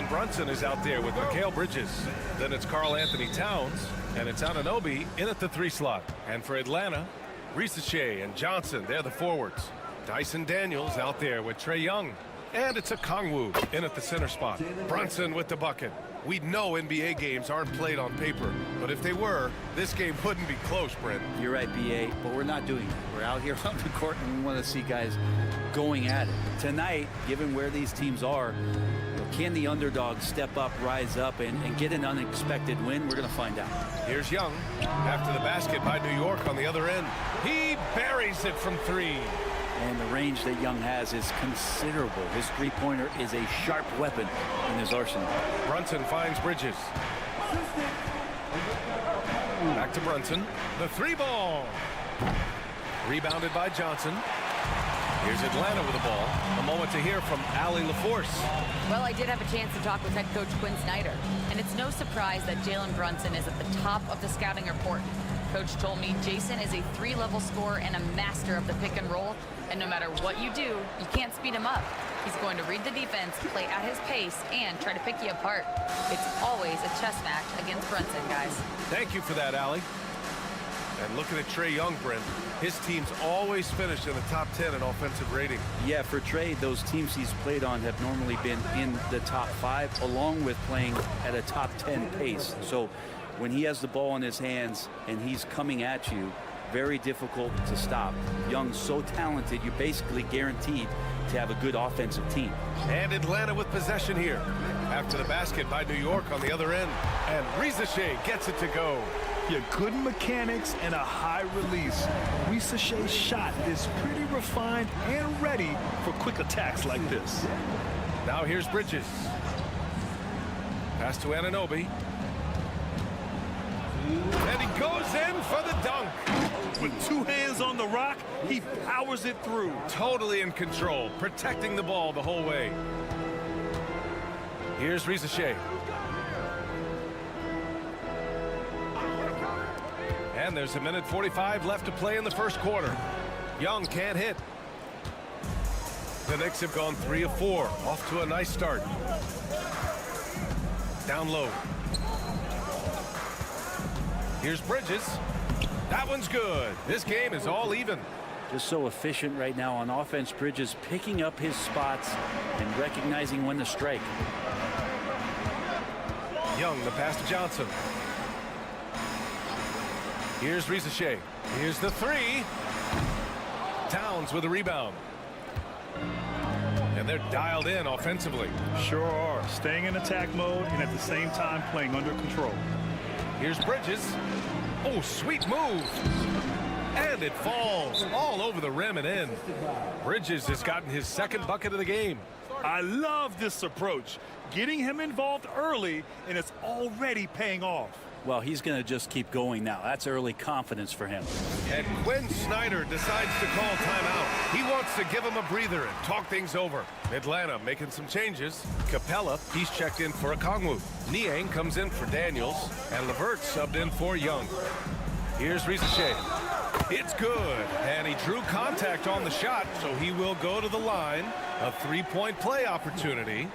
Brunson is out there with Mikal Bridges. Then it's Karl Anthony Towns, and it's Anunoby in at the 3 slot. And for Atlanta, Risacher and Johnson, they're the forwards. Dyson Daniels out there with Trae Young. And it's Okongwu in at the center spot. Brunson with the bucket. We know NBA games aren't played on paper, but if they were, this game wouldn't be close, Brent. You're right, B.A., but we're not doing that. We're out here on the court, and we want to see guys going at it. Tonight, given where these teams are, can the underdog step up, rise up, and get an unexpected win? We're going to find out. Here's Young after the basket by New York on the other end. He buries it from 3. And the range that Young has is considerable. His three-pointer is a sharp weapon in his arsenal. Brunson finds Bridges. Back to Brunson. The 3-ball. Rebounded by Johnson. Here's Atlanta with the ball. A moment to hear from Allie LaForce. Well, I did have a chance to talk with head coach Quinn Snyder, and it's no surprise that Jalen Brunson is at the top of the scouting report. Coach told me Jason is a 3-level scorer and a master of the pick and roll, and no matter what you do, you can't speed him up. He's going to read the defense, play at his pace, and try to pick you apart. It's always a chess match against Brunson, guys. Thank you for that, Allie. And looking at Trae Young, Brent, his team's always finished in the top 10 in offensive rating. Yeah, for Trae, those teams he's played on have normally been in the top 5, along with playing at a top 10 pace. So when he has the ball in his hands and he's coming at you, very difficult to stop. Young's so talented, you're basically guaranteed to have a good offensive team. And Atlanta with possession here. After the basket by New York on the other end. And Risacher gets it to go. Yeah, good mechanics and a high release. Risacher's shot is pretty refined and ready for quick attacks like this. Now here's Bridges. Pass to Anunoby. And he goes in for the dunk. With 2 hands on the rock, he powers it through. Totally in control, protecting the ball the whole way. Here's Risacher. And there's 1:45 left to play in the first quarter. Young can't hit. The Knicks have gone 3 of 4, off to a nice start. Down low. Here's Bridges. That one's good. This game is all even. Just so efficient right now on offense. Bridges picking up his spots and recognizing when to strike. Young, the pass to Johnson. Here's Risacher. Here's the 3. Towns with a rebound. And they're dialed in offensively. Sure are. Staying in attack mode and at the same time playing under control. Here's Bridges. Oh, sweet move. And it falls all over the rim and in. Bridges has gotten his 2nd bucket of the game. I love this approach. Getting him involved early, and it's already paying off. Well, he's going to just keep going now. That's early confidence for him. And Quinn Snyder decides to call timeout. He wants to give him a breather and talk things over. Atlanta making some changes. Capella, he's checked in for Okongwu. Niang comes in for Daniels. And LeVert subbed in for Young. Here's Risacher. It's good. And he drew contact on the shot, so he will go to the line. A 3-point play opportunity.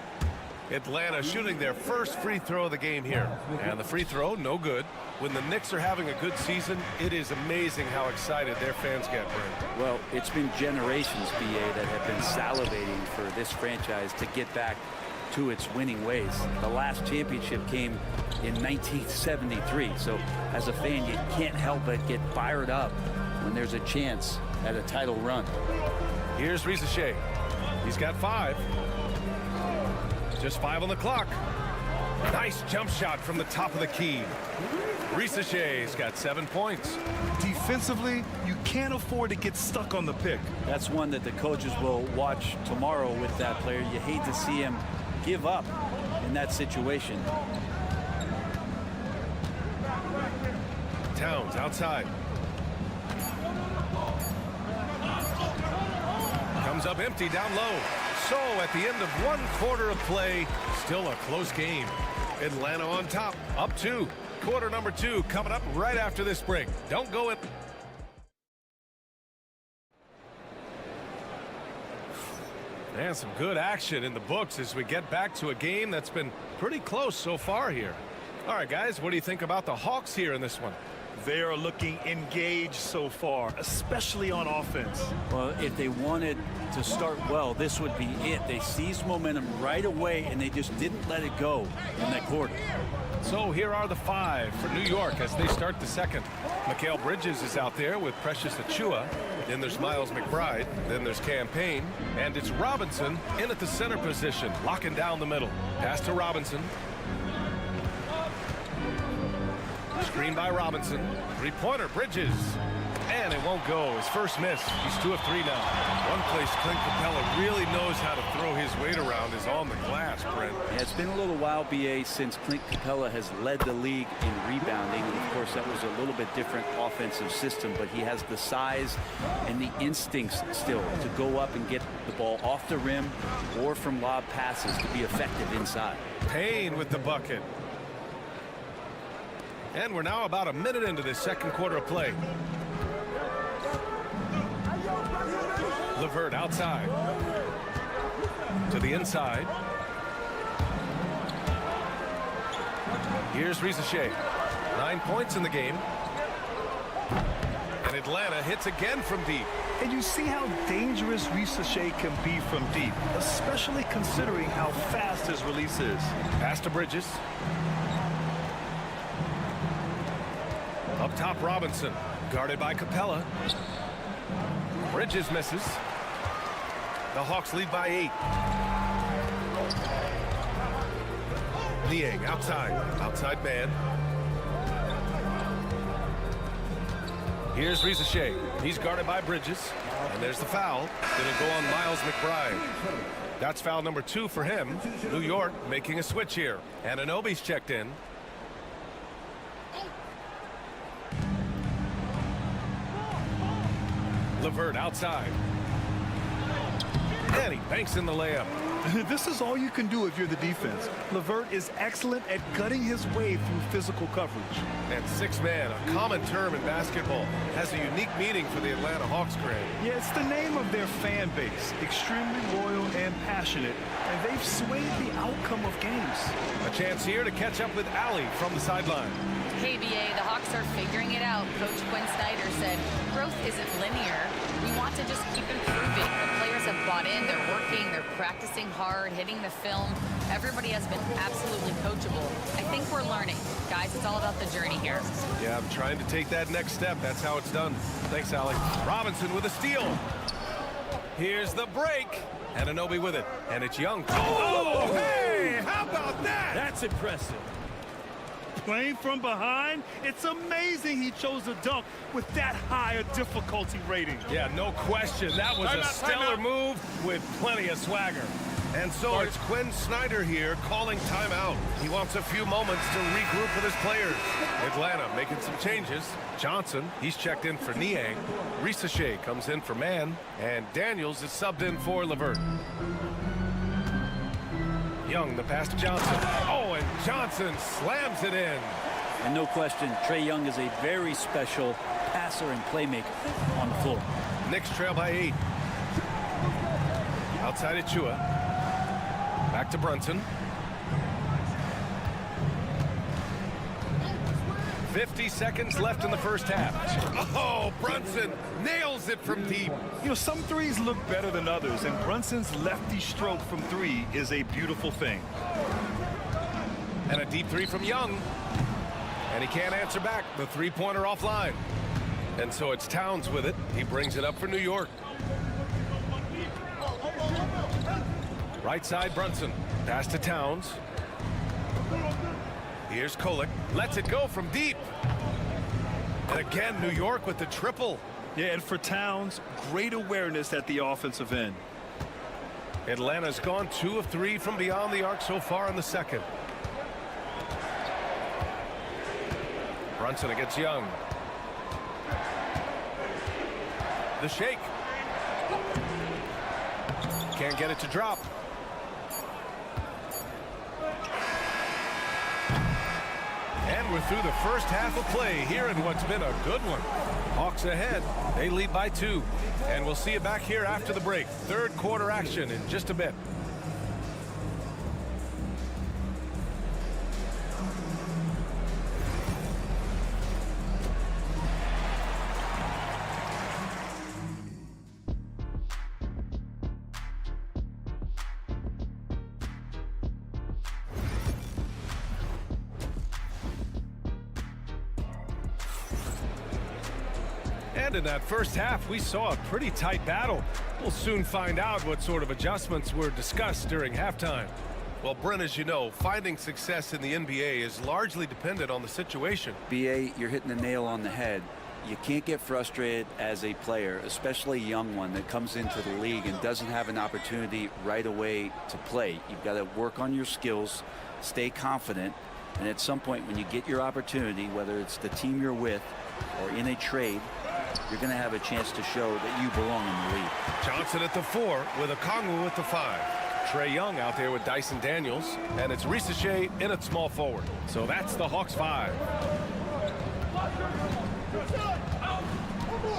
Atlanta shooting their first free throw of the game here. And the free throw, no good. When the Knicks are having a good season, it is amazing how excited their fans get, Brent. Well, it's been generations, B.A., that have been salivating for this franchise to get back to its winning ways. The last championship came in 1973. So as a fan, you can't help but get fired up when there's a chance at a title run. Here's Risacher. He's got 5. Just 5 on the clock. Nice jump shot from the top of the key. Ricochet's got 7 points. Defensively, you can't afford to get stuck on the pick. That's one that the coaches will watch tomorrow with that player. You hate to see him give up in that situation. Towns outside. Comes up empty down low. So at the end of 1 quarter of play, still a close game. Atlanta on top, up 2. Quarter number 2 coming up right after this break. Don't go in. And some good action in the books as we get back to a game that's been pretty close so far here. All right, guys, what do you think about the Hawks here in this one? They are looking engaged so far, especially on offense. Well, if they wanted to start well, this would be it. They seized momentum right away, and they just didn't let it go in that quarter. So here are the 5 for New York as they start the second. Mikal Bridges is out there with Precious Achiuwa. Then there's Miles McBride. Then there's Campaign. And it's Robinson in at the center position, locking down the middle. Pass to Robinson. Screen by Robinson. 3-pointer, Bridges. And it won't go. His first miss. He's 2 of 3 now. One place Clint Capella really knows how to throw his weight around is on the glass, Brent. Yeah, it's been a little while, BA, since Clint Capella has led the league in rebounding. And of course, that was a little bit different offensive system, but he has the size and the instincts still to go up and get the ball off the rim or from lob passes to be effective inside. Payne with the bucket. And we're now about a minute into this second quarter of play. LeVert outside. To the inside. Here's Ricochet. 9 points in the game. And Atlanta hits again from deep. And you see how dangerous Ricochet can be from deep, especially considering how fast his release is. Pass to Bridges. Up top, Robinson. Guarded by Capella. Bridges misses. The Hawks lead by 8. Niang outside. Outside man. Here's Ricochet. He's guarded by Bridges. And there's the foul. It'll go on Miles McBride. That's foul number 2 for him. New York making a switch here. And Anunoby's checked in. LeVert outside. And he banks in the layup. This is all you can do if you're the defense. LeVert is excellent at gutting his way through physical coverage. And 6-man, a common term in basketball, has a unique meaning for the Atlanta Hawks, Grant. Yeah, it's the name of their fan base. Extremely loyal and passionate, and they've swayed the outcome of games. A chance here to catch up with Allie from the sideline. KBA, the Hawks are figuring it out. Coach Quinn Snyder said, growth isn't linear. We want to just keep improving. The players have bought in, they're working, they're practicing hard, hitting the film. Everybody has been absolutely coachable. I think we're learning. Guys, it's all about the journey here. Yeah, I'm trying to take that next step. That's how it's done. Thanks, Allie. Robinson with a steal. Here's the break. And Anunoby with it. And it's Young. Oh, hey, how about that? That's impressive. Playing from behind, it's amazing he chose a dunk with that higher difficulty rating. Yeah, no question. That was a stellar move with plenty of swagger. And so it's Quinn Snyder here calling timeout. He wants a few moments to regroup with his players. Atlanta making some changes. Johnson, he's checked in for Niang. Ricochet comes in for Man. And Daniels is subbed in for LeVert. Young, the pass to Johnson. Oh, and Johnson slams it in. And no question, Trae Young is a very special passer and playmaker on the floor. Knicks trail by 8. Outside Achiuwa. Back to Brunson. 50 seconds left in the first half. Oh, Brunson nails it from deep. You know, some threes look better than others, and Brunson's lefty stroke from 3 is a beautiful thing. And a deep 3 from Young. And he can't answer back. The 3-pointer offline. And so it's Towns with it. He brings it up for New York. Right side, Brunson. Pass to Towns. Here's Kolek. Lets it go from deep. And again, New York with the triple. Yeah, and for Towns, great awareness at the offensive end. Atlanta's gone 2 of 3 from beyond the arc so far in the second. Brunson against Young. The shake. Can't get it to drop. And we're through the first half of play here in what's been a good one. Hawks ahead. They lead by 2. And we'll see you back here after the break. Third quarter action in just a bit. And in that first half, we saw a pretty tight battle. We'll soon find out what sort of adjustments were discussed during halftime. Well, Brent, as you know, finding success in the NBA is largely dependent on the situation. BA, you're hitting the nail on the head. You can't get frustrated as a player, especially a young one that comes into the league and doesn't have an opportunity right away to play. You've got to work on your skills, stay confident, and at some point when you get your opportunity, whether it's the team you're with or in a trade, you're going to have a chance to show that you belong in the league. Johnson at the 4 with Okongwu at the 5. Trae Young out there with Dyson Daniels, and it's Risacher in at small forward. So that's the Hawks 5.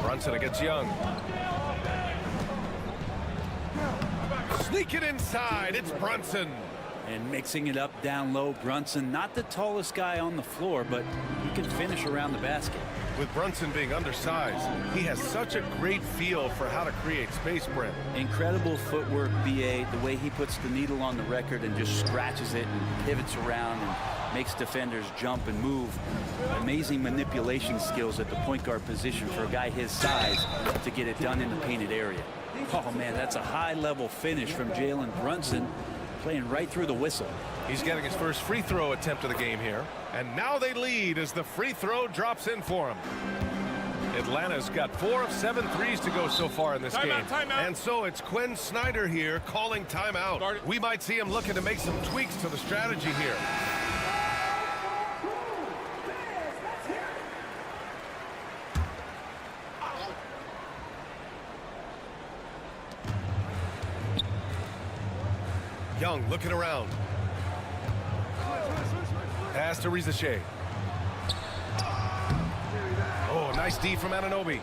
Brunson against Young. Sneak it inside. It's Brunson. And mixing it up down low, Brunson, not the tallest guy on the floor, but he can finish around the basket. With Brunson being undersized, he has such a great feel for how to create space, Brent. Incredible footwork, BA, the way he puts the needle on the record and just scratches it and pivots around and makes defenders jump and move. Amazing manipulation skills at the point guard position for a guy his size to get it done in the painted area. Oh, man, that's a high-level finish from Jalen Brunson, playing right through the whistle. He's getting his first free throw attempt of the game here. And now they lead as the free throw drops in for him. Atlanta's got 4 of 7 threes to go so far in this game. Timeout. And so it's Quinn Snyder here calling timeout. We might see him looking to make some tweaks to the strategy here. Young looking around. Pass to Risacher. Oh, nice D from Anunoby.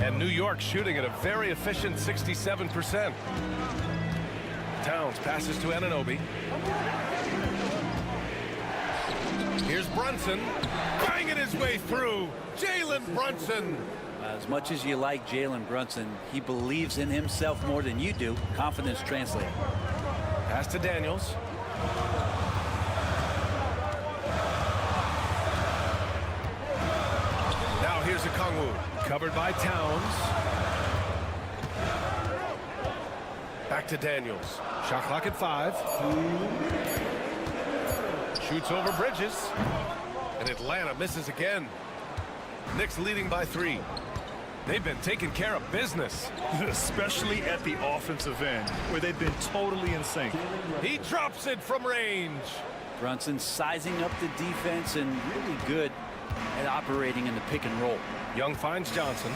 And New York shooting at a very efficient 67%. Towns passes to Anunoby. Here's Brunson. Banging his way through. Jalen Brunson. As much as you like Jalen Brunson, he believes in himself more than you do. Confidence translating. Pass to Daniels. Now here's Okongwu. Covered by Towns. Back to Daniels. Shot clock at 5. Shoots over Bridges. And Atlanta misses again. Knicks leading by 3. They've been taking care of business. Especially at the offensive end, where they've been totally in sync. He drops it from range. Brunson sizing up the defense and really good at operating in the pick and roll. Young finds Johnson.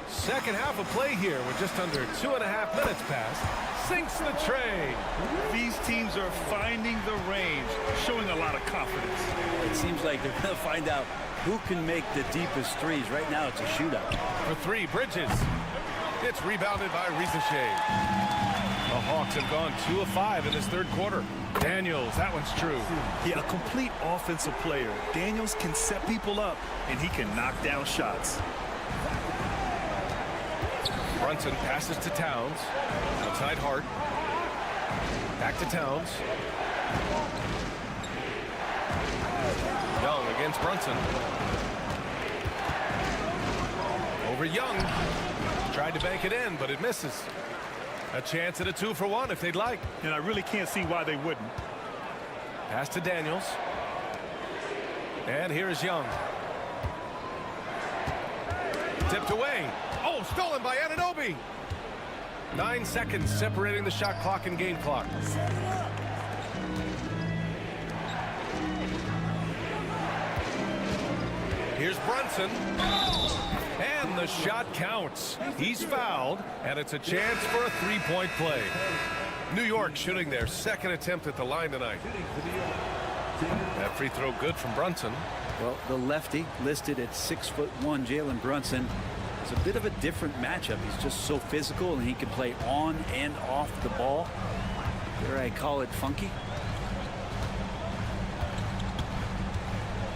Second half of play here with just under 2.5 minutes passed. Sinks the tray. These teams are finding the range, showing a lot of confidence. It seems like they're going to find out who can make the deepest threes. Right now it's a shootout. For 3, Bridges. It's rebounded by Risacher. The Hawks have gone 2 of 5 in this third quarter. Daniels, that one's true. Yeah, a complete offensive player. Daniels can set people up, and he can knock down shots. Brunson passes to Towns. Outside Hart. Back to Towns. Young against Brunson. Over Young. Tried to bank it in, but it misses. A chance at a 2-for-1 if they'd like. And I really can't see why they wouldn't. Pass to Daniels. And here is Young. Tipped away. Oh, stolen by Anunoby. 9 seconds separating the shot clock and game clock. Here's Brunson. And the shot counts. He's fouled, and it's a chance for a three-point play. New York shooting their second attempt at the line tonight. That free throw good from Brunson. Well, the lefty listed at 6'1", Jalen Brunson, is a bit of a different matchup. He's just so physical, and he can play on and off the ball. Dare I call it funky?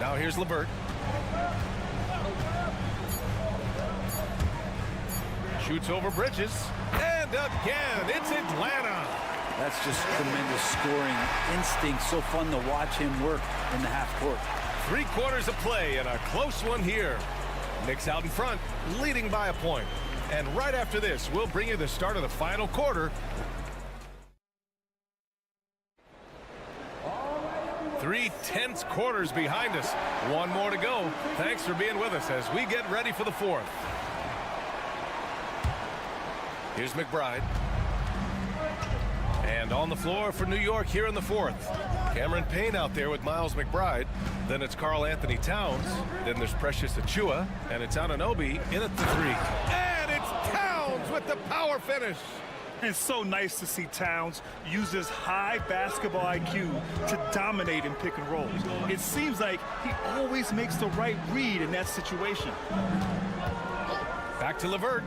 Now here's LeVert. Shoots over Bridges. And again, it's Atlanta. That's just tremendous scoring instinct. So fun to watch him work in the half court. 3 quarters of play and a close one here. Knicks out in front, leading by a point. And right after this, we'll bring you the start of the final quarter. 3 tense quarters behind us. 1 more to go. Thanks for being with us as we get ready for the 4th. Here's McBride. And on the floor for New York here in the 4th. Cameron Payne out there with Miles McBride. Then it's Karl Anthony Towns. Then there's Precious Achiuwa. And it's Anunoby in at the 3. And it's Towns with the power finish. It's so nice to see Towns use his high basketball IQ to dominate in pick and rolls. It seems like he always makes the right read in that situation. Back to LeVert.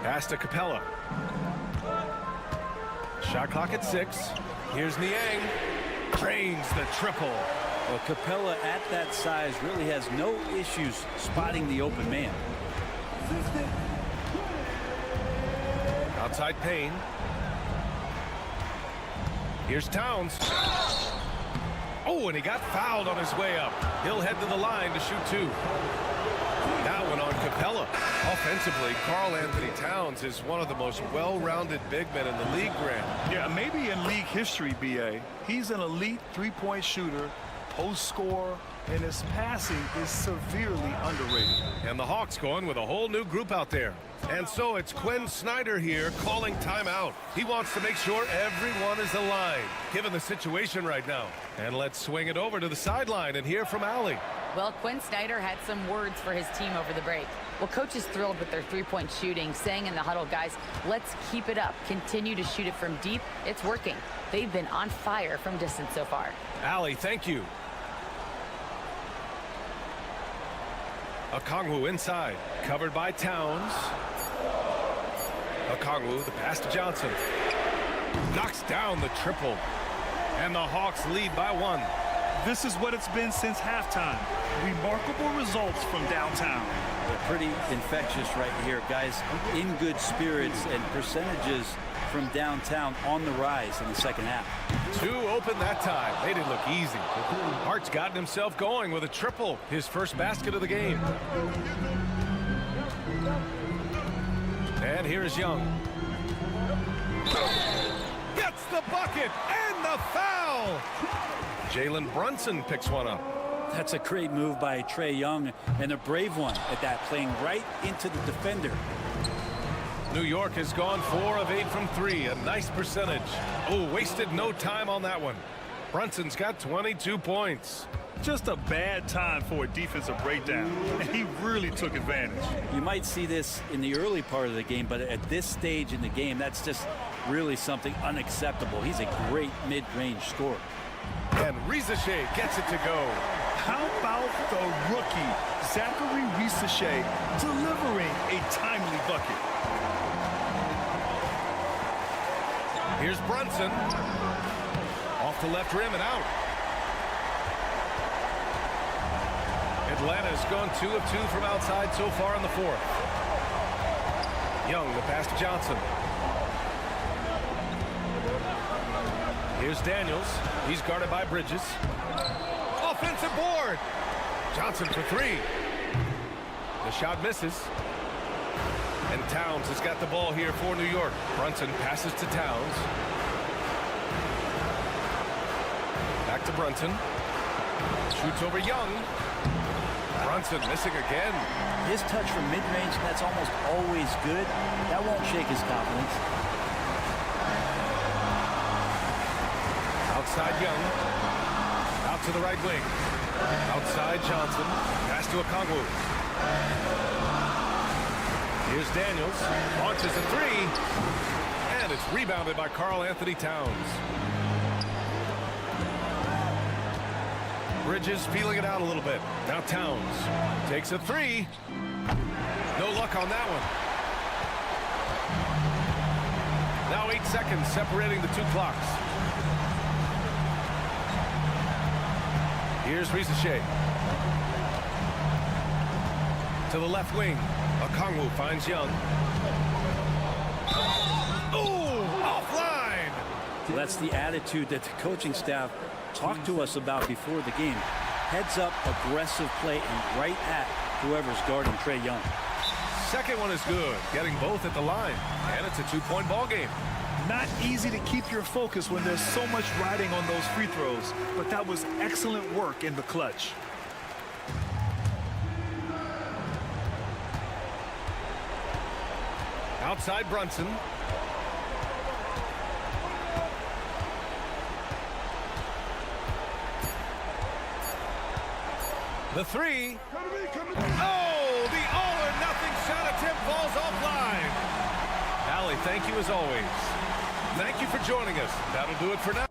Pass to Capella. Shot clock at 6. Here's Niang. Drains the triple. Well, Capella at that size really has no issues spotting the open man. Outside Payne. Here's Towns. Oh, and he got fouled on his way up. He'll head to the line to shoot 2. That one on Capella. Offensively, Karl Anthony Towns is one of the most well-rounded big men in the league, Grant. Yeah, maybe in league history, B.A. He's an elite three-point shooter, post scorer, and his passing is severely underrated. And the Hawks going with a whole new group out there. And so it's Quinn Snyder here calling timeout. He wants to make sure everyone is aligned, given the situation right now. And let's swing it over to the sideline and hear from Allie. Well, Quinn Snyder had some words for his team over the break. Well, coach is thrilled with their three-point shooting, saying in the huddle, guys, let's keep it up. Continue to shoot it from deep. It's working. They've been on fire from distance so far. Allie, thank you. Okongwu inside, covered by Towns. Okongwu, the pass to Johnson. Knocks down the triple. And the Hawks lead by 1. This is what it's been since halftime. Remarkable results from downtown. They're pretty infectious right here, guys. In good spirits and percentages from downtown on the rise in the second half. 2 open that time. They didn't look easy. Hart's gotten himself going with a triple, his first basket of the game. And here's Young. Gets the bucket and the foul. Jalen Brunson picks one up. That's a great move by Trae Young, and a brave one at that, playing right into the defender. New York has gone 4 of 8 from 3, a nice percentage. Oh, wasted no time on that one. Brunson's got 22 points. Just a bad time for a defensive breakdown, and he really took advantage. You might see this in the early part of the game, but at this stage in the game, that's just really something unacceptable. He's a great mid-range scorer. And Risache gets it to go. How about the rookie, Zachary Risache, delivering a timely bucket? Here's Brunson. Off the left rim and out. Atlanta's gone 2 of 2 from outside so far in the 4th. Young, the pass to Johnson. Here's Daniels. He's guarded by Bridges. Offensive board. Johnson for 3. The shot misses. And Towns has got the ball here for New York. Brunson passes to Towns. Back to Brunson. Shoots over Young. Brunson missing again. His touch from mid-range, that's almost always good. That won't shake his confidence. Outside Young. Out to the right wing. Outside Johnson. Pass to Okongwu. Here's Daniels. Launches a three. And it's rebounded by Karl Anthony Towns. Bridges feeling it out a little bit. Now Towns takes a three. No luck on that one. Now 8 seconds separating the two clocks. Here's Ricochet. To the left wing. Okongwu finds Young. Oh, offline. That's the attitude that the coaching staff talked to us about before the game. Heads up, aggressive play, and right at whoever's guarding Trae Young. Second one is good, getting both at the line, and it's a two-point ball game. Not easy to keep your focus when there's so much riding on those free throws, but that was excellent work in the clutch. Outside Brunson. The three. Oh, the all-or-nothing shot attempt falls offline. Allie, thank you as always. Thank you for joining us. That'll do it for now.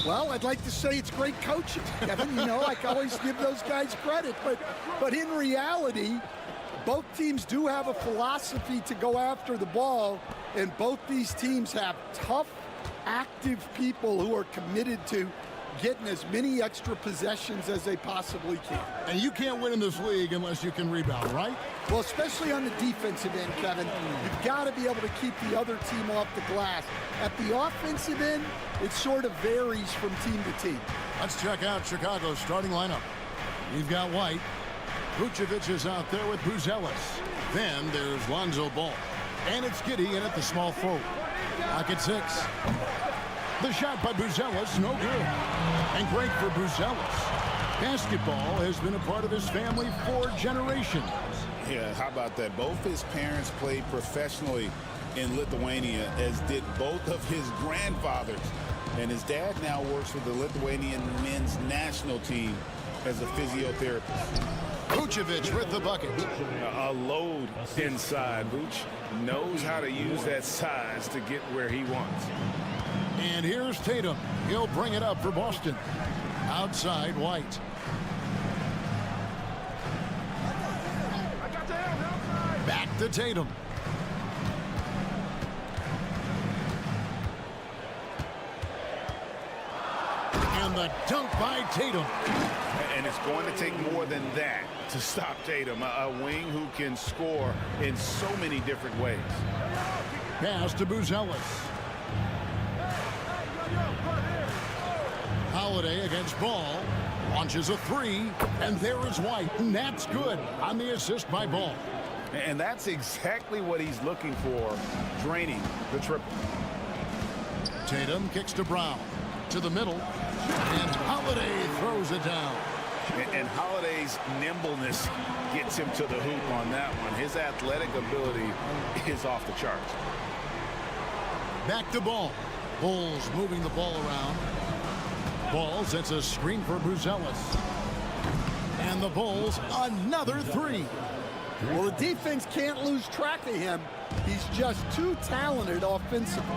Well, I'd like to say it's great coaching, Kevin. You know, I always give those guys credit. But in reality, both teams do have a philosophy to go after the ball, and both these teams have tough, active people who are committed to getting as many extra possessions as they possibly can. And you can't win in this league unless you can rebound, right? Well, especially on the defensive end, Kevin, you've got to be able to keep the other team off the glass. At the offensive end, it sort of varies from team to team. Let's check out Chicago's starting lineup. You've got White. Vucevic is out there with Buzelis. Then there's Lonzo Ball. And it's Giddey in at the small forward. Lock at 6. The shot by Buzelis, no good. And great for Buzelis. Basketball has been a part of his family for generations. Yeah, how about that? Both his parents played professionally in Lithuania, as did both of his grandfathers. And his dad now works with the Lithuanian men's national team as a physiotherapist. Vucevic with the bucket. A load inside. Vuce knows how to use that size to get where he wants. And here's Tatum. He'll bring it up for Boston. Outside, White. Back to Tatum. And the dunk by Tatum. And it's going to take more than that to stop Tatum, a wing who can score in so many different ways. Pass to Buzelis. Holiday against Ball. Launches a three, and there is White. And that's good on the assist by Ball. And that's exactly what he's looking for, draining the triple. Tatum kicks to Brown. To the middle. And Holiday throws it down. And Holiday's nimbleness gets him to the hoop on that one. His athletic ability is off the charts. Back to Ball. Bulls moving the ball around. Ball sets a screen for Buzelis. And the Bulls, another three. Well, the defense can't lose track of him. He's just too talented offensively.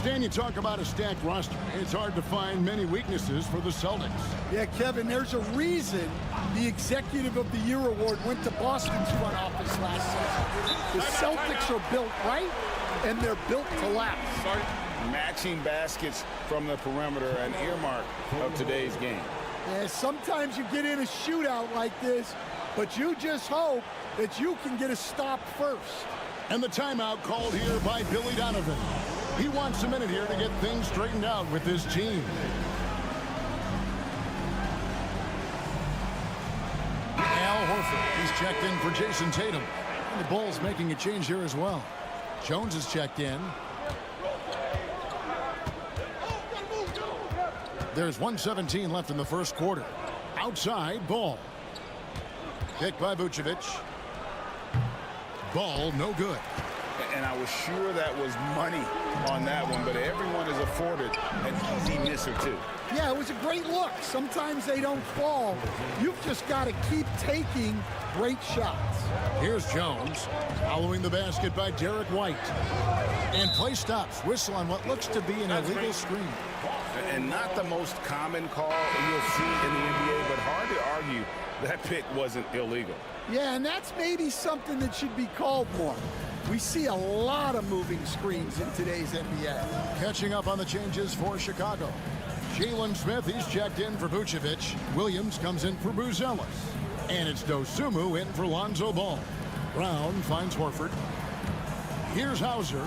Stan, you talk about a stacked roster. It's hard to find many weaknesses for the Celtics. Yeah, Kevin, there's a reason the Executive of the Year award went to Boston's front office last season. The Celtics are built right, and they're built to last. Matching baskets from the perimeter, an earmark of today's game. Yeah, sometimes you get in a shootout like this, but you just hope that you can get a stop first. And the timeout called here by Billy Donovan. He wants a minute here to get things straightened out with this team. Al Horford, he's checked in for Jason Tatum. And the Bulls making a change here as well. Jones is checked in. There's 1:17 left in the first quarter. Outside, Ball. Kick by Vucevic. Ball, no good. And I was sure that was money on that one, but everyone is afforded an easy miss or two. Yeah, it was a great look. Sometimes they don't fall. You've just got to keep taking great shots. Here's Jones, following the basket by Derek White. And play stops. Whistle on what looks to be an illegal screen. And not the most common call you'll see in the NBA, but hard to argue that pick wasn't illegal. Yeah, and that's maybe something that should be called more. We see a lot of moving screens in today's NBA. Catching up on the changes for Chicago. Jalen Smith, he's checked in for Vucevic. Williams comes in for Buzelis. And it's Dosunmu in for Lonzo Ball. Brown finds Horford. Here's Hauser.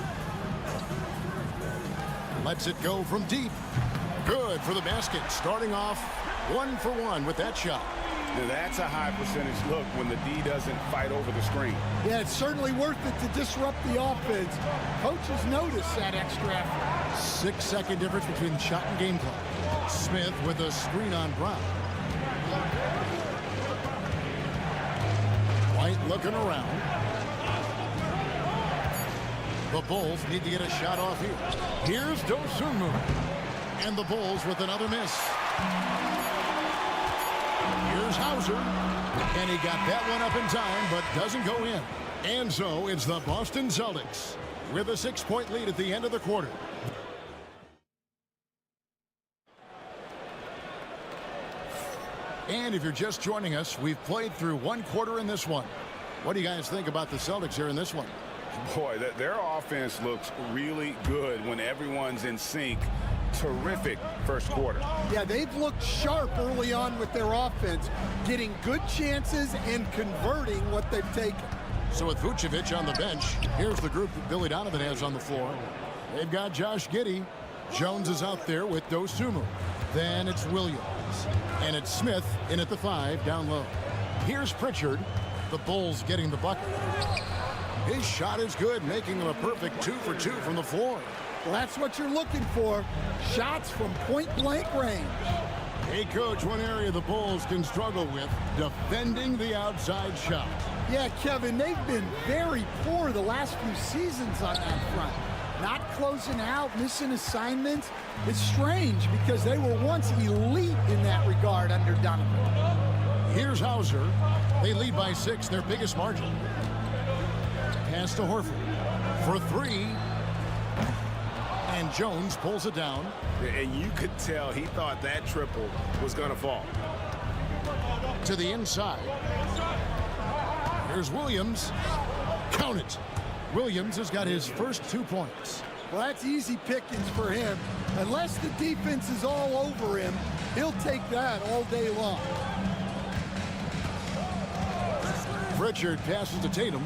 Lets it go from deep. Good for the basket. Starting off 1 for 1 with that shot. That's a high percentage look when the D doesn't fight over the screen. Yeah, it's certainly worth it to disrupt the offense. Coaches notice that extra effort. 6-second difference between shot and game clock. Smith with a screen on Brown. White looking around. The Bulls need to get a shot off here. Here's Dosunmu. And the Bulls with another miss. Here's Hauser. And he got that one up in time, but doesn't go in. And so it's the Boston Celtics with a 6-point lead at the end of the quarter. And if you're just joining us, we've played through 1 quarter in this one. What do you guys think about the Celtics here in this one? Boy, their offense looks really good when everyone's in sync. Terrific first quarter. Yeah, they've looked sharp early on with their offense, getting good chances and converting what they've taken. So with Vucevic on the bench, here's the group that Billy Donovan has on the floor. They've got Josh Giddey. Jones is out there with Dosunmu. Then it's Williams. And it's Smith in at the 5 down low. Here's Pritchard. The Bulls getting the bucket. His shot is good, making him a perfect 2 for 2 from the floor. Well, that's what you're looking for. Shots from point-blank range. Hey, Coach, one area the Bulls can struggle with, defending the outside shot. Yeah, Kevin, they've been very poor the last few seasons on that front. Not closing out, missing assignments. It's strange because they were once elite in that regard under Donovan. Here's Hauser. They lead by 6, their biggest margin. Pass to Horford for 3. And Jones pulls it down. And you could tell he thought that triple was going to fall. To the inside. Here's Williams. Count it. Williams has got his first 2 points. Well, that's easy pickings for him. Unless the defense is all over him, he'll take that all day long. Pritchard passes to Tatum.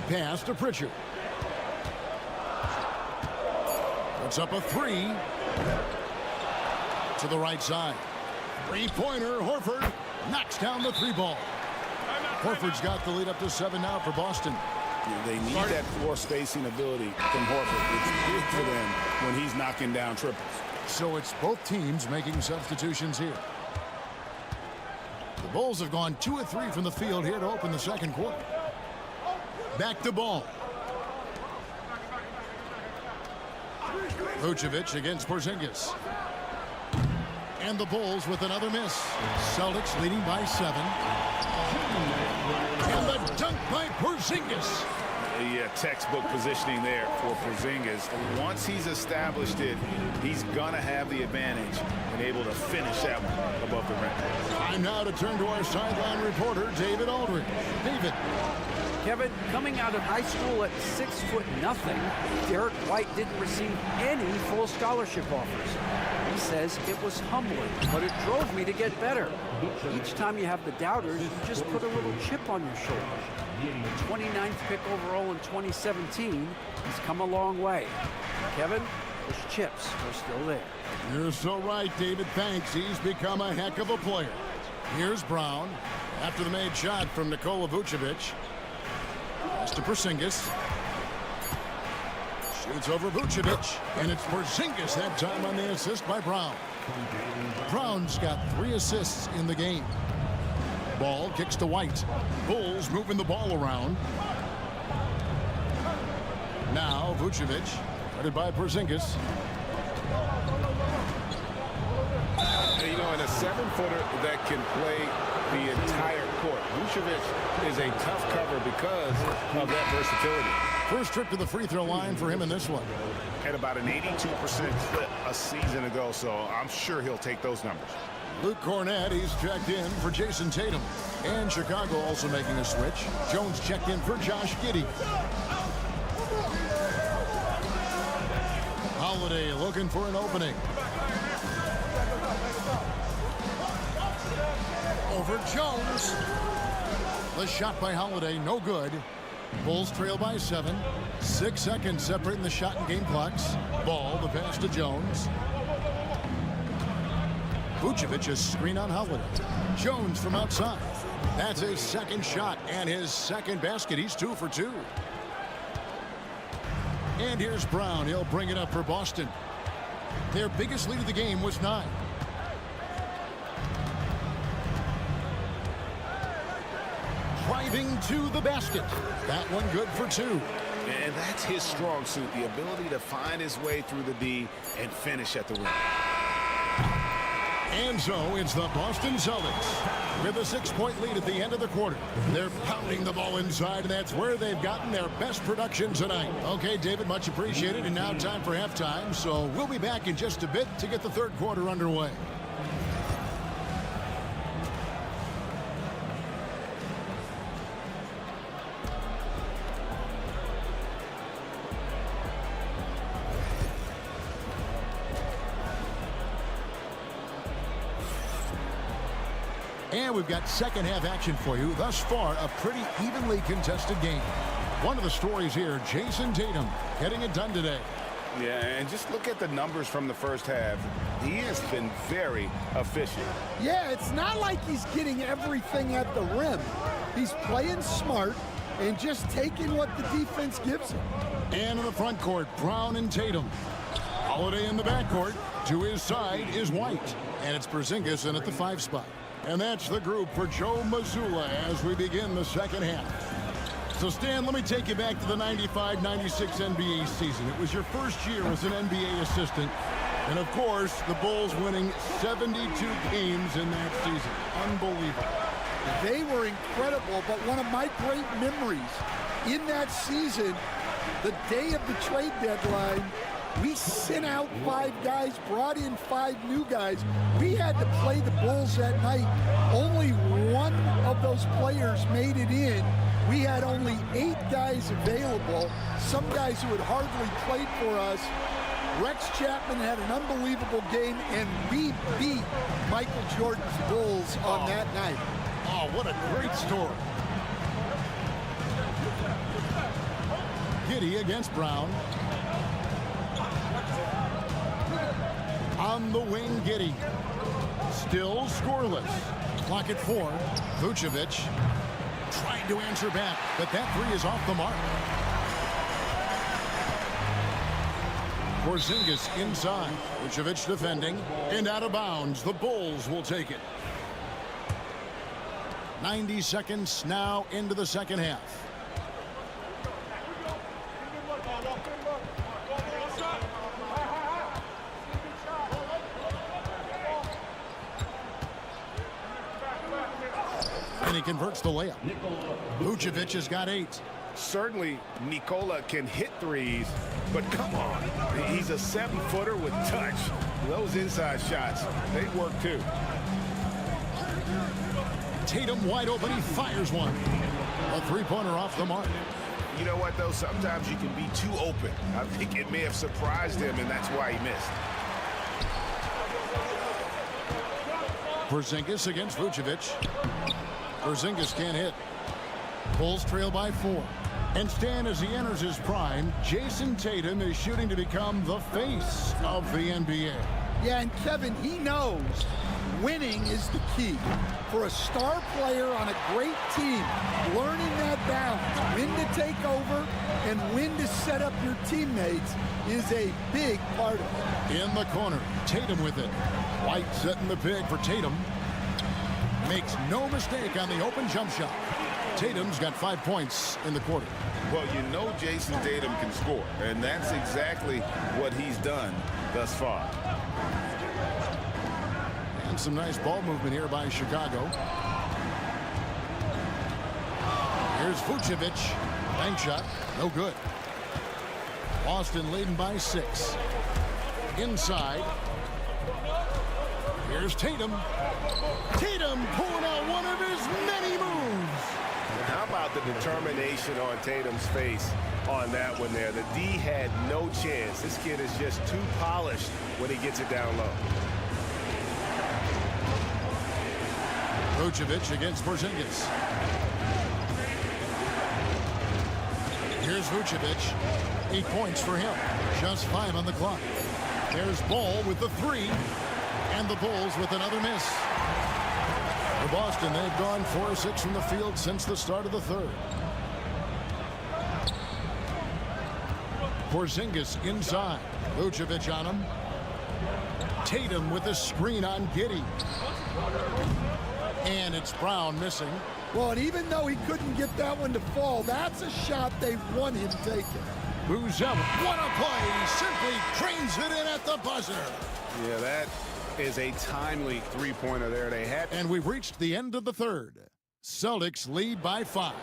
Pass to Pritchard. Puts up a 3. To the right side. Three-pointer, Horford knocks down the 3 ball. Horford's got the lead up to 7 now for Boston. They need that floor spacing ability from Horford. It's big for them when he's knocking down triples. So it's both teams making substitutions here. The Bulls have gone 2 of 3 from the field here to open the second quarter. Back to Ball. Vucevic against Porzingis. And the Bulls with another miss. Celtics leading by 7. And the dunk by Porzingis. Yeah, textbook positioning there for Porzingis. Once he's established it, he's gonna have the advantage and able to finish that one above the rim. Time now to turn to our sideline reporter, David Aldridge. David. Kevin, coming out of high school at 6'0", Derek White didn't receive any full scholarship offers. He says it was humbling, but it drove me to get better. Each time you have the doubters, you just put a little chip on your shoulder. The 29th pick overall in 2017, he's come a long way. Kevin, those chips are still there. You're so right, David. Thanks. He's become a heck of a player. Here's Brown. After the made shot from Nikola Vucevic. Pass to Porzingis. Shoots over Vucevic. And it's Porzingis that time on the assist by Brown. Brown's got 3 assists in the game. Ball kicks to White. Bulls moving the ball around. Now Vucevic, guarded by Porzingis. You know, and a 7-footer that can play the entire court. Vucevic is a tough cover because of that versatility. First trip to the free throw line for him in this one. Had about an 82% clip a season ago, so I'm sure he'll take those numbers. Luke Cornett, he's checked in for Jason Tatum. And Chicago also making a switch. Jones checked in for Josh Giddey. Holiday looking for an opening. Over Jones. The shot by Holiday, no good. Bulls trail by 7. 6 seconds separating the shot and game clocks. Ball, the pass to Jones. Vucevic's screen on Holiday. Jones from outside. That's his second shot and his second basket. He's 2 for 2. And here's Brown. He'll bring it up for Boston. Their biggest lead of the game was 9. Driving to the basket. That one good for 2. And that's his strong suit, the ability to find his way through the D and finish at the rim. And so it's the Boston Celtics with a 6-point lead at the end of the quarter. They're pounding the ball inside, and that's where they've gotten their best production tonight. Okay, David, much appreciated. And now time for halftime. So we'll be back in just a bit to get the third quarter underway. And we've got second half action for you. Thus far, a pretty evenly contested game. One of the stories here, Jason Tatum getting it done today. Yeah, and just look at the numbers from the first half. He has been very efficient. Yeah, it's not like he's getting everything at the rim. He's playing smart and just taking what the defense gives him. And in the front court, Brown and Tatum. Holiday in the backcourt. To his side is White. And it's Porzingis in at the 5 spot. And that's the group for Joe Mazzulla as we begin the second half. So, Stan, let me take you back to the 95-96 NBA season. It was your first year as an NBA assistant. And, of course, the Bulls winning 72 games in that season. Unbelievable. They were incredible, but one of my great memories in that season, the day of the trade deadline, we sent out 5 guys, brought in 5 new guys. We had to play the Bulls that night. Only one of those players made it in. We had only 8 guys available, some guys who had hardly played for us. Rex Chapman had an unbelievable game, and we beat Michael Jordan's Bulls on that night. Oh, what a great story. Giddey against Brown. On the wing, Giddey. Still scoreless. Clock at 4. Vucevic trying to answer back, but that 3 is off the mark. Porzingis inside. Vucevic defending. And out of bounds. The Bulls will take it. 90 seconds now into the second half. And he converts the layup. Vucevic has got 8. Certainly, Nikola can hit threes, but come on. He's a 7-footer with touch. Those inside shots, they work too. Tatum wide open. He fires one. A 3-pointer off the mark. You know what, though? Sometimes you can be too open. I think it may have surprised him, and that's why he missed. Porzingis against Vucevic. Porzingis can't hit. Bulls trail by 4. And Stan, as he enters his prime, Jason Tatum is shooting to become the face of the NBA. Yeah, and Kevin, he knows winning is the key. For a star player on a great team, learning that balance, when to take over and when to set up your teammates is a big part of it. In the corner, Tatum with it. White setting the peg for Tatum. Makes no mistake on the open jump shot. Tatum's got 5 points in the quarter. Well, you know Jason Tatum can score, and that's exactly what he's done thus far. And some nice ball movement here by Chicago. Here's Vucevic. Bank shot. No good. Boston leading by 6. Inside. Here's Tatum. Tatum pulling out one of his many moves. How about the determination on Tatum's face on that one there? The D had no chance. This kid is just too polished when he gets it down low. Vucevic against Porzingis. Here's Vucevic. 8 points for him. Just 5 on the clock. There's Ball with the 3. And the Bulls with another miss. For Boston, they've gone 4 of 6 from the field since the start of the third. Porzingis inside. Vucevic on him. Tatum with a screen on Giddey. And it's Brown missing. Well, and even though he couldn't get that one to fall, that's a shot they want him taking. Buzel, what a play! Simply drains it in at the buzzer. Yeah, that is a timely 3-pointer there. They had. And we've reached the end of the third. Celtics lead by 5.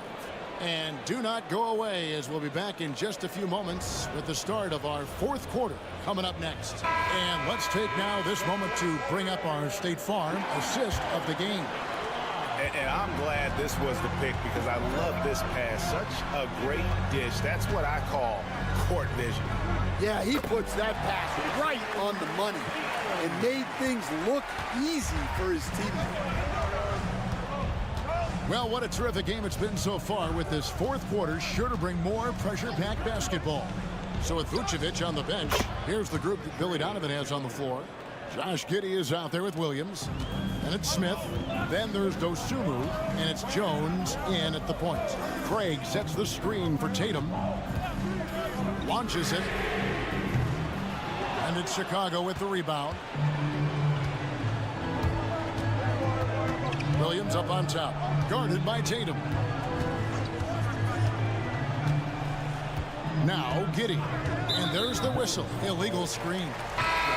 And do not go away, as we'll be back in just a few moments with the start of our 4th quarter coming up next. And let's take now this moment to bring up our State Farm assist of the game. And I'm glad this was the pick because I love this pass. Such a great dish. That's what I call court vision. Yeah, he puts that pass right on the money and made things look easy for his teammates. Well, what a terrific game it's been so far, with this 4th quarter sure to bring more pressure-packed basketball. So with Vucevic on the bench, here's the group that Billy Donovan has on the floor. Josh Giddey is out there with Williams. And it's Smith. Then there's Dosunmu. And it's Jones in at the point. Craig sets the screen for Tatum. Launches it. And it's Chicago with the rebound. Williams up on top. Guarded by Tatum. Now Giddey. And there's the whistle. Illegal screen.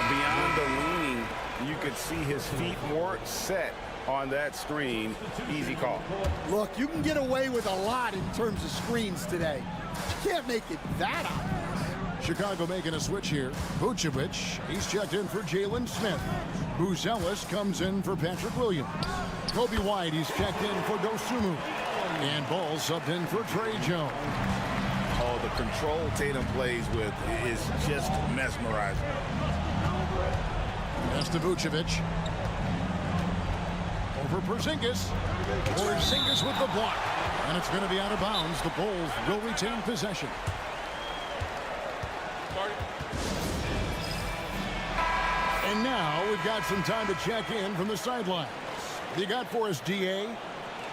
Beyond the leaning, you could see his feet more set on that screen. Easy call. Look, you can get away with a lot in terms of screens today. You can't make it that obvious. Chicago making a switch here. Vucevic, he's checked in for Jalen Smith. Buzelis comes in for Patrick Williams. Kobe White, he's checked in for Dosunmu. And Ball subbed in for Trey Jones. Oh, the control Tatum plays with is just mesmerizing. That's to Vucevic. Over Porzingis. Porzingis with the block. And it's going to be out of bounds. The Bulls will retain possession. And now we've got some time to check in from the sidelines. You got for us, DA?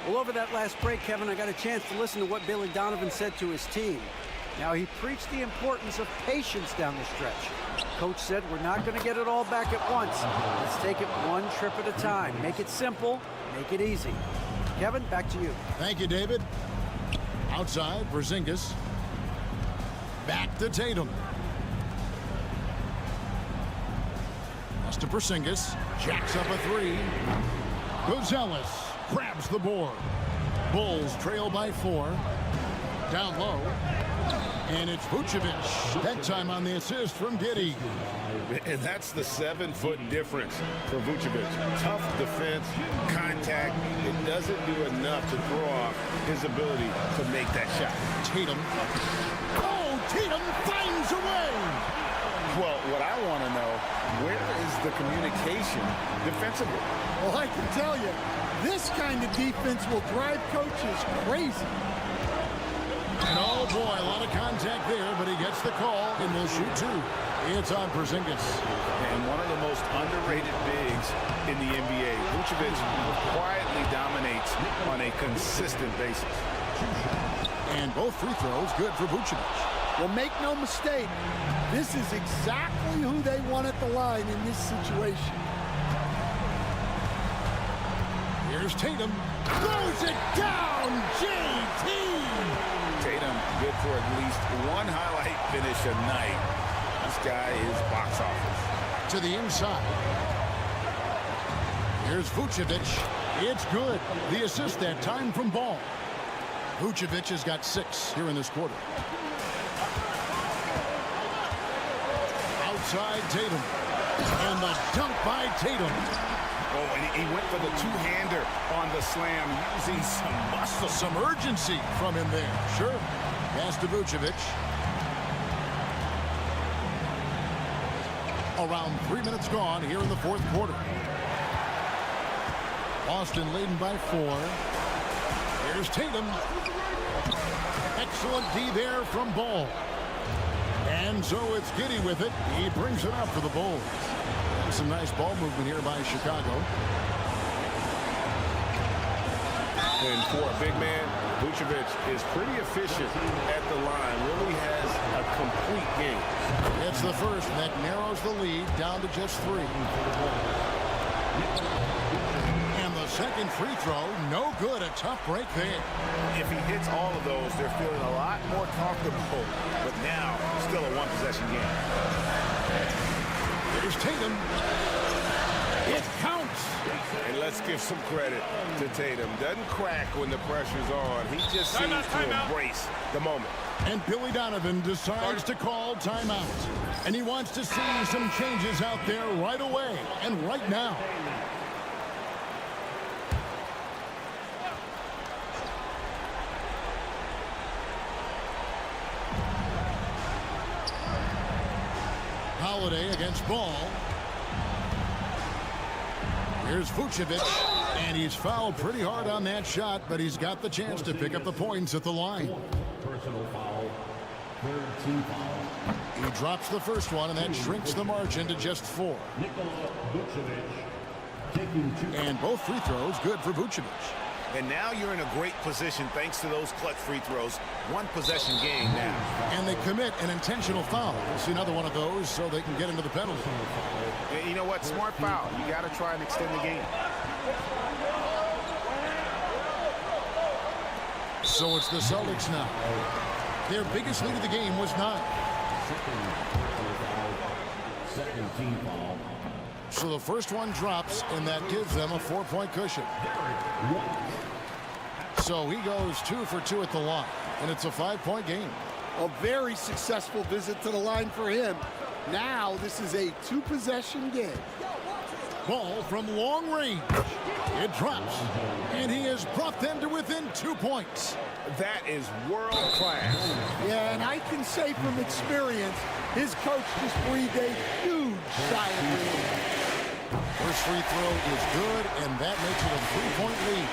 Well, over that last break, Kevin, I got a chance to listen to what Billy Donovan said to his team. Now, he preached the importance of patience down the stretch. Coach said, we're not going to get it all back at once. Let's take it one trip at a time. Make it simple, make it easy. Kevin, back to you. Thank you, David. Outside, Porzingis. Back to Tatum. Pass to Porzingis. Jacks up a three. Buzelis grabs the board. Bulls trail by 4. Down low. And it's Vucevic. That time on the assist from Giddey. And that's the 7-foot difference for Vucevic. Tough defense, contact. It doesn't do enough to throw off his ability to make that shot. Tatum. Oh, Tatum finds a way. Well, what I want to know, where is the communication defensively? Well, I can tell you, this kind of defense will drive coaches crazy. And oh boy, a lot of contact there, but he gets the call and will shoot 2. It's on Porzingis. And one of the most underrated bigs in the NBA. Vucevic quietly dominates on a consistent basis. And both free throws good for Vucevic. Well, make no mistake, this is exactly who they want at the line in this situation. Here's Tatum. Throws it down, JT! Tatum good for at least one highlight finish a night. This guy is box office. To the inside. Here's Vucevic. It's good. The assist that time from Ball. Vucevic has got 6 here in this quarter. Outside Tatum. And the dunk by Tatum. Oh, and he went for the two-hander on the slam, using some muscle. Some urgency from him there. Sure. Pass to Vucevic. Around 3 minutes gone here in the 4th quarter. Boston leading by 4. Here's Tatum. Excellent D there from Ball. And so it's Giddey with it. He brings it up for the Bulls. Some nice ball movement here by Chicago. And for a big man, Vucevic is pretty efficient at the line. Really has a complete game. It's the first, and that narrows the lead down to just 3. And the second free throw, no good. A tough break there. If he hits all of those, they're feeling a lot more comfortable. But now, still a one-possession game. Here's Tatum. It counts. And let's give some credit to Tatum. Doesn't crack when the pressure's on. He just seems to embrace the moment. And Billy Donovan decides to call timeout. And he wants to see some changes out there right away and right now. Holiday against Ball. Here's Vucevic, and he's fouled pretty hard on that shot, but he's got the chance to pick up the points at the line. Personal foul. 3rd team foul. He drops the first one, and that shrinks the margin to just 4. And both free throws good for Vucevic. And now you're in a great position thanks to those clutch free throws. One possession game now. And they commit an intentional foul. We'll see another one of those so they can get into the penalty. And you know what? Smart foul. You got to try and extend the game. So it's the Celtics now. Their biggest lead of the game was 9. Second team foul. So the first one drops, and that gives them a 4-point cushion. So he goes 2 for 2 at the line, and it's a 5-point game. A very successful visit to the line for him. Now this is a 2-possession game. Ball from long range. It drops, and he has brought them to within 2 points. That is world class. Yeah, and I can say from experience, his coach just breathed a huge sigh of relief. First free throw is good, and that makes it a 3-point lead.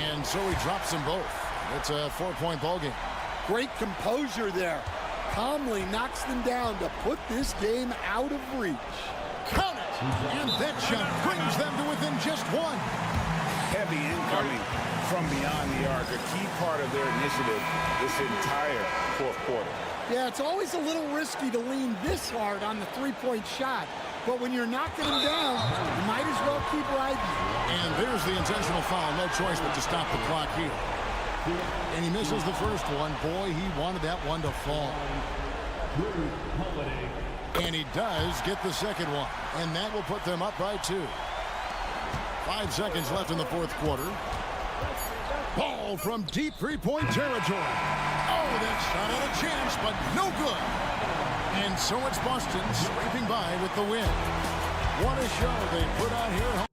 And so he drops them both. It's a 4-point ball game. Great composure there. Calmly knocks them down to put this game out of reach. Count it! And that shot brings them to within just 1. Heavy incoming from beyond the arc, a key part of their initiative this entire fourth quarter. Yeah, it's always a little risky to lean this hard on the 3-point shot. But when you're knocking them down, you might as well keep riding. And there's the intentional foul. No choice but to stop the clock here. And he misses the first one. Boy, he wanted that one to fall. And he does get the second one. And that will put them up by 2. 5 seconds left in the fourth quarter. Ball from deep 3-point territory. Oh, that shot had a chance, but no good. And so it's Boston scraping by with the win. What a show they put out here.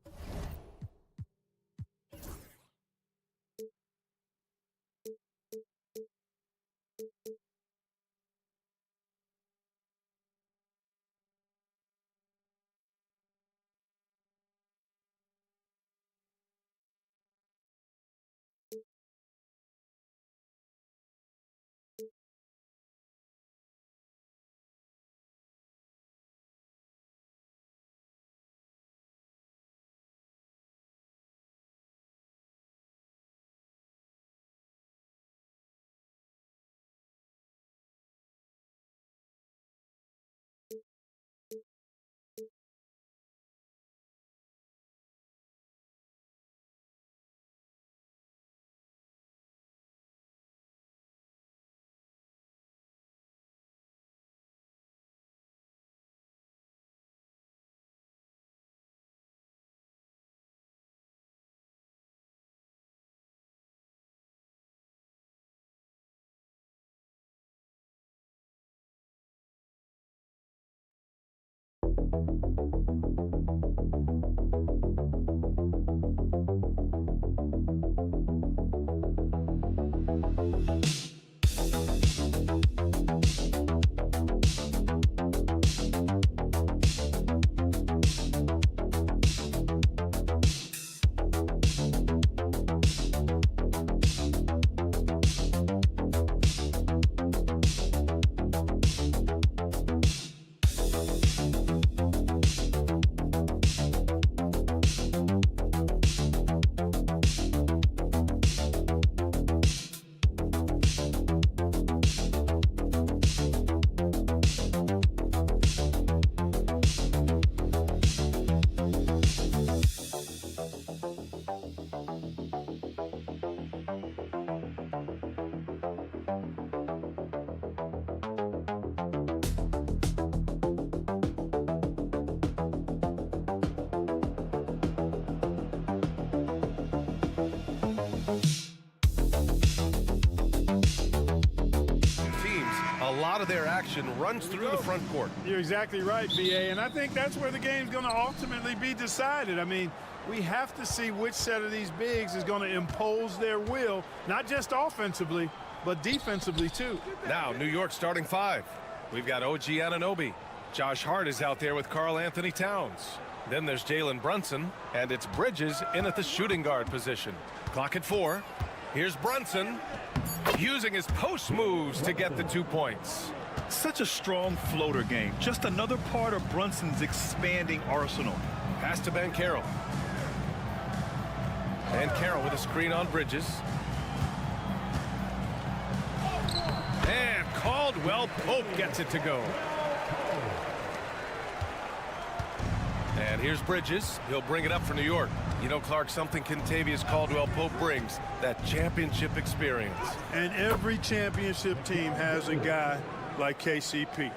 A lot of their action runs through the front court. You're exactly right, BA, and I think that's where the game's going to ultimately be decided. I mean, we have to see which set of these bigs is going to impose their will, not just offensively, but defensively too. Now, New York starting 5. We've got OG Anunoby. Josh Hart is out there with Karl Anthony Towns. Then there's Jalen Brunson, and it's Bridges in at the shooting guard position. Clock at 4. Here's Brunson, using his post moves to get the 2 points. Such a strong floater game. Just another part of Brunson's expanding arsenal. Pass to Ben Carroll. And Carroll with a screen on Bridges. And Caldwell Pope gets it to go. And here's Bridges. He'll bring it up for New York. You know, Clark, something Kentavious Caldwell-Pope brings, that championship experience. And every championship team has a guy like KCP.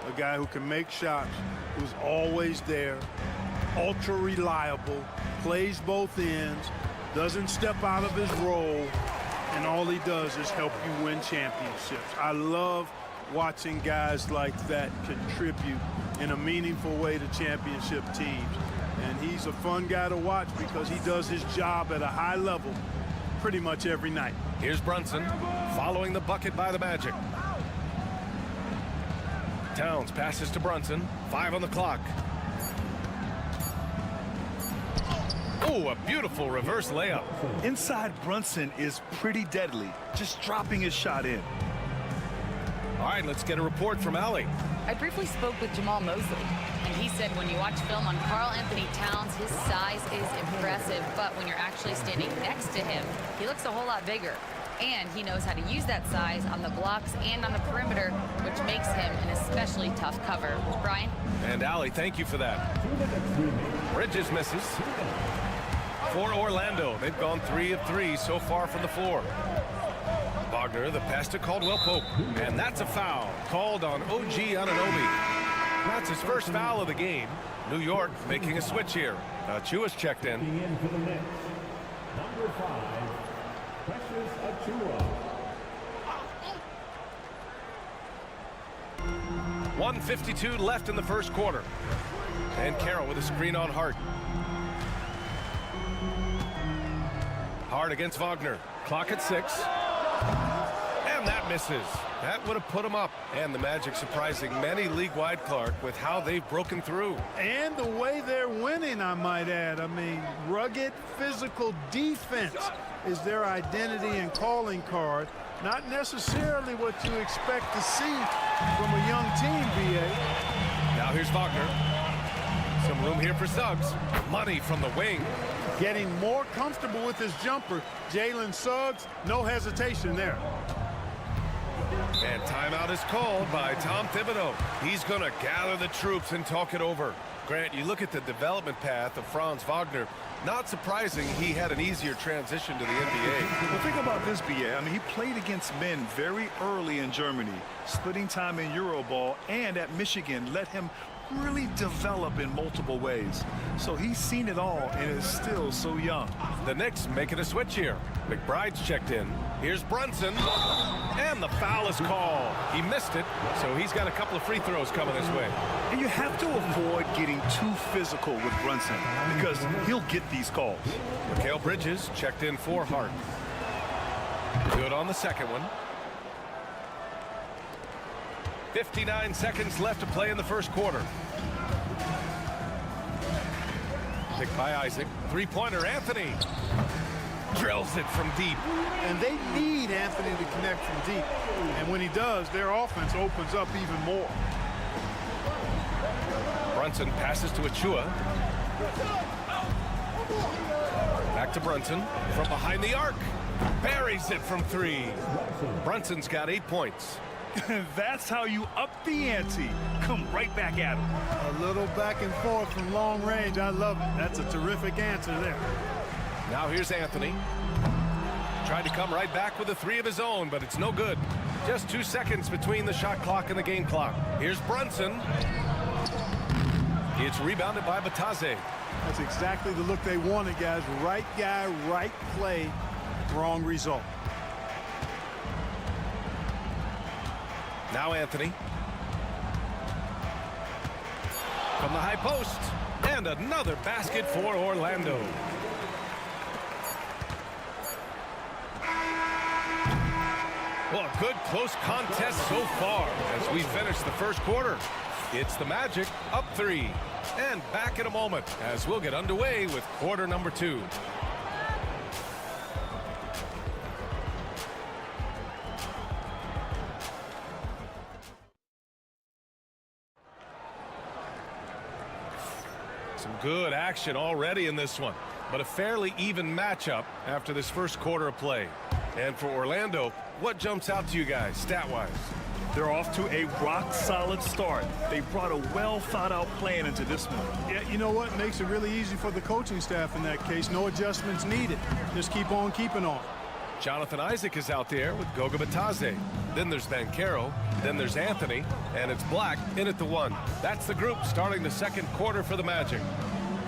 a guy who can make shots, who's always there, ultra reliable, plays both ends, doesn't step out of his role, and all he does is help you win championships. I love watching guys like that contribute in a meaningful way to championship teams. And he's a fun guy to watch because he does his job at a high level pretty much every night. Here's Brunson following the bucket by the Magic. Towns passes to Brunson. 5 on the clock. Oh, a beautiful reverse layup. Inside Brunson is pretty deadly, just dropping his shot in. All right, let's get a report from Allie. I briefly spoke with Jamal Mosley, and he said when you watch film on Karl Anthony Towns, his size is impressive, but when you're actually standing next to him, he looks a whole lot bigger. And he knows how to use that size on the blocks and on the perimeter, which makes him an especially tough cover. Brian? And Allie, thank you for that. Bridges misses. For Orlando, they've gone 3 of 3 so far from the floor. Wagner, the pass to Caldwell Pope. And that's a foul called on OG Anunoby. That's his first foul of the game. New York making a switch here. Achua's checked in. In for the Knicks, number 5, Precious Achua. 1:52 left in the first quarter. And Carroll with a screen on Hart. Hart against Wagner. Clock at 6. And that misses. That would have put him up. And the Magic surprising many league-wide, Clark, with how they've broken through. And the way they're winning, I might add. I mean, rugged physical defense is their identity and calling card. Not necessarily what you expect to see from a young team, B.A. Now here's Wagner. Some room here for Suggs. Money from the wing. Getting more comfortable with his jumper. Jalen Suggs, no hesitation there. And timeout is called by Tom Thibodeau. He's going to gather the troops and talk it over. Grant, you look at the development path of Franz Wagner. Not surprising he had an easier transition to the NBA. Well, think about this, B.A. I mean, he played against men very early in Germany, splitting time in Euroball, and at Michigan let him really develop in multiple ways. So he's seen it all and is still so young. The Knicks making a switch here. McBride's checked in. Here's Brunson. And the foul is called. He missed it, so he's got a couple of free throws coming his way. And you have to avoid getting too physical with Brunson because he'll get these calls. Mikal Bridges checked in for Hart. Good on the second one. 59 seconds left to play in the first quarter. Picked by Isaac. Three-pointer, Anthony. Drills it from deep. And they need Anthony to connect from deep. And when he does, their offense opens up even more. Brunson passes to Achua. Back to Brunson from behind the arc. Buries it from 3. Brunson's got 8 points. That's how you up the ante. Come right back at him. A little back and forth from long range. I love it. That's a terrific answer there. Now here's Anthony. Tried to come right back with a 3 of his own, but it's no good. Just 2 seconds between the shot clock and the game clock. Here's Brunson. It's rebounded by Batase. That's exactly the look they wanted, guys. Right guy, right play, wrong result. Now Anthony. From the high post. And another basket for Orlando. Well, a good close contest so far as we finish the first quarter. It's the Magic up 3. And back in a moment as we'll get underway with quarter number 2. Some good action already in this one, but a fairly even matchup after this first quarter of play. And for Orlando, what jumps out to you guys stat-wise? They're off to a rock-solid start. They brought a well-thought-out plan into this one. Yeah, you know what? Makes it really easy for the coaching staff in that case. No adjustments needed. Just keep on keeping on. Jonathan Isaac is out there with Goga Batadze. Then there's Banchero. Then there's Anthony. And it's Black in at the 1. That's the group starting the second quarter for the Magic.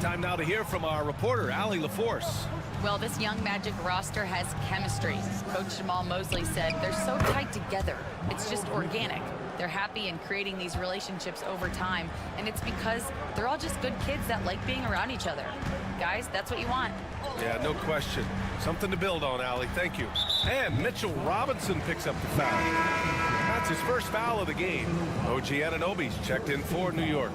Time now to hear from our reporter, Allie LaForce. Well, this young Magic roster has chemistry. Coach Jamal Mosley said they're so tight together. It's just organic. They're happy in creating these relationships over time, and it's because they're all just good kids that like being around each other. Guys, that's what you want. Yeah, no question. Something to build on, Allie. Thank you. And Mitchell Robinson picks up the foul. That's his first foul of the game. OG Anunoby's checked in for New York.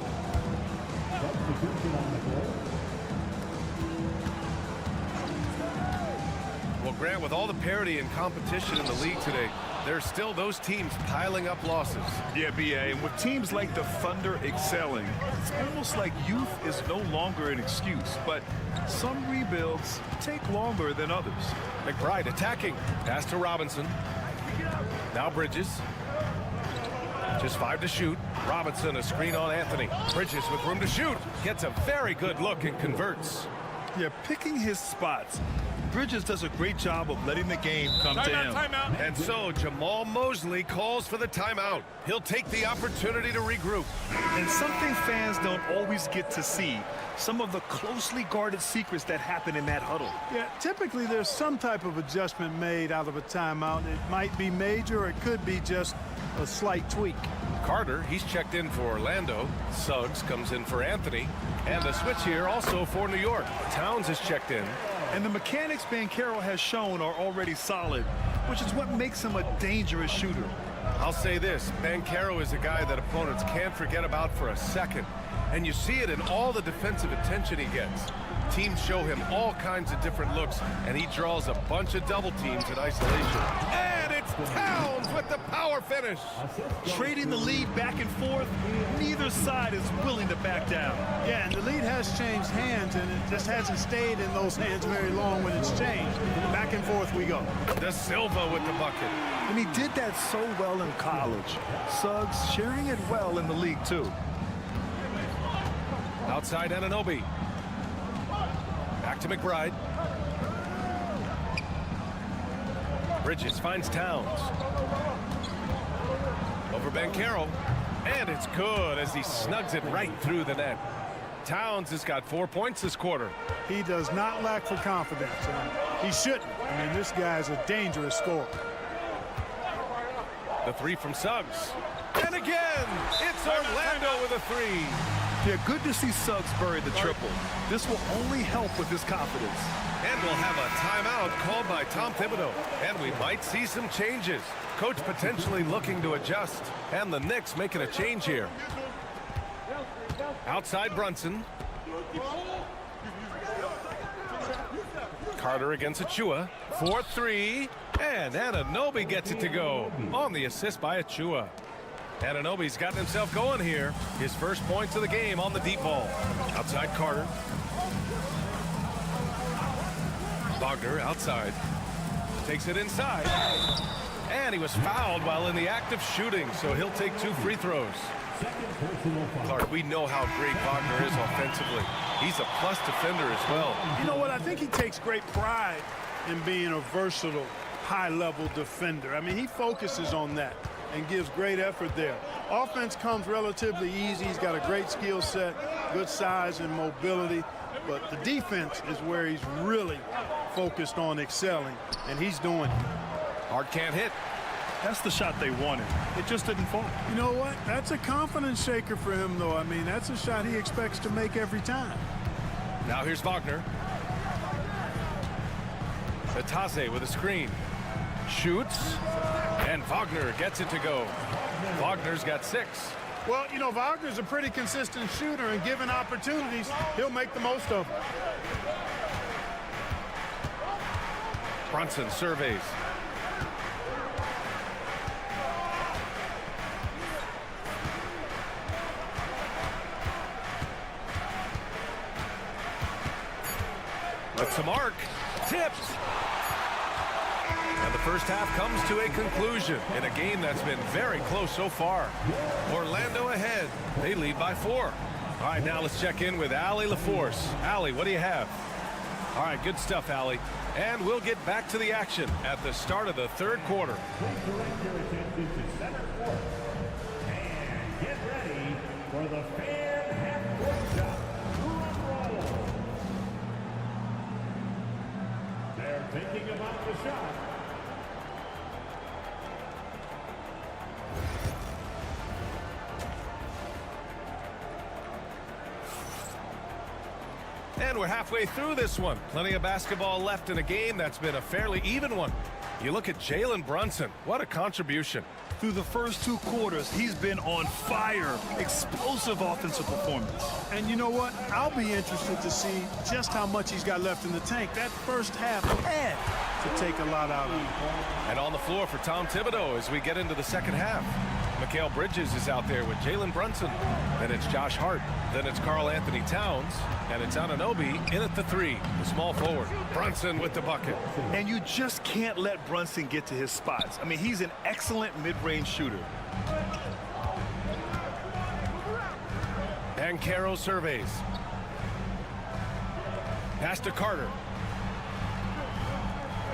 Well, Grant, with all the parity and competition in the league today, there's still those teams piling up losses. Yeah, BA, and with teams like the Thunder excelling, it's almost like youth is no longer an excuse, but some rebuilds take longer than others. McBride attacking. Pass to Robinson. Now Bridges. Just 5 to shoot. Robinson, a screen on Anthony. Bridges with room to shoot. Gets a very good look and converts. Yeah, picking his spots. Bridges does a great job of letting the game come to him. Timeout. And so Jamal Mosley calls for the timeout. He'll take the opportunity to regroup. And something fans don't always get to see, some of the closely guarded secrets that happen in that huddle. Yeah, typically there's some type of adjustment made out of a timeout. It might be major, or it could be just a slight tweak. Carter, he's checked in for Orlando. Suggs comes in for Anthony. And the switch here also for New York. Towns is checked in. And the mechanics Banchero has shown are already solid, which is what makes him a dangerous shooter. I'll say this, Banchero is a guy that opponents can't forget about for a second. And you see it in all the defensive attention he gets. Teams show him all kinds of different looks, and he draws a bunch of double teams in isolation. And it's Towns with the power finish. Trading the lead back and forth, neither side is willing to back down. Yeah, and the lead has changed hands, and it just hasn't stayed in those hands very long when it's changed. Back and forth we go. De Silva with the bucket. And he did that so well in college. Suggs sharing it well in the league, too. Outside Anunoby. Back to McBride. Bridges finds Towns. Over Banchero. And it's good as he snugs it right through the net. Towns has got 4 points this quarter. He does not lack for confidence, and he shouldn't. I mean, this guy's a dangerous scorer. The 3 from Suggs. And again, it's Orlando with a 3. Yeah, good to see Suggs bury the triple. This will only help with his confidence. And we'll have a timeout called by Tom Thibodeau. And we might see some changes. Coach potentially looking to adjust. And the Knicks making a change here. Outside Brunson. Carter against Achua. 4-3. And Anunoby gets it to go on the assist by Achua. Anunoby's gotten himself going here. His first points of the game on the deep ball. Outside Carter. Wagner outside. Takes it inside. And he was fouled while in the act of shooting, so he'll take 2 free throws. Clark, we know how great Wagner is offensively. He's a plus defender as well. You know what? I think he takes great pride in being a versatile, high-level defender. I mean, he focuses on that and gives great effort there. Offense comes relatively easy. He's got a great skill set, good size and mobility. But the defense is where he's really focused on excelling, and he's doing it. Hart can't hit. That's the shot they wanted. It just didn't fall. You know what? That's a confidence shaker for him, though. I mean, that's a shot he expects to make every time. Now here's Wagner. Batadze with a screen. Shoots. And Wagner gets it to go. Wagner's got 6. Well, you know, Wagner's a pretty consistent shooter, and given opportunities, he'll make the most of them. Brunson surveys. That's a mark. Tipped. And the first half comes to a conclusion in a game that's been very close so far. Orlando ahead. They lead by 4. All right, now let's check in with Allie LaForce. Allie, what do you have? All right, good stuff, Allie. And we'll get back to the action at the start of the third quarter. Please direct your attention to center court. And get ready for the fan half-court shot. Drum roll. They're thinking about the shot. And we're halfway through this one. Plenty of basketball left in a game that's been a fairly even one. You look at Jalen Brunson. What a contribution. Through the first 2 quarters, he's been on fire. Explosive offensive performance. And you know what? I'll be interested to see just how much he's got left in the tank. That first half had to take a lot out of him. And on the floor for Tom Thibodeau as we get into the second half. Mikal Bridges is out there with Jalen Brunson. Then it's Josh Hart. Then it's Karl Anthony Towns. And it's Anunoby in at the 3, the small forward. Brunson with the bucket. And you just can't let Brunson get to his spots. I mean, he's an excellent mid-range shooter. Banchero surveys. Pass to Carter.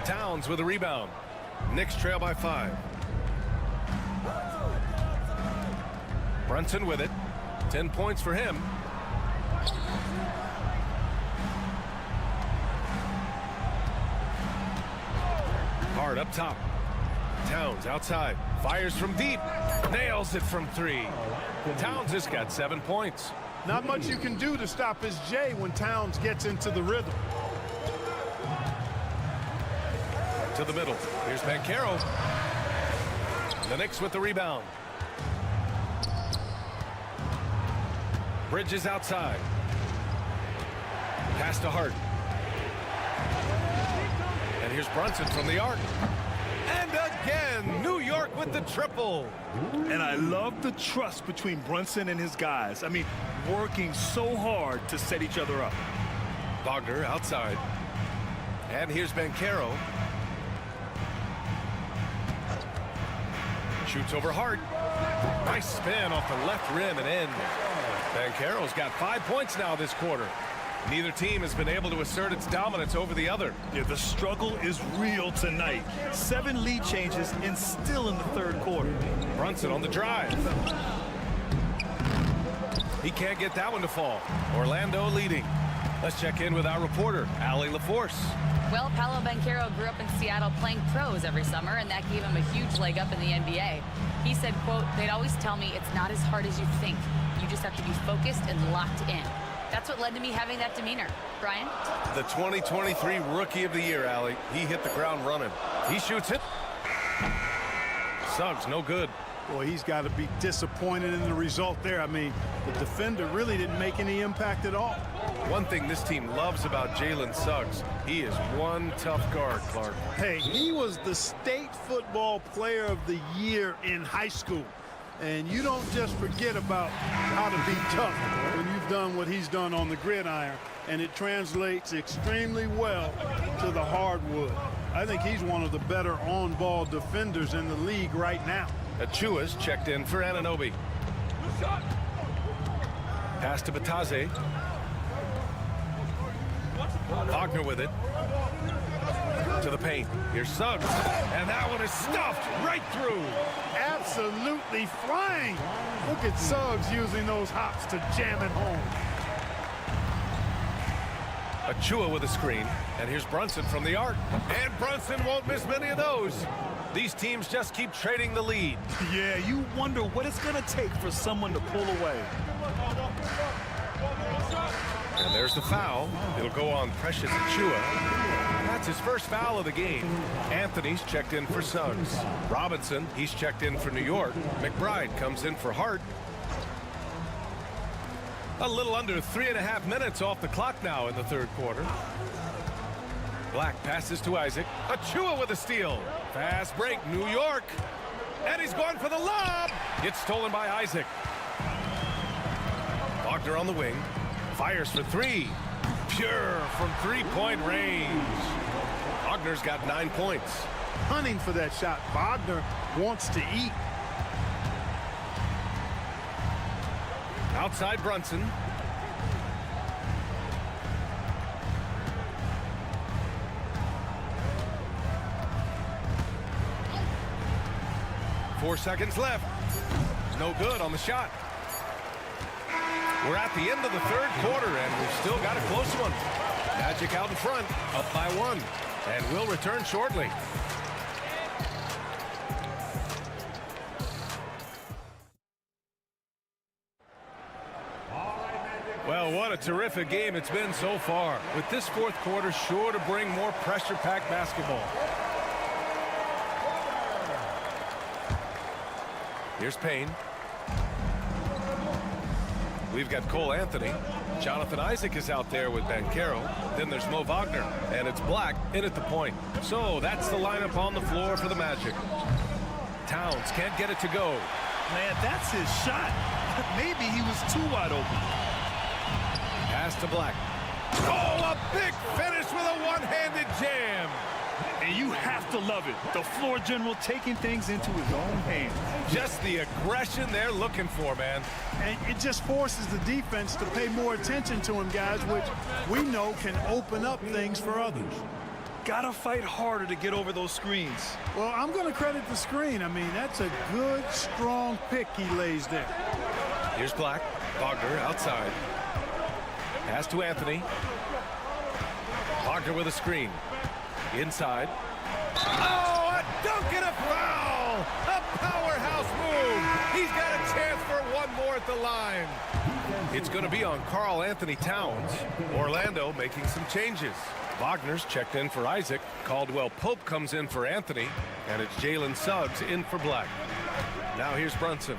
Towns with a rebound. Knicks trail by 5. Brunson with it. 10 points for him. Hard up top. Towns outside. Fires from deep. Nails it from 3. Towns has got 7 points. Not much you can do to stop his J when Towns gets into the rhythm. To the middle. Here's Banchero. The Knicks with the rebound. Bridges outside. Pass to Hart. And here's Brunson from the arc. And again, New York with the triple. And I love the trust between Brunson and his guys. I mean, working so hard to set each other up. Wagner outside. And here's Banchero. Shoots over Hart. Nice spin off the left rim and in. Banchero's got 5 points now this quarter. Neither team has been able to assert its dominance over the other. Yeah, the struggle is real tonight. 7 lead changes and still in the third quarter. Brunson on the drive. He can't get that one to fall. Orlando leading. Let's check in with our reporter, Allie LaForce. Well, Paolo Banchero grew up in Seattle playing pros every summer, and that gave him a huge leg up in the NBA. He said, quote, "They'd always tell me it's not as hard as you think. You just have to be focused and locked in." That's what led to me having that demeanor. Brian? The 2023 Rookie of the Year, Allie. He hit the ground running. He shoots it. Suggs, no good. Boy, he's got to be disappointed in the result there. I mean, the defender really didn't make any impact at all. One thing this team loves about Jalen Suggs, he is one tough guard, Clark. Hey, he was the state football player of the year in high school. And you don't just forget about how to be tough when you've done what he's done on the gridiron. And it translates extremely well to the hardwood. I think he's one of the better on-ball defenders in the league right now. Achua's checked in for Anunoby. Pass to Bataze. Wagner with it. To the paint. Here's Suggs. And that one is stuffed right through. Absolutely flying. Look at Suggs using those hops to jam it home. Achua with a screen. And here's Brunson from the arc. And Brunson won't miss many of those. These teams just keep trading the lead. Yeah, you wonder what it's going to take for someone to pull away. And there's the foul. It'll go on Precious Achua. That's his first foul of the game. Anthony's checked in for Suggs. Robinson, he's checked in for New York. McBride comes in for Hart. A little under 3.5 minutes off the clock now in the third quarter. Black passes to Isaac. Achua with a steal. Fast break, New York. And he's going for the lob. It's stolen by Isaac. Wagner on the wing. Fires for 3. Pure from 3-point range. Wagner's got 9 points. Hunting for that shot. Wagner wants to eat. Outside Brunson. 4 seconds left. No good on the shot. We're at the end of the third quarter, and we've still got a close one. Magic out in front, up by 1. And we'll return shortly. Well, what a terrific game it's been so far. With this fourth quarter sure to bring more pressure-packed basketball. Here's Payne. We've got Cole Anthony. Jonathan Isaac is out there with Banchero. Then there's Mo Wagner. And it's Black in at the point. So that's the lineup on the floor for the Magic. Towns can't get it to go. Man, that's his shot. Maybe he was too wide open. Pass to Black. Oh, a big finish with a one-handed jam. And you have to love it. The floor general taking things into his own hands. Just the aggression they're looking for, man. And it just forces the defense to pay more attention to him, guys, which we know can open up things for others. Gotta fight harder to get over those screens. Well, I'm going to credit the screen. I mean, that's a good, strong pick he lays there. Here's Black. Wagner outside. Pass to Anthony. Wagner with a screen. Inside. Oh, a dunk and a foul! A powerhouse move! He's got a chance for one more at the line. It's going to be on Karl Anthony Towns. Orlando making some changes. Wagner's checked in for Isaac. Caldwell Pope comes in for Anthony. And it's Jalen Suggs in for Black. Now here's Brunson.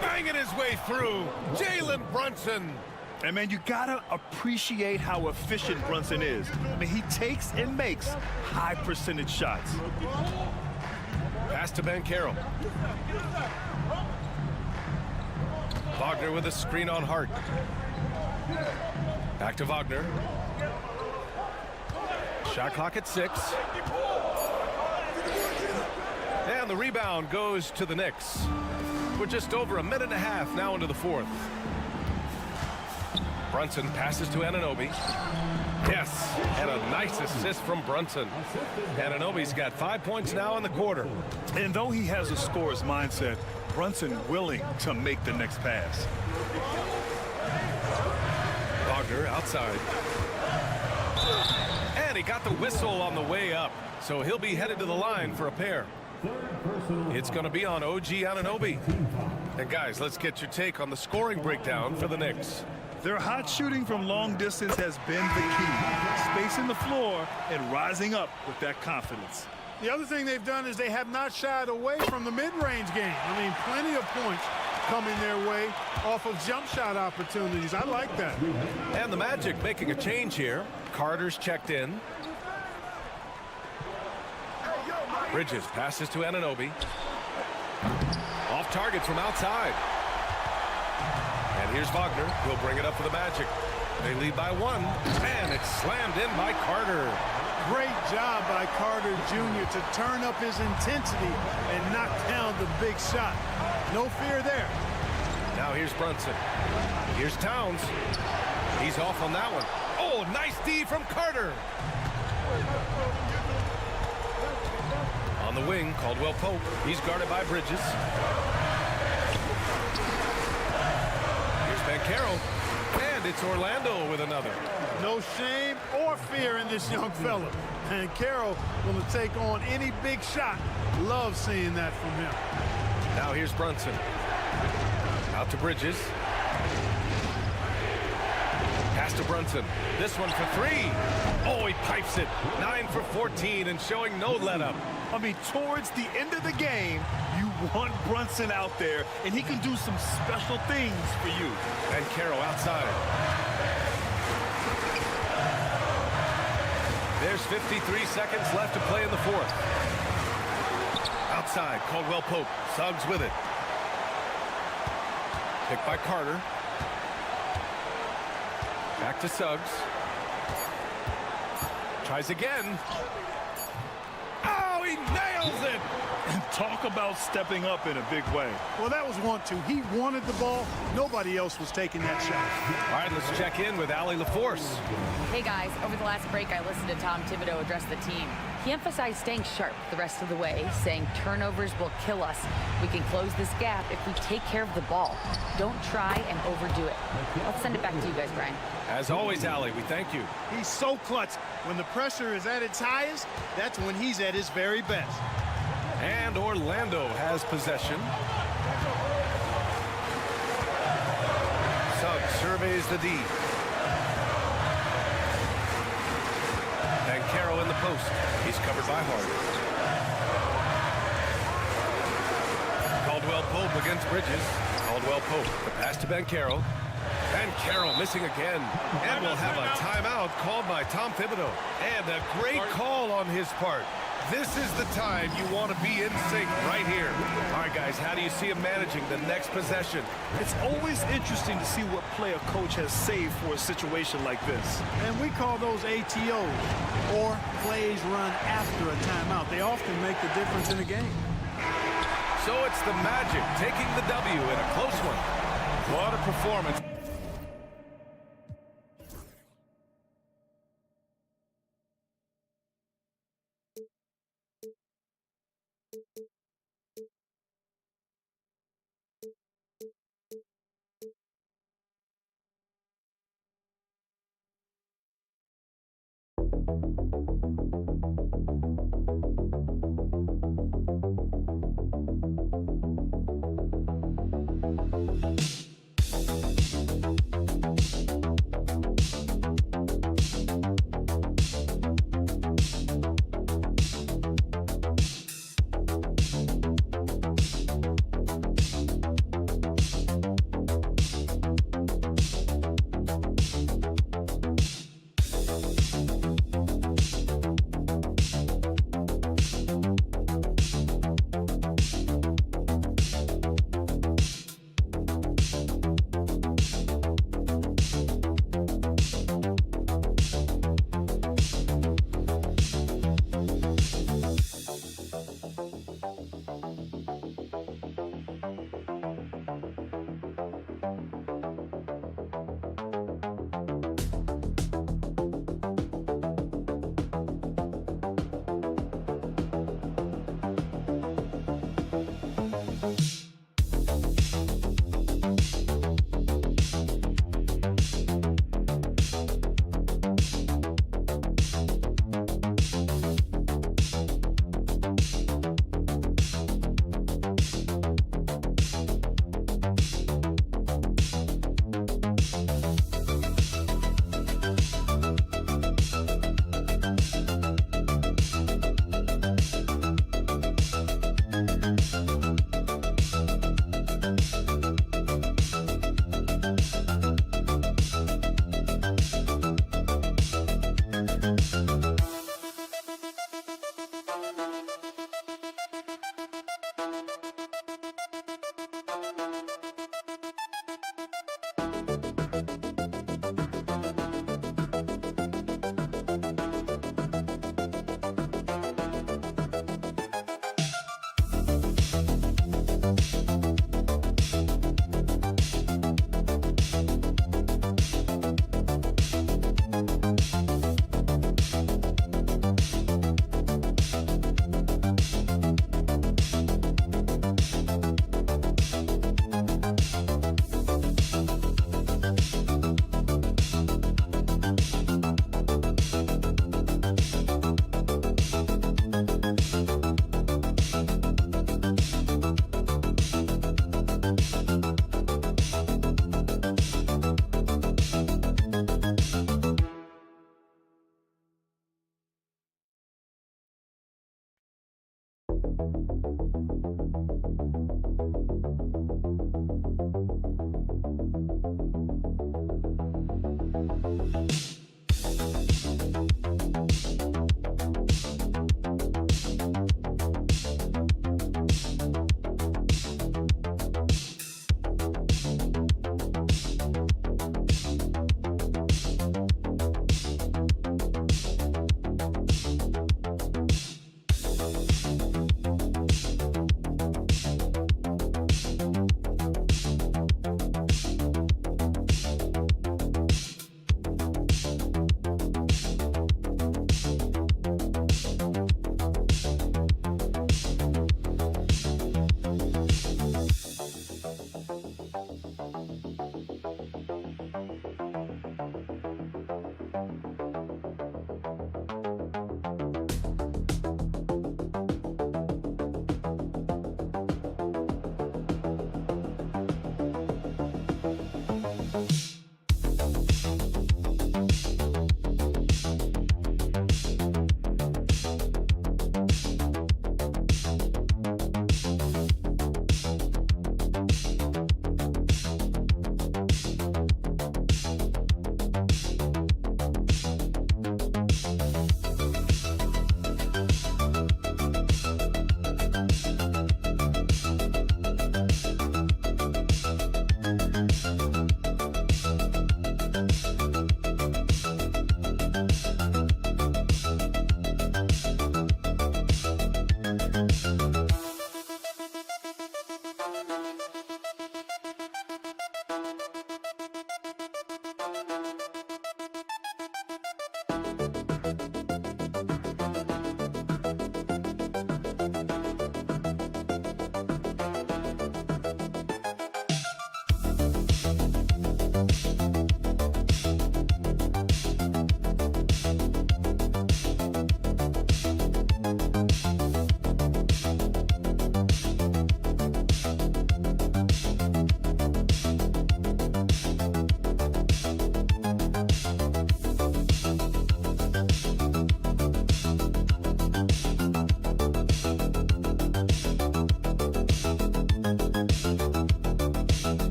Banging his way through. Jalen Brunson. And, man, you got to appreciate how efficient Brunson is. I mean, he takes and makes high-percentage shots. Pass to Banchero. Wagner with a screen on Hart. Back to Wagner. Shot clock at 6. And the rebound goes to the Knicks. We're just over a minute and a half now into the fourth. Brunson passes to Anunoby. Yes, and a nice assist from Brunson. Anunoby's got 5 points now in the quarter. And though he has a scorer's mindset, Brunson willing to make the next pass. Wagner outside. And he got the whistle on the way up. So he'll be headed to the line for a pair. It's going to be on OG Anunoby. And guys, let's get your take on the scoring breakdown for the Knicks. Their hot shooting from long distance has been the key. Spacing the floor and rising up with that confidence. The other thing they've done is they have not shied away from the mid-range game. I mean, plenty of points coming their way off of jump shot opportunities. I like that. And the Magic making a change here. Carter's checked in. Bridges passes to Anunoby. Off target from outside. And here's Wagner. He'll bring it up for the Magic. They lead by 1. And it's slammed in by Carter. Great job by Carter Jr. to turn up his intensity and knock down the big shot. No fear there. Now here's Brunson. Here's Towns. He's off on that one. Oh, nice D from Carter. On the wing, Caldwell Pope. He's guarded by Bridges. Here's Banchero. And it's Orlando with another. No shame or fear in this young fella. And Carroll going to take on any big shot. Love seeing that from him. Now here's Brunson. Out to Bridges. Pass to Brunson. This one for 3. Oh, he pipes it. 9 for 14 and showing no let-up. I mean, towards the end of the game, you want Brunson out there, and he can do some special things for you. And Carroll outside. There's 53 seconds left to play in the fourth. Outside, Caldwell Pope. Suggs with it. Picked by Carter. Back to Suggs. Tries again. Oh, he nails it! And talk about stepping up in a big way. Well, that was 1-2. He wanted the ball. Nobody else was taking that shot. All right, let's check in with Allie LaForce. Hey, guys. Over the last break, I listened to Tom Thibodeau address the team. He emphasized staying sharp the rest of the way, saying turnovers will kill us. We can close this gap if we take care of the ball. Don't try and overdo it. Let's send it back to you guys, Brian. As always, Allie, we thank you. He's so clutch. When the pressure is at its highest, that's when he's at his very best. And Orlando has possession. Suggs surveys the D. Banchero in the post. He's covered by Harden. Caldwell Pope against Bridges. Caldwell Pope. The pass to Banchero. Banchero missing again. And we'll have a timeout called by Tom Thibodeau. And a great call on his part. This is the time you want to be in sync right here. All right, guys, how do you see him managing the next possession? It's always interesting to see what play a coach has saved for a situation like this. And we call those ATOs, or plays run after a timeout. They often make the difference in a game. So it's the Magic taking the W in a close one. What a performance.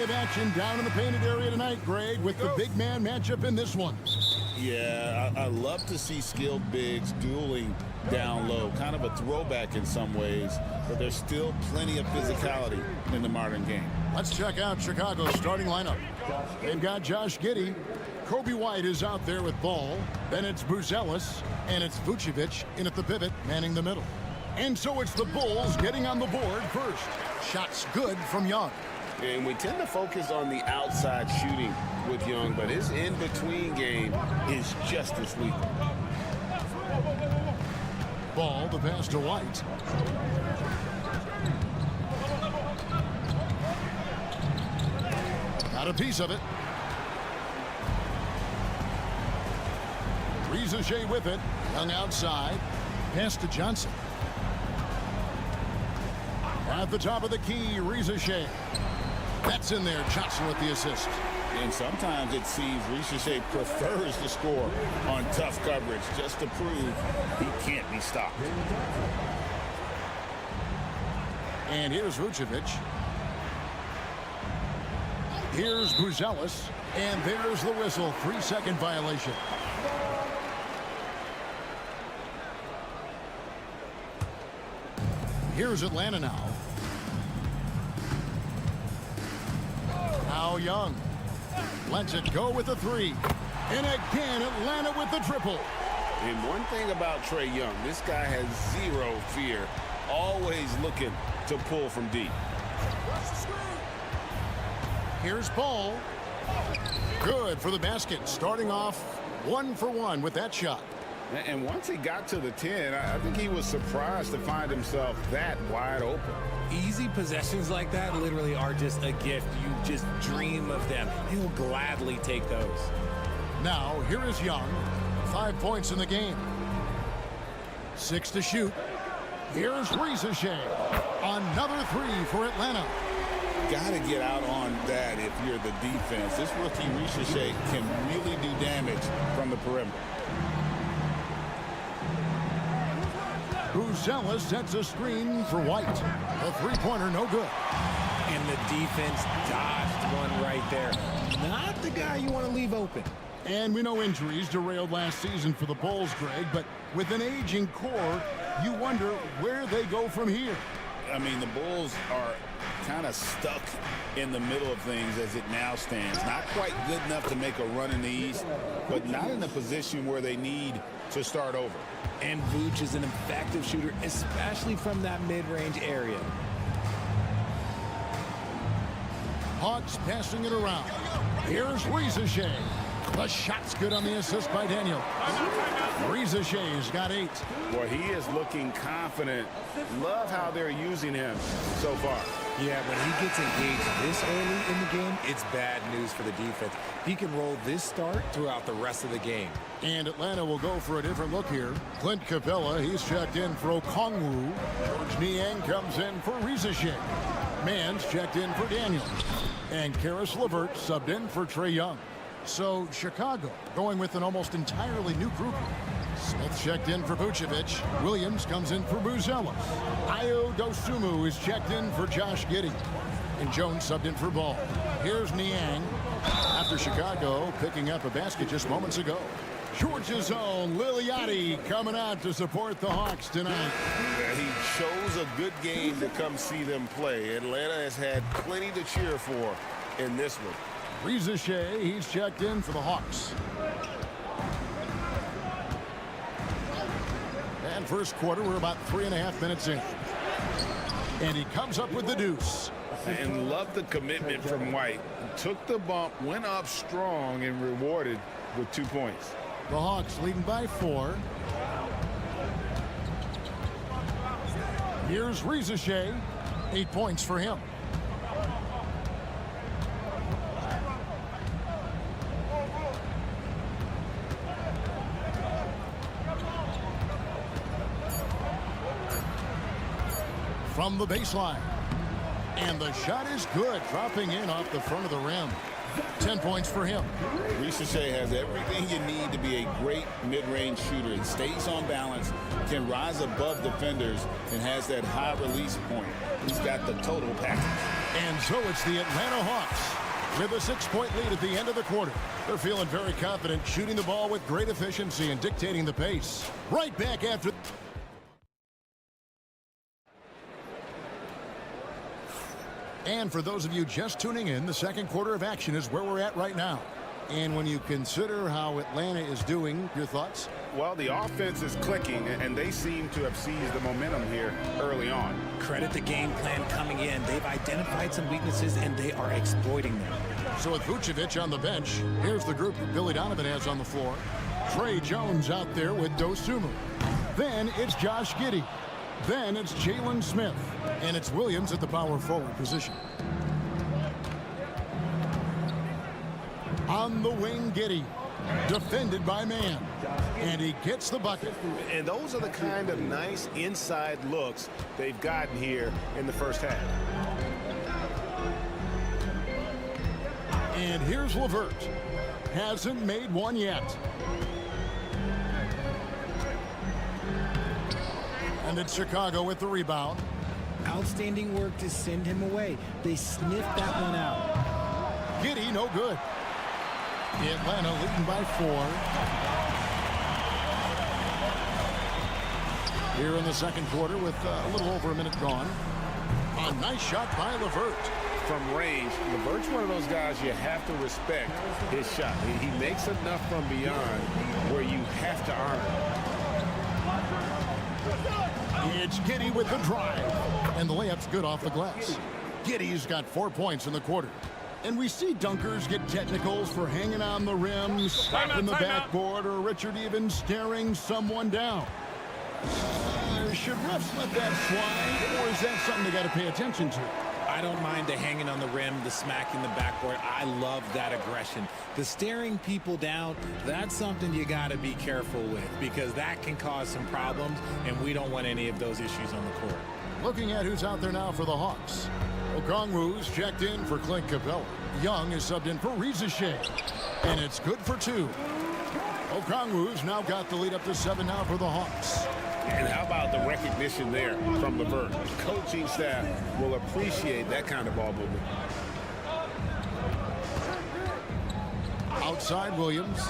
of action down in the painted area tonight, Greg, with the big man matchup in this one. Yeah, I love to see skilled bigs dueling down low. Kind of a throwback in some ways, but there's still plenty of physicality in the modern game. Let's check out Chicago's starting lineup. They've got Josh Giddey. Kobe White is out there with ball. Then it's Buzelis, and it's Vucevic in at the pivot, manning the middle. And so it's the Bulls getting on the board first. Shots good from Young. And we tend to focus on the outside shooting with Young, but his in-between game is just as lethal. Ball, the pass to White. Got a piece of it. Riza with it. Young outside. Pass to Johnson. At the top of the key, Riza. That's in there. Johnson with the assist. And sometimes it seems Riza prefers to score on tough coverage just to prove he can't be stopped. And here's Vucevic. Here's Buzelis. And there's the whistle. 3-second violation. Here's Atlanta now. Now Young lets it go with a three. And again, Atlanta with the triple. And one thing about Trae Young, this guy has zero fear. Always looking to pull from deep. Here's Paul. Good for the basket. Starting off 1 for 1 with that shot. And once he got to the 10, I think he was surprised to find himself that wide open. Easy possessions like that literally are just a gift. You just dream of them. He'll gladly take those. Now, here is Young. 5 points in the game. 6 to shoot. Here's Riza. Another 3 for Atlanta. Got to get out on that if you're the defense. This rookie Riza can really do damage from the perimeter. Buzelis sets a screen for White. The three-pointer, no good. And the defense dodged one right there. Not the guy you want to leave open. And we know injuries derailed last season for the Bulls, Greg, but with an aging core, you wonder where they go from here. I mean, the Bulls are kind of stuck in the middle of things as it now stands. Not quite good enough to make a run in the East, but not in a position where they need to start over. And Vooch is an effective shooter, especially from that mid-range area. Hawks passing it around. Here's Riza. The shot's good on the assist by Daniel. Riza-Shay's got 8. Boy, he is looking confident. Love how they're using him so far. Yeah, when he gets engaged this early in the game, it's bad news for the defense. He can roll this start throughout the rest of the game. And Atlanta will go for a different look here. Clint Capella, he's checked in for Okongwu. George Niang comes in for Riza. Mann's checked in for Daniel. And Karis LeVert subbed in for Trae Young. So Chicago going with an almost entirely new group. Smith checked in for Vucevic. Williams comes in for Buzelis. Ayo Dosunmu is checked in for Josh Giddey. And Jones subbed in for Ball. Here's Niang. After Chicago picking up a basket just moments ago. Georgia's own Liliati coming out to support the Hawks tonight. Yeah, he chose a good game to come see them play. Atlanta has had plenty to cheer for in this one. Riza, he's checked in for the Hawks. And first quarter, we're about 3.5 minutes in. And he comes up with the deuce. And love the commitment from White. Took the bump, went up strong, and rewarded with 2 points. The Hawks leading by 4. Here's Riza. 8 points for him. From the baseline. And the shot is good, dropping in off the front of the rim. 10 points for him. Riza has everything you need to be a great mid-range shooter. He stays on balance, can rise above defenders, and has that high release point. He's got the total package. And so it's the Atlanta Hawks with a 6-point lead at the end of the quarter. They're feeling very confident, shooting the ball with great efficiency and dictating the pace. Right back after. And for those of you just tuning in, the second quarter of action is where we're at right now. And when you consider how Atlanta is doing, your thoughts? Well, the offense is clicking, and they seem to have seized the momentum here early on. Credit the game plan coming in. They've identified some weaknesses, and they are exploiting them. So with Vucevic on the bench, here's the group Billy Donovan has on the floor. Trey Jones out there with Dosunmu. Then it's Josh Giddey. Then it's Jalen Smith. And it's Williams at the power forward position. On the wing, Giddey. Defended by Man. And he gets the bucket. And those are the kind of nice inside looks they've gotten here in the first half. And here's LeVert. Hasn't made one yet. And it's Chicago with the rebound. Outstanding work to send him away. They sniffed that one out. Giddey, no good. Atlanta leading by 4. Here in the second quarter with a little over a minute gone. A nice shot by LeVert. From range, LeVert's one of those guys you have to respect his shot. He makes enough from beyond where you have to honor it. It's Giddey with the drive. And the layup's good off the glass. Giddey's got 4 points in the quarter. And we see dunkers get technicals for hanging on the rim, slapping the backboard, or Richard even staring someone down. Should refs let that slide, or is that something they got to pay attention to? I don't mind the hanging on the rim, the smacking the backboard. I love that aggression. The staring people down, that's something you got to be careful with because that can cause some problems, and we don't want any of those issues on the court. Looking at who's out there now for the Hawks. Okongwu's checked in for Clint Capella. Young is subbed in for Reza Shea. And it's good for 2. Okongwu's now got the lead up to 7 now for the Hawks. And how about the recognition there from LeVert? The coaching staff will appreciate that kind of ball movement. Outside Williams.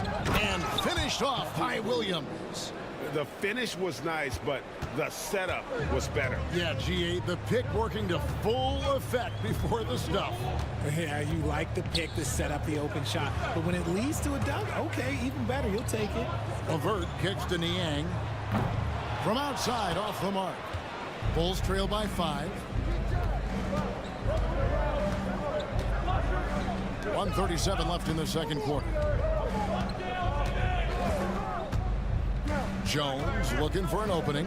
And finished off by Williams. The finish was nice, but the setup was better. Yeah, G8, the pick working to full effect before the stuff. Yeah, you like the pick to set up the open shot. But when it leads to a dunk, okay, even better. You'll take it. LeVert kicks to Niang. From outside, off the mark. Bulls trail by 5. 1:37 left in the second quarter. Jones looking for an opening.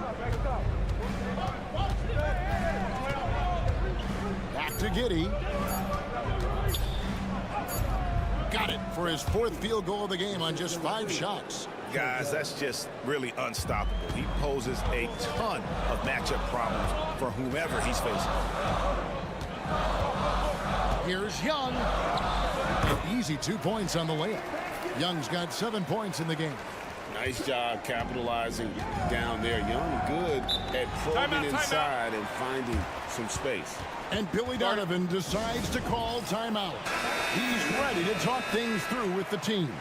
Back to Giddey. Got it for his 4th field goal of the game on just 5 shots. Guys, that's just really unstoppable. He poses a ton of matchup problems for whomever he's facing. Here's Young. An easy 2 points on the layup. Young's got 7 points in the game. Nice job capitalizing down there. Young good at probing inside and finding some space. And Billy Donovan decides to call timeout. He's ready to talk things through with the team.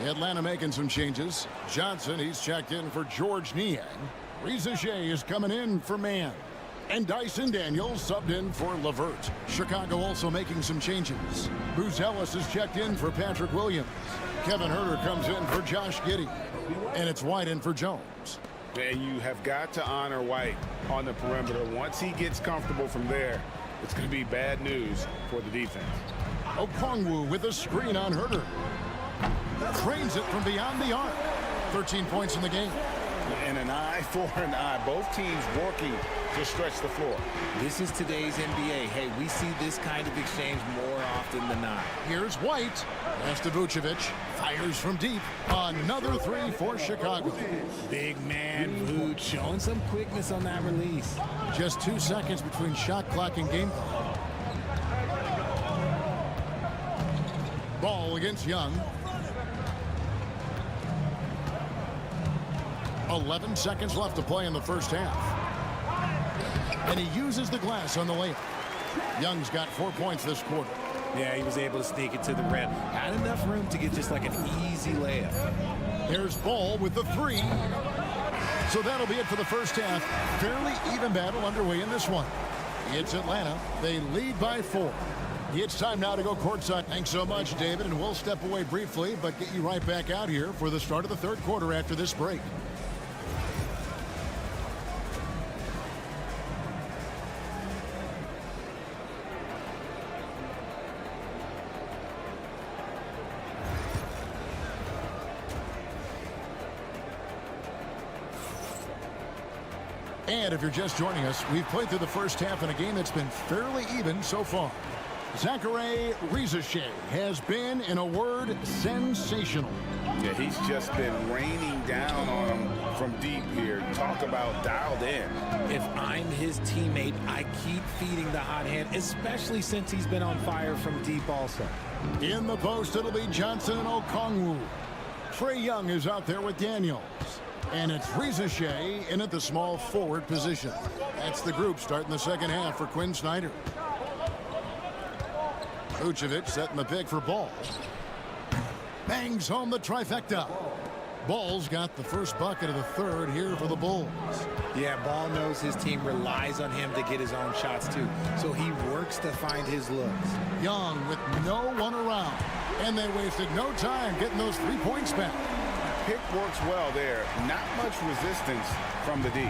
Atlanta making some changes. Johnson, he's checked in for George Niang. Reza Shea is coming in for Man. And Dyson Daniels subbed in for LeVert. Chicago also making some changes. Bruce Ellis is checked in for Patrick Williams. Kevin Huerter comes in for Josh Giddey. And it's White in for Jones. And you have got to honor White on the perimeter. Once he gets comfortable from there, it's going to be bad news for the defense. Okongwu with a screen on Huerter. Trains it from beyond the arc. 13 points in the game. And an eye for an eye. Both teams working to stretch the floor. This is today's NBA. Hey, we see this kind of exchange more often than not. Here's White. Pass to Vucevic. Fires from deep. Another 3 for Chicago. Big man Vuce showing some quickness on that release. Just 2 seconds between shot clock and game clock. Ball against Young. 11 seconds left to play in the first half. And he uses the glass on the layup. Young's got 4 points this quarter. Yeah, he was able to sneak it to the rim. Had enough room to get just like an easy layup. Here's Ball with the 3. So that'll be it for the first half. Fairly even battle underway in this one. It's Atlanta. They lead by 4. It's time now to go courtside. Thanks so much, David, and we'll step away briefly, but get you right back out here for the start of the third quarter after this break. And if you're just joining us, we've played through the first half in a game that's been fairly even so far. Zachary Rizachet has been, in a word, sensational. Yeah, he's just been raining down on him from deep here. Talk about dialed in. If I'm his teammate, I keep feeding the hot hand, especially since he's been on fire from deep also. In the post, it'll be Johnson and Okongwu. Trae Young is out there with Daniels. And it's Rizachet in at the small forward position. That's the group starting the second half for Quinn Snyder. Vucevic setting the pick for Ball. Bangs home the trifecta. Ball's got the first bucket of the third here for the Bulls. Yeah, Ball knows his team relies on him to get his own shots too. So he works to find his looks. Young with no one around. And they wasted no time getting those 3 points back. Pick works well there. Not much resistance from the D.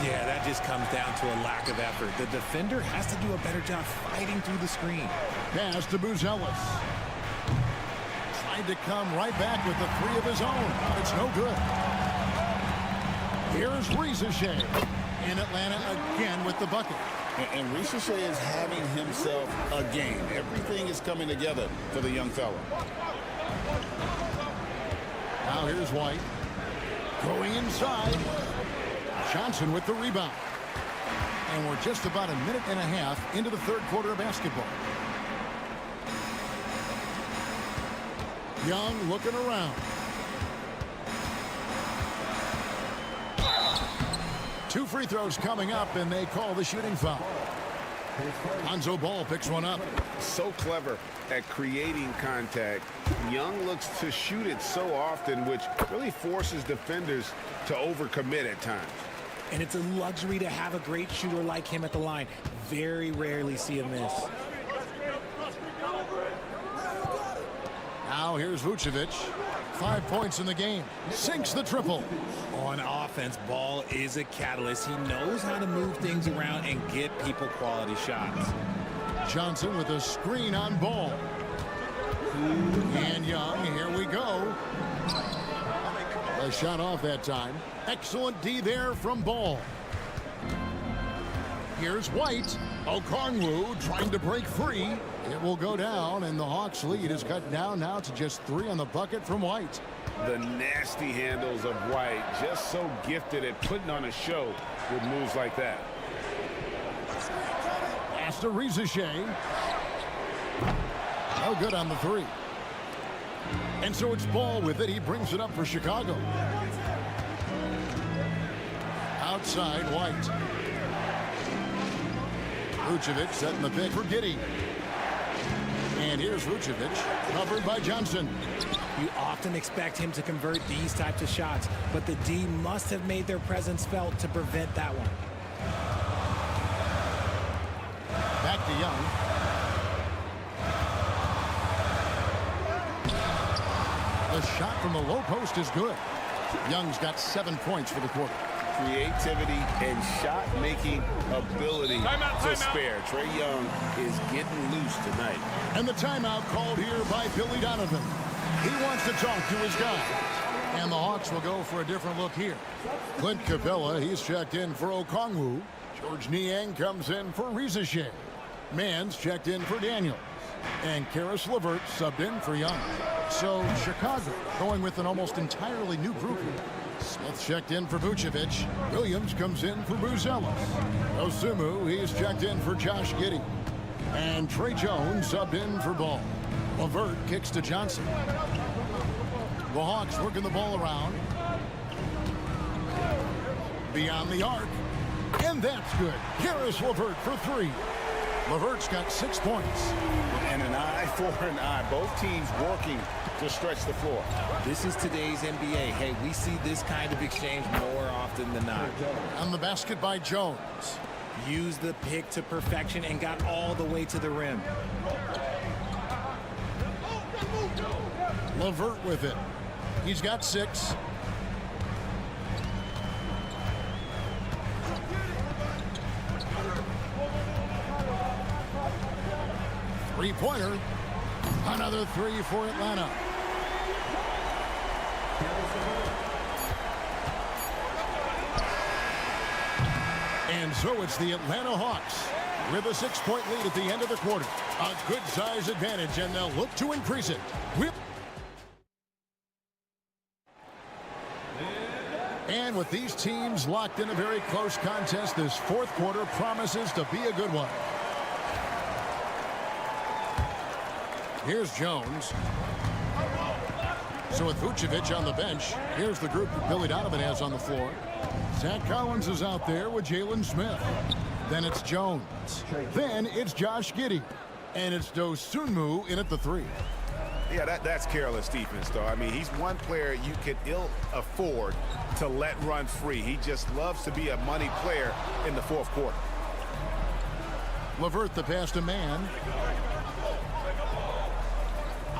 Yeah, that just comes down to a lack of effort. The defender has to do a better job fighting through the screen. Pass to Buzelis. Tried to come right back with the 3 of his own. It's no good. Here's Rizachet. In Atlanta again with the bucket. And Rizachet is having himself a game. Everything is coming together for the young fella. Now here's White. Going inside. Johnson with the rebound. And we're just about a minute and a half into the third quarter of basketball. Young looking around. 2 free throws coming up, and they call the shooting foul. Lonzo Ball picks one up. So clever at creating contact. Young looks to shoot it so often, which really forces defenders to overcommit at times. And it's a luxury to have a great shooter like him at the line. Very rarely see him miss. Now here's Vucevic. 5 points in the game. Sinks the triple. On offense, Ball is a catalyst. He knows how to move things around and get people quality shots. Johnson with a screen on Ball. And Young, here we go. A shot off that time. Excellent D there from Ball. Here's White. Okongwu trying to break free. It will go down, and the Hawks' lead is cut down now to just 3 on the bucket from White. The nasty handles of White, just so gifted at putting on a show with moves like that. Pass to Rizachet. No good on the 3. And so it's Ball with it. He brings it up for Chicago. Outside, White. Vucevic setting the pick for Giddey. And here's Vucevic, covered by Johnson. You often expect him to convert these types of shots, but the D must have made their presence felt to prevent that one. Back to Young. The shot from the low post is good. Young's got 7 points for the quarter. Creativity and shot-making ability to spare. Trae Young is getting loose tonight. And the timeout called here by Billy Donovan. He wants to talk to his guy. And the Hawks will go for a different look here. Clint Capella, he's checked in for Okongwu. George Niang comes in for Rizachet. Mann's checked in for Daniels. And Karis LeVert subbed in for Young. So Chicago going with an almost entirely new group here. Smith checked in for Vucevic. Williams comes in for Buzelis. Osumu, he's checked in for Josh Giddey. And Trey Jones subbed in for Ball. LeVert kicks to Johnson. The Hawks working the ball around. Beyond the arc. And that's good. Karis LeVert for 3. LeVert's got 6 points. And an eye for an eye. Both teams working to stretch the floor. This is today's NBA. Hey, we see this kind of exchange more often than not. On the basket by Jones. Used the pick to perfection and got all the way to the rim. LeVert with it. He's got 6. Three-pointer. Another 3 for Atlanta. And so it's the Atlanta Hawks with a 6-point lead at the end of the quarter. A good size advantage, and they'll look to increase it. And with these teams locked in a very close contest, this fourth quarter promises to be a good one. Here's Jones. So with Vucevic on the bench, here's the group that Billy Donovan has on the floor. Zach Collins is out there with Jalen Smith. Then it's Jones. Then it's Josh Giddey. And it's Dosunmu in at the 3. Yeah, that's careless defense, though. I mean, he's one player you could ill afford to let run free. He just loves to be a money player in the fourth quarter. LeVert the pass to Mann.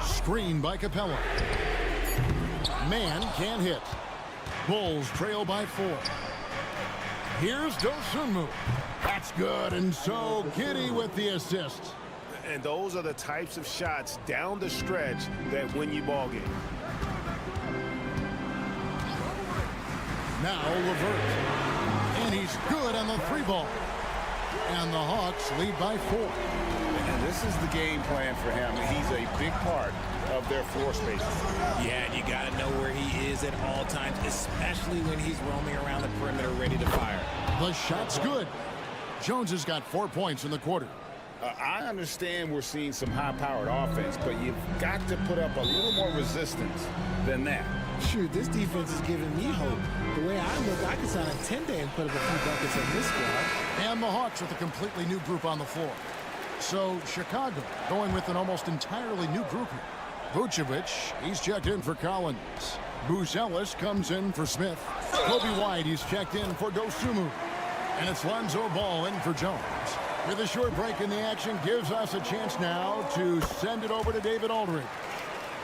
Screen by Capella. Mann can't hit. Bulls trail by 4. Here's Dosunmu. That's good, and so Giddey with the assist. And those are the types of shots down the stretch that win you ball games. Now LeVert. And he's good on the 3-ball. And the Hawks lead by 4. And this is the game plan for him. He's a big part of their floor space. Yeah, and you got to know where he is at all times, especially when he's roaming around the perimeter ready to fire. The shot's good. Jones has got 4 points in the quarter. I understand we're seeing some high-powered offense, but you've got to put up a little more resistance than that. Shoot, this defense is giving me hope. The way I look, I could sign a 10-day and put up a few buckets in this squad. And the Hawks with a completely new group on the floor. So Chicago going with an almost entirely new group here. Vucevic, he's checked in for Collins. Buzelis comes in for Smith. Kobe White, he's checked in for Dosunmu. And it's Lonzo Ball in for Jones. With a short break in the action, gives us a chance now to send it over to David Aldridge.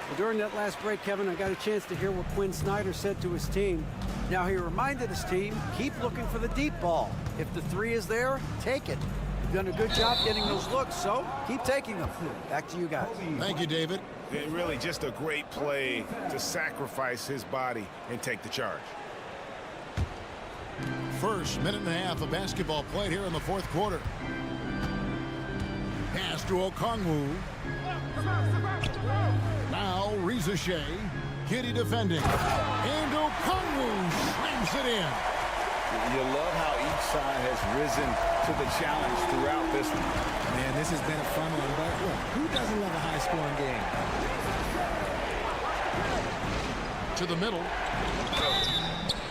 Well, during that last break, Kevin, I got a chance to hear what Quinn Snyder said to his team. Now, he reminded his team, keep looking for the deep ball. If the 3 is there, take it. You've done a good job getting those looks, so keep taking them. Back to you guys. Thank you, David. Really just a great play to sacrifice his body and take the charge. First minute and a half of basketball played here in the fourth quarter. Pass to Okongwu. Now Reza Shea. Giddey defending. And Okongwu slams it in. You love how each side has risen to the challenge throughout this one. Man, this has been a fun one, but look, who doesn't love a high-scoring game? To the middle.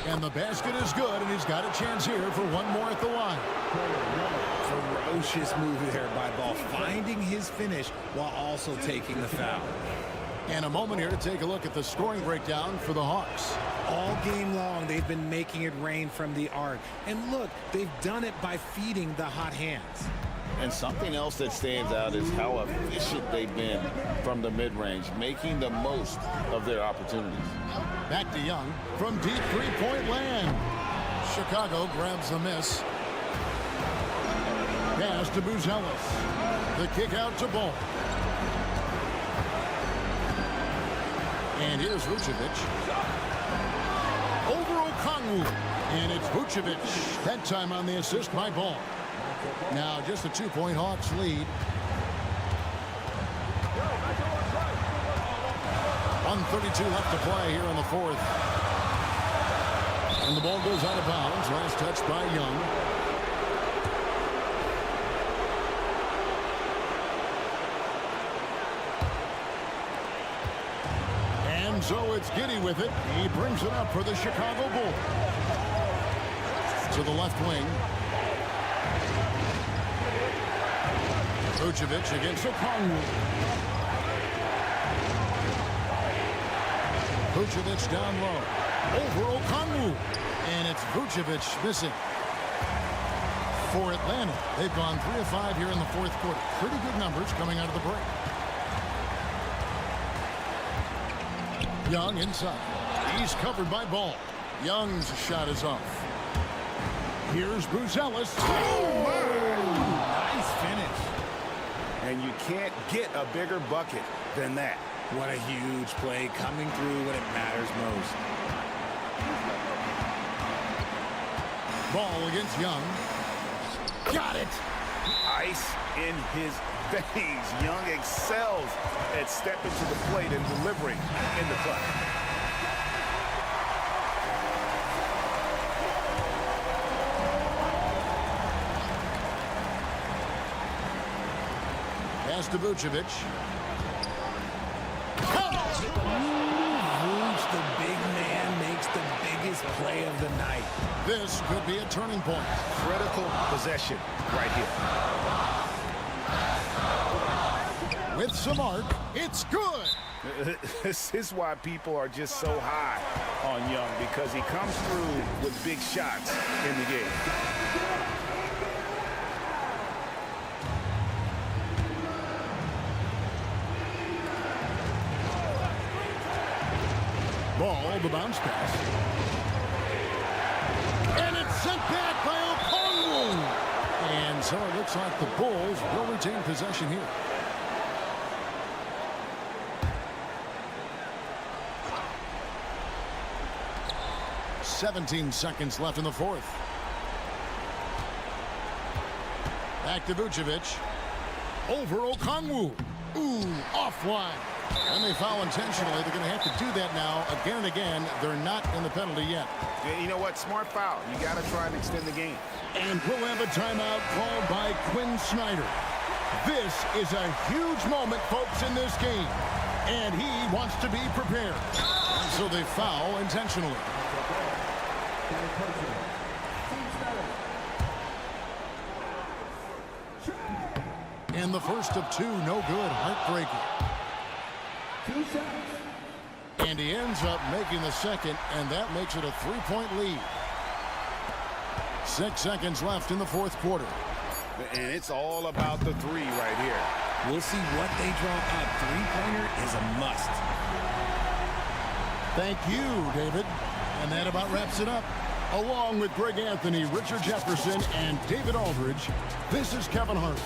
And the basket is good, and he's got a chance here for one more at the line. Ferocious move there by Ball, finding his finish while also taking the foul. And a moment here to take a look at the scoring breakdown for the Hawks. All game long, they've been making it rain from the arc. And look, they've done it by feeding the hot hands. And something else that stands out is how efficient they've been from the mid-range, making the most of their opportunities. Back to Young from deep three-point land. Chicago grabs the miss. Pass to Buzelis. The kick out to Ball. And here's Vucevic. Over Okongwu. And it's Vucevic. That time on the assist by Ball. Now just a 2-point Hawks lead. 1:32 left to play here in the fourth. And the ball goes out of bounds. Last touch by Young. And so it's Giddey with it. He brings it up for the Chicago Bulls. To the left wing. Vucevic against Okongwu. Vucevic down low. Over Okongwu. And it's Vucevic missing. For Atlanta, they've gone 3 of 5 here in the fourth quarter. Pretty good numbers coming out of the break. Young inside. He's covered by Ball. Young's shot is off. Here's Buzelis. Nice finish. And you can't get a bigger bucket than that. What a huge play, coming through when it matters most. Ball against Young. Got it. Ice in his veins. Young excels at stepping to the plate and delivering in the clutch. Pass to Vucevic. Vooch, the big man, makes the biggest play of the night. This could be a turning point. Critical possession right here. With some arc, it's good. This is why people are just so high on Young, because he comes through with big shots in the game. Ball, the bounce pass. And it's sent back by Okongwu. And so it looks like the Bulls will retain possession here. "17 seconds left in the fourth. Back to Vucevic. Over Okongwu. Ooh, off wide. And they foul intentionally. They're going to have to do that now again and again. They're not in the penalty yet. Yeah, you know what? Smart foul. You got to try and extend the game. And we'll have a timeout called by Quinn Snyder. This is a huge moment, folks, in this game. And he wants to be prepared. And so they foul intentionally. And the first of two, no good. Heartbreaking. And he ends up making the second, and that makes it a 3-point lead. 6 seconds left in the fourth quarter. And it's all about the three right here. We'll see what they draw up. Three-pointer is a must. Thank you, David. And that about wraps it up. Along with Greg Anthony, Richard Jefferson, and David Aldridge, this is Kevin Hart.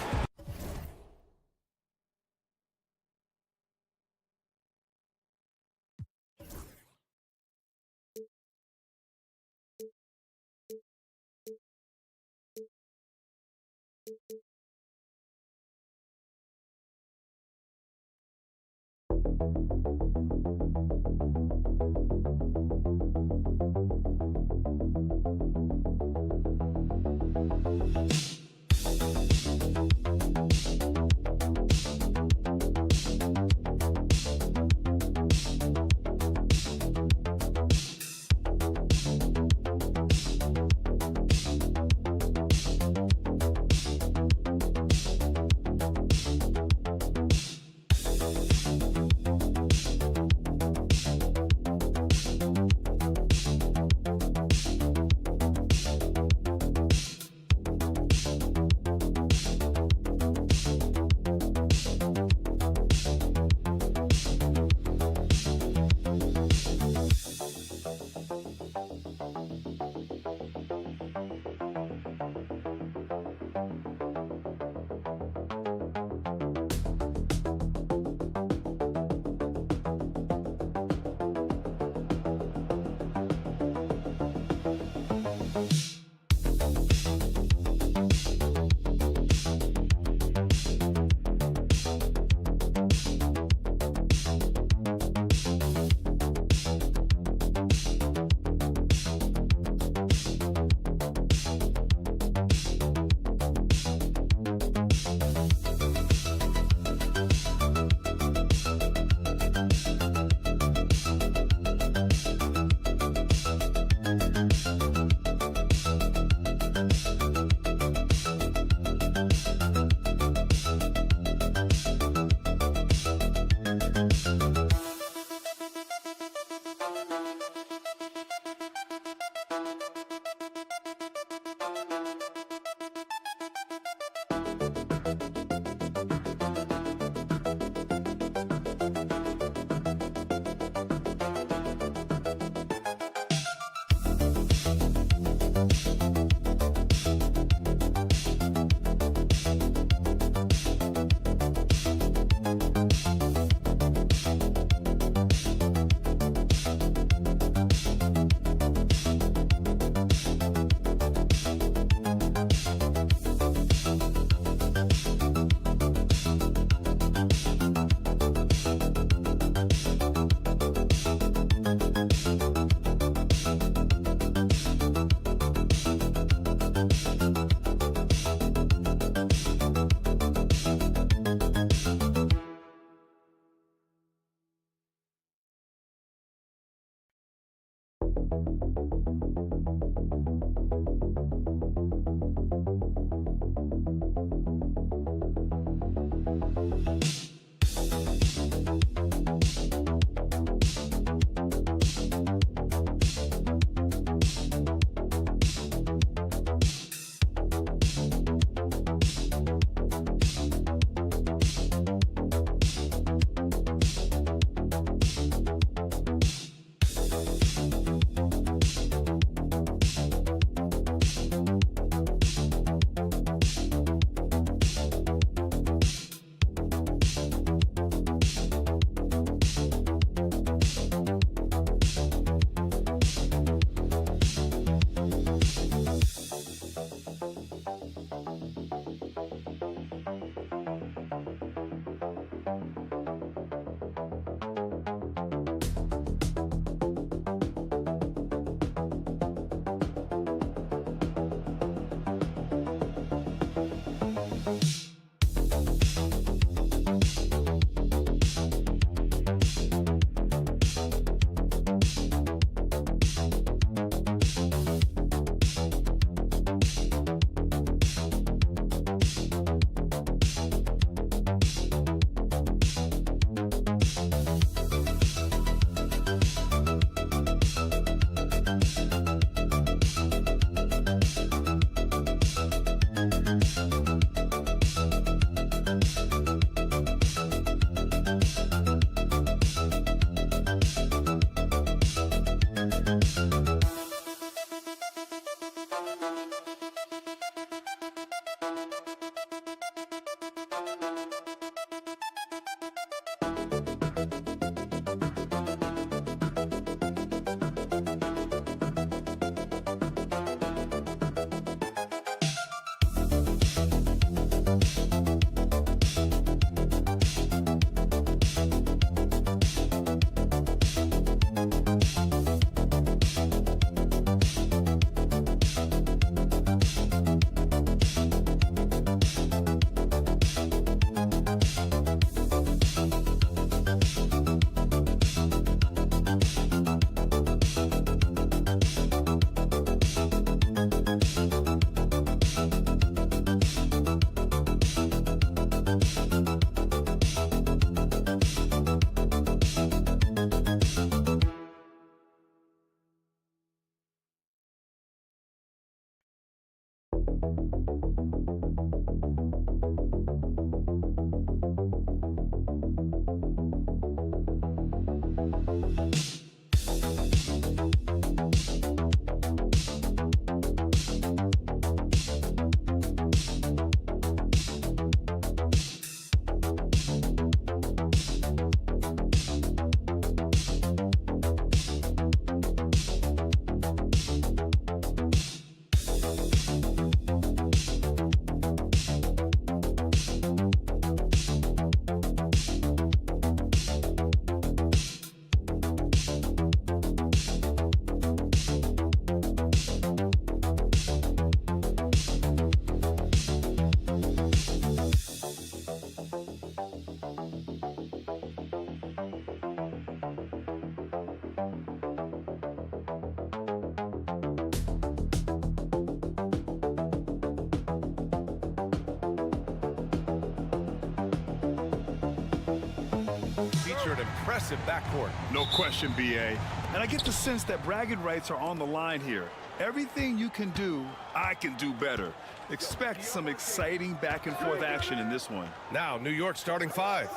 Featured impressive backcourt. No question, BA. And I get the sense that bragging rights are on the line here. Everything you can do, I can do better. Expect some exciting back and forth action in this one. Now, New York starting five.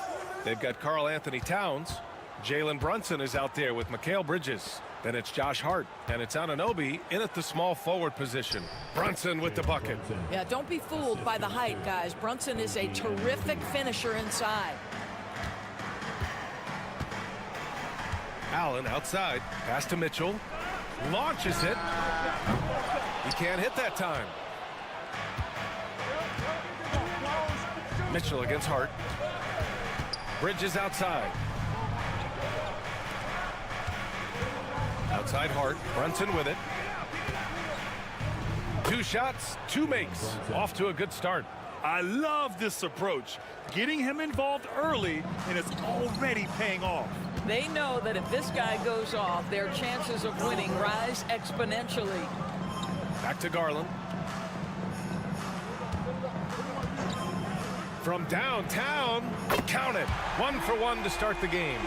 They've got Karl Anthony Towns. Jalen Brunson is out there with Mikal Bridges. Then it's Josh Hart, and it's Anunoby in at the small forward position. Brunson with the bucket. Yeah, don't be fooled by the height, guys. Brunson is a terrific finisher inside. Allen outside, pass to Mitchell, launches it. He can't hit that time. Mitchell against Hart. Bridges outside. Outside Hart, Brunson with it. 2 shots, 2 makes. Off to a good start. I love this approach. Getting him involved early, and it's already paying off. They know that if this guy goes off, their chances of winning rise exponentially. Back to Garland. From downtown, count it. 1 for 1 to start the game.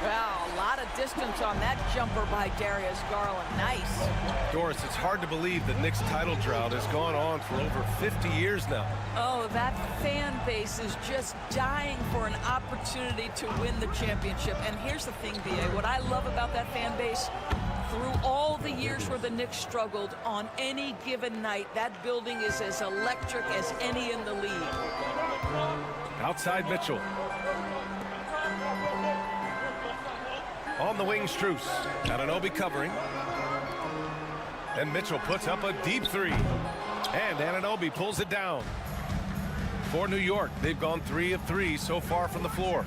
Wow, a lot of distance on that jumper by Darius Garland. Nice. Doris, it's hard to believe the Knicks title drought has gone on for over 50 years now. Oh, that fan base is just dying for an opportunity to win the championship. And here's the thing, B.A., what I love about that fan base, through all the years where the Knicks struggled, on any given night, that building is as electric as any in the league. Outside Mitchell. On the wing, Strus. Anunoby covering. And Mitchell puts up a deep 3. And Anunoby pulls it down. For New York, they've gone 3 of 3 so far from the floor.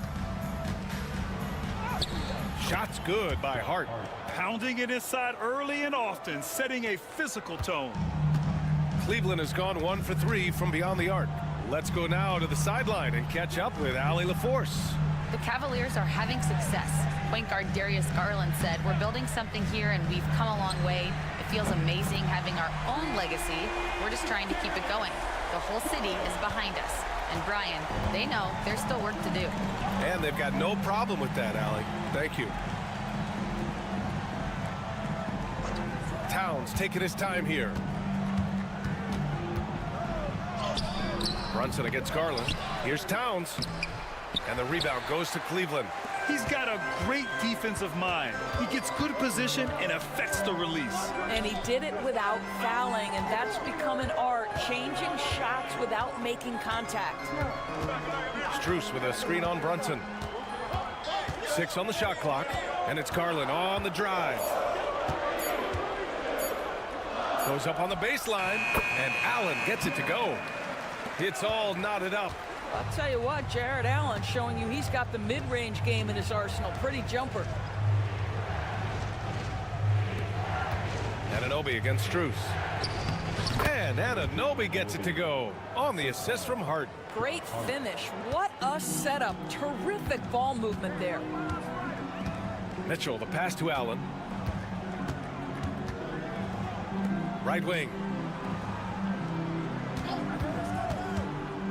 Shots good by Hart. Pounding it inside early and often, setting a physical tone. Cleveland has gone 1 for 3 from beyond the arc. Let's go now to the sideline and catch up with Allie LaForce. The Cavaliers are having success. Point guard Darius Garland said, "We're building something here and we've come a long way. It feels amazing having our own legacy. We're just trying to keep it going. The whole city is behind us." And Brian, they know there's still work to do. And they've got no problem with that, Allie. Thank you. Towns taking his time here. Brunson against Garland. Here's Towns. And the rebound goes to Cleveland. He's got a great defensive mind. He gets good position and affects the release. And he did it without fouling, and that's become an art, changing shots without making contact. Strus with a screen on Brunson. 6 on the shot clock, and it's Garland on the drive. Goes up on the baseline, and Allen gets it to go. It's all knotted up. I'll tell you what, Jared Allen showing you he's got the mid-range game in his arsenal. Pretty jumper. Anunoby against Strus. And Anunoby gets it to go on the assist from Hart. Great finish. What a setup. Terrific ball movement there. Mitchell, the pass to Allen. Right wing.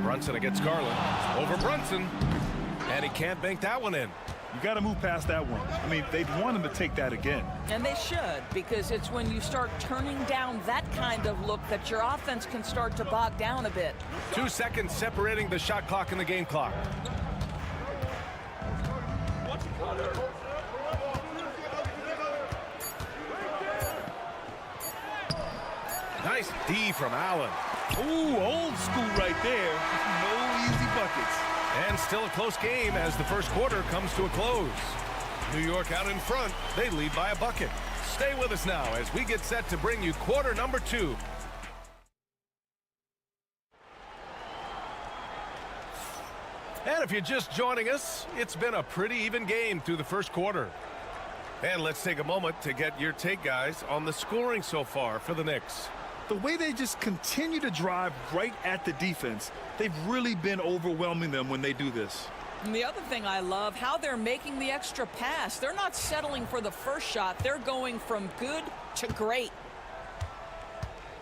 Brunson against Garland. Over Brunson. And he can't bank that one in. You got to move past that one. I mean, they'd want him to take that again. And they should, because it's when you start turning down that kind of look that your offense can start to bog down a bit. 2 seconds separating the shot clock and the game clock. Nice D from Allen. Ooh, old school right there. No easy buckets. And still a close game as the first quarter comes to a close. New York out in front. They lead by a bucket. Stay with us now as we get set to bring you quarter number 2. And if you're just joining us, it's been a pretty even game through the first quarter. And let's take a moment to get your take, guys, on the scoring so far for the Knicks. The way they just continue to drive right at the defense, they've really been overwhelming them when they do this. And the other thing I love, how they're making the extra pass. They're not settling for the first shot. They're going from good to great.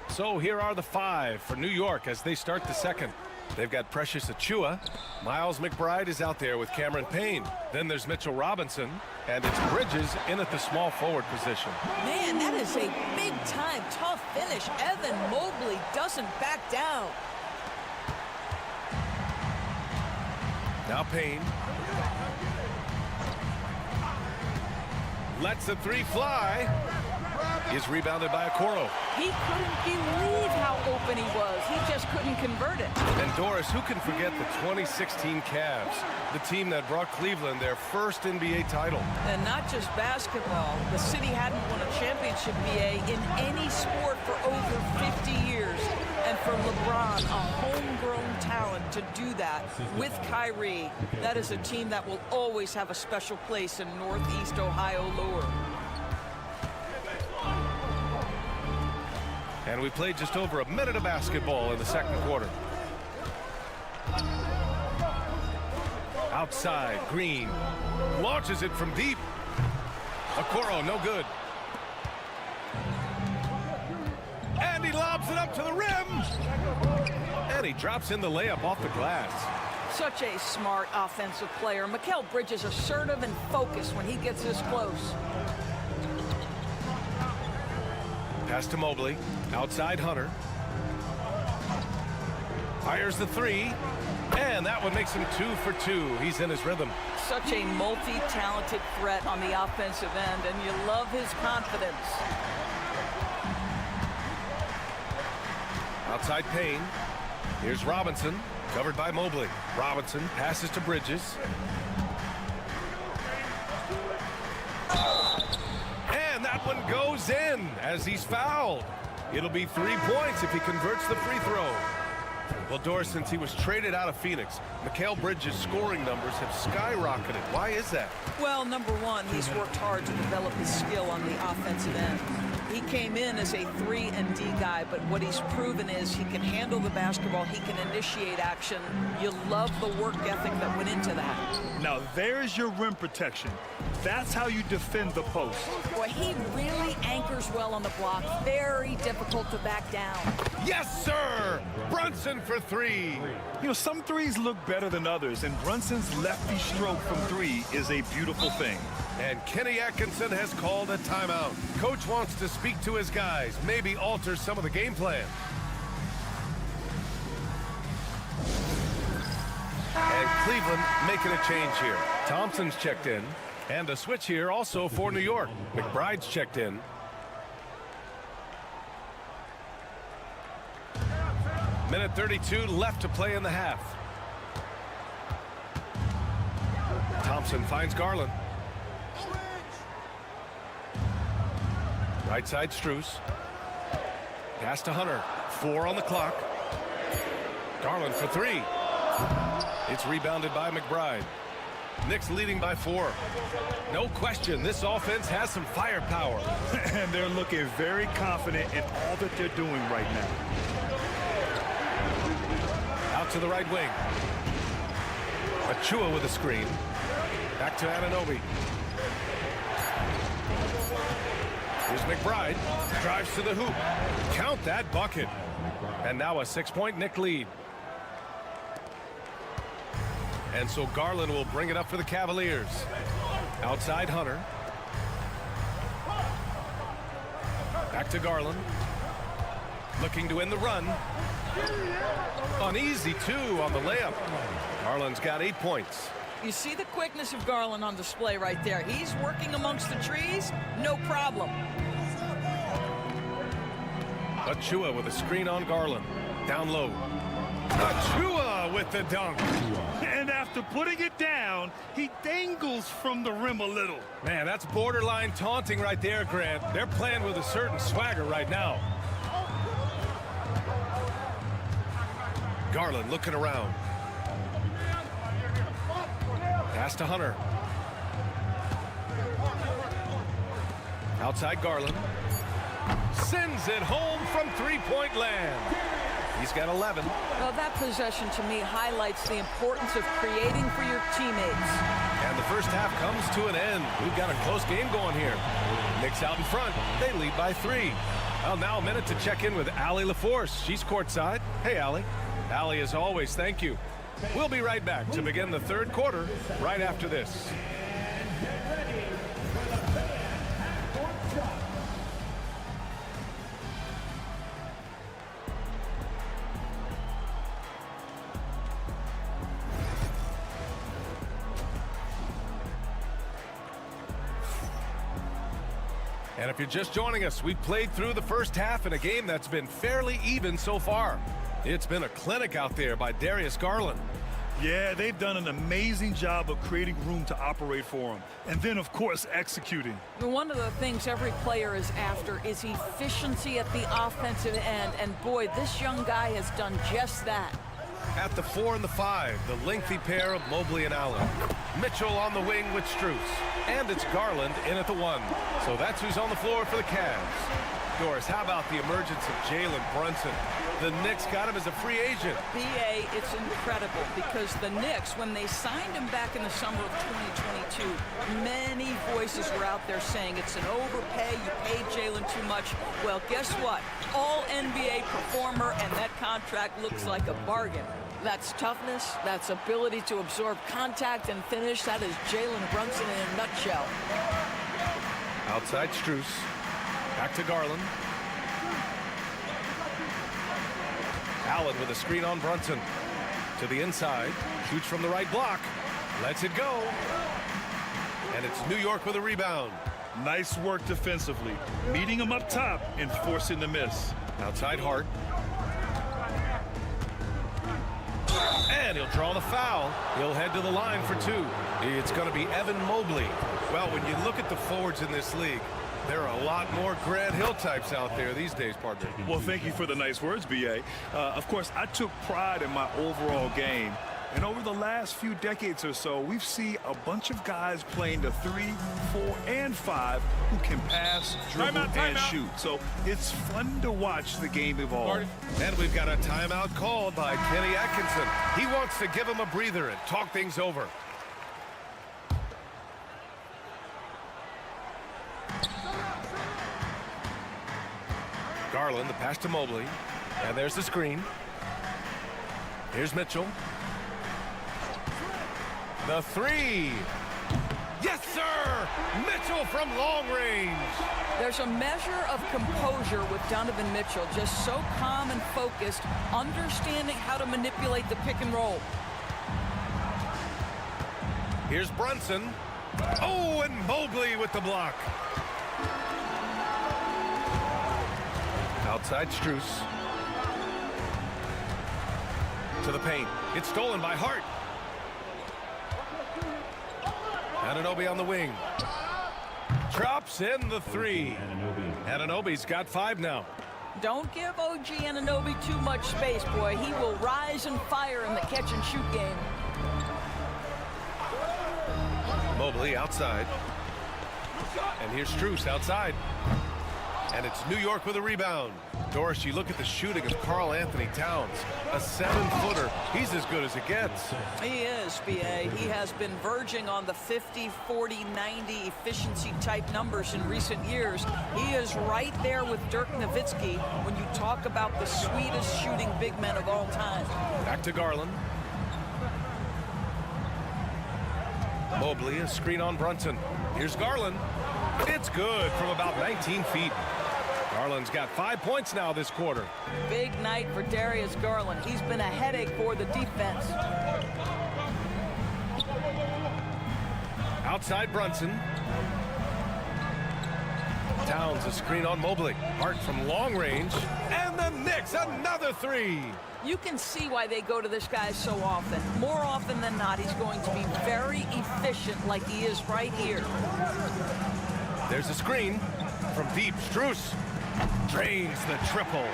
So here are the 5 for New York as they start the second. They've got Precious Achiuwa. Miles McBride is out there with Cameron Payne. Then there's Mitchell Robinson. And it's Bridges in at the small forward position. Man, that is a big-time, tough finish. Evan Mobley doesn't back down. Now Payne. Lets the 3 fly. Is rebounded by Okoro. He couldn't believe how open he was. He just couldn't convert it. And Doris, who can forget the 2016 Cavs, the team that brought Cleveland their first NBA title? And not just basketball. The city hadn't won a championship, BA, in any sport for over 50 years. And for LeBron, a homegrown talent, to do that with Kyrie, that is a team that will always have a special place in Northeast Ohio lore. And we played just over a minute of basketball in the second quarter. Outside, Green launches it from deep. Okoro, no good. And he lobs it up to the rim. And he drops in the layup off the glass. Such a smart offensive player. Mikal Bridges assertive and focused when he gets this close. Pass to Mobley. Outside Hunter. Fires the 3. And that one makes him 2 for 2. He's in his rhythm. Such a multi-talented threat on the offensive end, and you love his confidence. Outside Payne. Here's Robinson. Covered by Mobley. Robinson passes to Bridges. And that one goes in as he's fouled. It'll be 3 points if he converts the free throw. Well, Doris, since he was traded out of Phoenix, Mikal Bridges' scoring numbers have skyrocketed. Why is that? Well, number one, he's worked hard to develop his skill on the offensive end. He came in as a 3-and-D guy, but what he's proven is he can handle the basketball, he can initiate action. You love the work ethic that went into that. Now, there's your rim protection. That's how you defend the post. Boy, he really anchors well on the block. Very difficult to back down. Yes, sir! Brunson for 3. You know, some threes look better than others, and Brunson's lefty stroke from 3 is a beautiful thing. And Kenny Atkinson has called a timeout. Coach wants to speak to his guys, maybe alter some of the game plan. And Cleveland making a change here. Thompson's checked in. And a switch here also for New York. McBride's checked in. Minute 32 left to play in the half. Thompson finds Garland. Right side Strus. Pass to Hunter. 4 on the clock. Garland for 3. It's rebounded by McBride. Knicks leading by 4. No question, this offense has some firepower. And they're looking very confident in all that they're doing right now. Out to the right wing. Achiuwa with a screen. Back to Anunoby. Here's McBride. Drives to the hoop. Count that bucket. And now a 6-point Knick lead. And so Garland will bring it up for the Cavaliers. Outside Hunter. Back to Garland. Looking to win the run. Uneasy, too, on the layup. Garland's got 8 points. You see the quickness of Garland on display right there. He's working amongst the trees, no problem. Achua with a screen on Garland. Down low. Achua with the dunk. And after putting it down, he dangles from the rim a little. Man, that's borderline taunting right there, Grant. They're playing with a certain swagger right now. Garland looking around. Pass to Hunter. Outside Garland. Sends it home from three-point land. He's got 11. Well, that possession to me highlights the importance of creating for your teammates. And the first half comes to an end. We've got a close game going here. Knicks out in front. They lead by 3. Well, now a minute to check in with Allie LaForce. She's courtside. Hey, Allie. Allie, as always, thank you. We'll be right back to begin the third quarter right after this. And if you're just joining us, we've played through the first half in a game that's been fairly even so far. It's been a clinic out there by Darius Garland. Yeah, they've done an amazing job of creating room to operate for him. And then, of course, executing. One of the things every player is after is efficiency at the offensive end. And boy, this young guy has done just that. At the 4 and the 5, the lengthy pair of Mobley and Allen. Mitchell on the wing with Strus. And it's Garland in at the 1. So that's who's on the floor for the Cavs. Doris, how about the emergence of Jalen Brunson? The Knicks got him as a free agent. B.A., it's incredible because the Knicks, when they signed him back in the summer of 2022, many voices were out there saying it's an overpay, you paid Jalen too much. Well, guess what? All NBA performer, and that contract looks like a bargain. That's toughness, that's ability to absorb contact and finish. That is Jalen Brunson in a nutshell. Outside Strus. Back to Garland. Allen with a screen on Brunson. To the inside. Shoots from the right block. Lets it go. And it's New York with a rebound. Nice work defensively. Meeting him up top and forcing the miss. Outside Hart. And he'll draw the foul. He'll head to the line for 2. It's going to be Evan Mobley. Well, when you look at the forwards in this league, there are a lot more Grant Hill types out there these days, partner. Well, thank you for the nice words, B.A. Of course, I took pride in my overall game. And over the last few decades or so, we've seen a bunch of guys playing the 3, 4, and 5 who can pass, dribble, and shoot. So it's fun to watch the game evolve. And we've got a timeout called by Kenny Atkinson. He wants to give him a breather and talk things over. Garland, the pass to Mobley. And there's the screen. Here's Mitchell. The 3. Yes, sir! Mitchell from long range. There's a measure of composure with Donovan Mitchell, just so calm and focused, understanding how to manipulate the pick and roll. Here's Brunson. Oh, and Mobley with the block. Outside Strus. To the paint. It's stolen by Hart. Anunoby on the wing. Drops in the 3. Anunoby's got 5 now. Don't give OG Anunoby too much space, boy. He will rise and fire in the catch-and-shoot game. Mobley outside. And here's Strus outside. And it's New York with a rebound. Doris, you look at the shooting of Karl Anthony Towns. A 7-footer. He's as good as it gets. He is, B.A. He has been verging on the 50, 40, 90 efficiency type numbers in recent years. He is right there with Dirk Nowitzki when you talk about the sweetest shooting big men of all time. Back to Garland. Mobley, a screen on Brunson. Here's Garland. It's good from about 19 feet. Garland's got 5 points now this quarter. Big night for Darius Garland. He's been a headache for the defense. Outside Brunson. Towns a screen on Mobley. Hart from long range. And the Knicks, another three. You can see why they go to this guy so often. More often than not, he's going to be very efficient like he is right here. There's a screen from deep. Strus drains the triple.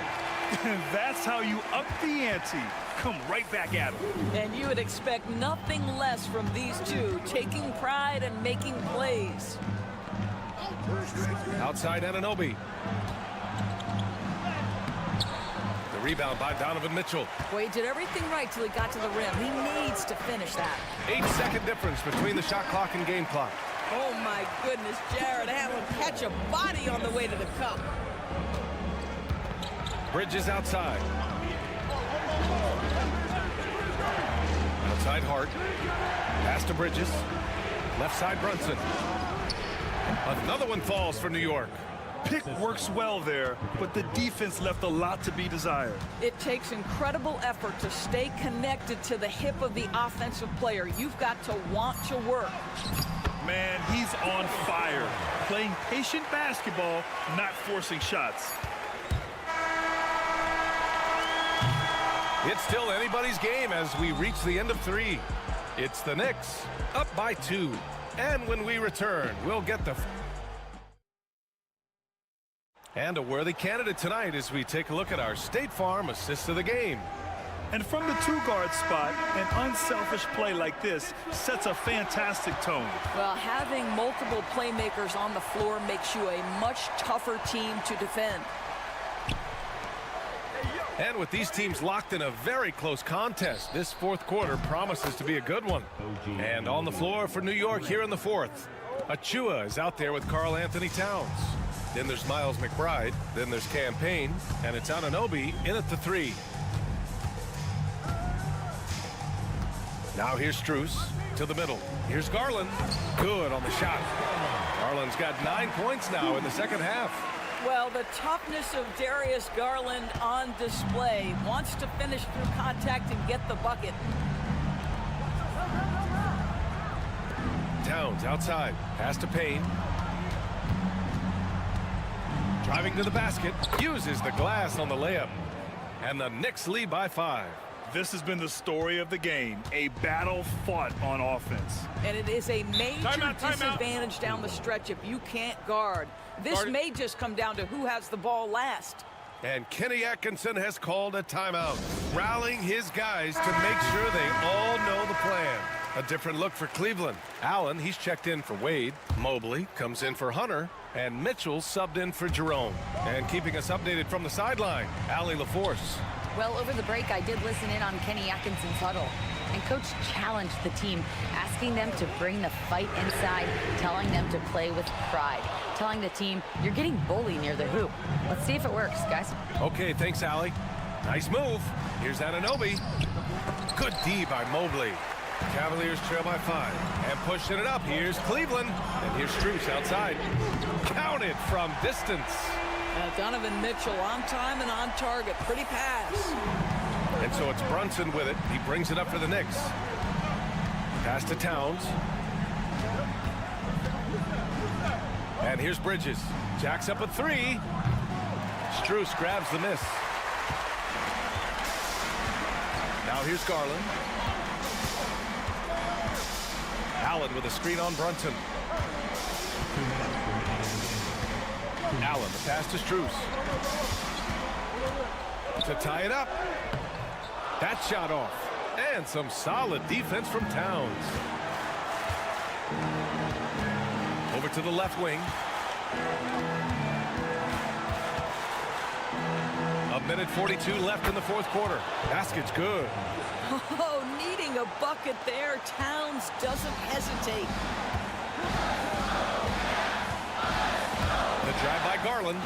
That's how you up the ante. Come right back at him. And you would expect nothing less from these two, taking pride and making plays. Outside Anunoby. The rebound by Donovan Mitchell. Well, he did everything right till he got to the rim. He needs to finish that. 8-second difference between the shot clock and game clock. Oh, my goodness, Jared Allen catch a body on the way to the cup. Bridges outside. Outside Hart. Pass to Bridges. Left side Brunson. Another one falls for New York. Pick works well there, but the defense left a lot to be desired. It takes incredible effort to stay connected to the hip of the offensive player. You've got to want to work. Man, he's on fire. Playing patient basketball, not forcing shots. It's still anybody's game as we reach the end of 3. It's the Knicks up by 2. And when we return, we'll get the... And a worthy candidate tonight as we take a look at our State Farm assist of the game. And from the 2-guard spot, an unselfish play like this sets a fantastic tone. Well, having multiple playmakers on the floor makes you a much tougher team to defend. And with these teams locked in a very close contest, this fourth quarter promises to be a good one. And on the floor for New York here in the fourth, Achua is out there with Karl Anthony Towns. Then there's Miles McBride. Then there's Campaign. And it's Anunoby in at the 3. Now here's Strus to the middle. Here's Garland. Good on the shot. Garland's got 9 points now in the second half. Well, the toughness of Darius Garland on display. Wants to finish through contact and get the bucket. Towns outside. Pass to Payne. Driving to the basket. Uses the glass on the layup. And the Knicks lead by 5. This has been the story of the game, a battle fought on offense. And it is a major disadvantage down the stretch if you can't guard. This may just come down to who has the ball last. And Kenny Atkinson has called a timeout, rallying his guys to make sure they all know the plan. A different look for Cleveland. Allen, he's checked in for Wade. Mobley comes in for Hunter. And Mitchell subbed in for Jerome. And keeping us updated from the sideline, Allie LaForce. Well, over the break, I did listen in on Kenny Atkinson's huddle. And Coach challenged the team, asking them to bring the fight inside, telling them to play with pride, telling the team, you're getting bullied near the hoop. Let's see if it works, guys. Okay, thanks, Allie. Nice move. Here's Anunoby. Good D by Mobley. Cavaliers trail by 5. And pushing it up, here's Cleveland. And here's Strus outside. Counted from distance. Donovan Mitchell on time and on target. Pretty pass. And so it's Brunson with it. He brings it up for the Knicks. Pass to Towns. And here's Bridges. Jacks up a 3. Strus grabs the miss. Now here's Garland. Allen with a screen on Brunson. Allen, the pass to Strus. To tie it up. That shot off. And some solid defense from Towns. Over to the left wing. A minute 42 left in the fourth quarter. Basket's good. Oh, needing a bucket there. Towns doesn't hesitate. Drive by Garland.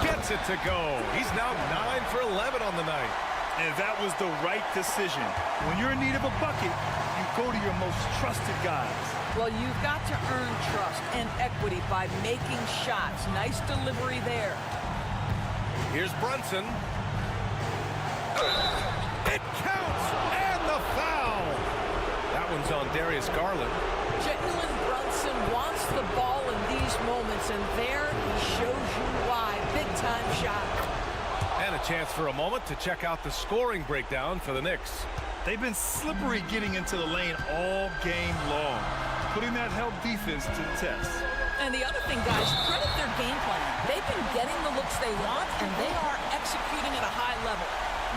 Gets it to go. He's now 9 for 11 on the night. And that was the right decision. When you're in need of a bucket, you go to your most trusted guys. Well, you've got to earn trust and equity by making shots. Nice delivery there. Here's Brunson. It counts, and the foul. That one's on Darius Garland. Jalen Brunson wants the ball in these moments, and there he shows you why. Big-time shot. And a chance for a moment to check out the scoring breakdown for the Knicks. They've been slippery getting into the lane all game long, putting that help defense to the test. And the other thing, guys, credit their game plan. They've been getting the looks they want, and they are executing at a high level.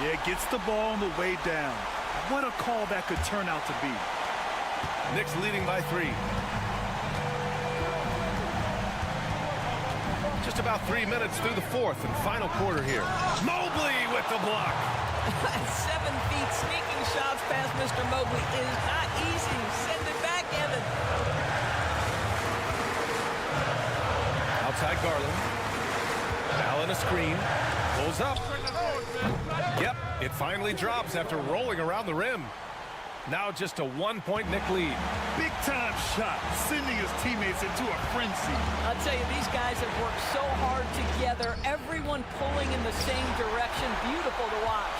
Yeah, gets the ball on the way down. What a call that could turn out to be. Knicks leading by 3. Just about 3 minutes through the fourth and final quarter here. Mobley with the block. 7 feet sneaking shots past Mr. Mobley is not easy. Send it backhanded. Outside Garland. Allen a screen. Pulls up. Yep, it finally drops after rolling around the rim. Now just a 1-point Knick lead. Big-time shot, sending his teammates into a frenzy. I'll tell you, these guys have worked so hard together. Everyone pulling in the same direction. Beautiful to watch.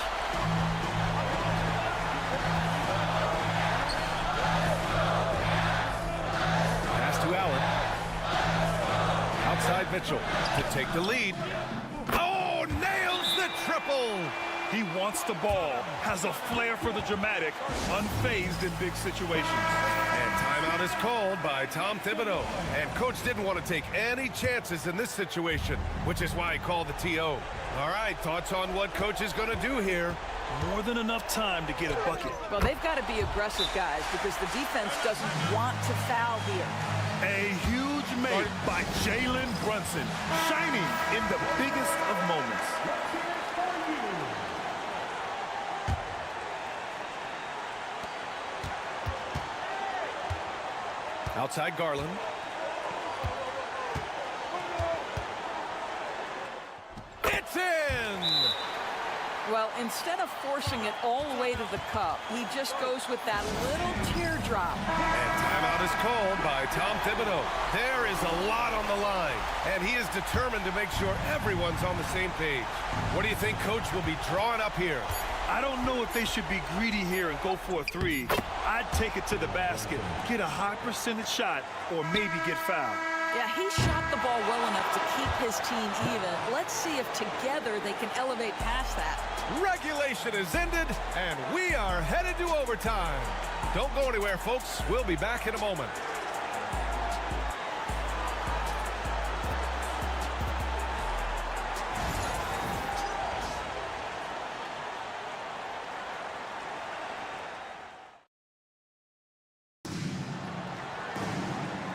Pass to Allen. Outside Mitchell to take the lead. Oh, nails the triple. He wants the ball, has a flair for the dramatic, unfazed in big situations. And timeout is called by Tom Thibodeau. And coach didn't want to take any chances in this situation, which is why he called the TO. All right, thoughts on what coach is going to do here? More than enough time to get a bucket. Well, they've got to be aggressive, guys, because the defense doesn't want to foul here. A huge make by Jalen Brunson, shining in the biggest of moments. Outside Garland. It's in! Well, instead of forcing it all the way to the cup, he just goes with that little teardrop. And timeout is called by Tom Thibodeau. There is a lot on the line, and he is determined to make sure everyone's on the same page. What do you think coach will be drawing up here? I don't know if they should be greedy here and go for a 3. I'd take it to the basket, get a high percentage shot, or maybe get fouled. Yeah, he shot the ball well enough to keep his team even. Let's see if together they can elevate past that. Regulation is ended, and we are headed to overtime. Don't go anywhere, folks. We'll be back in a moment.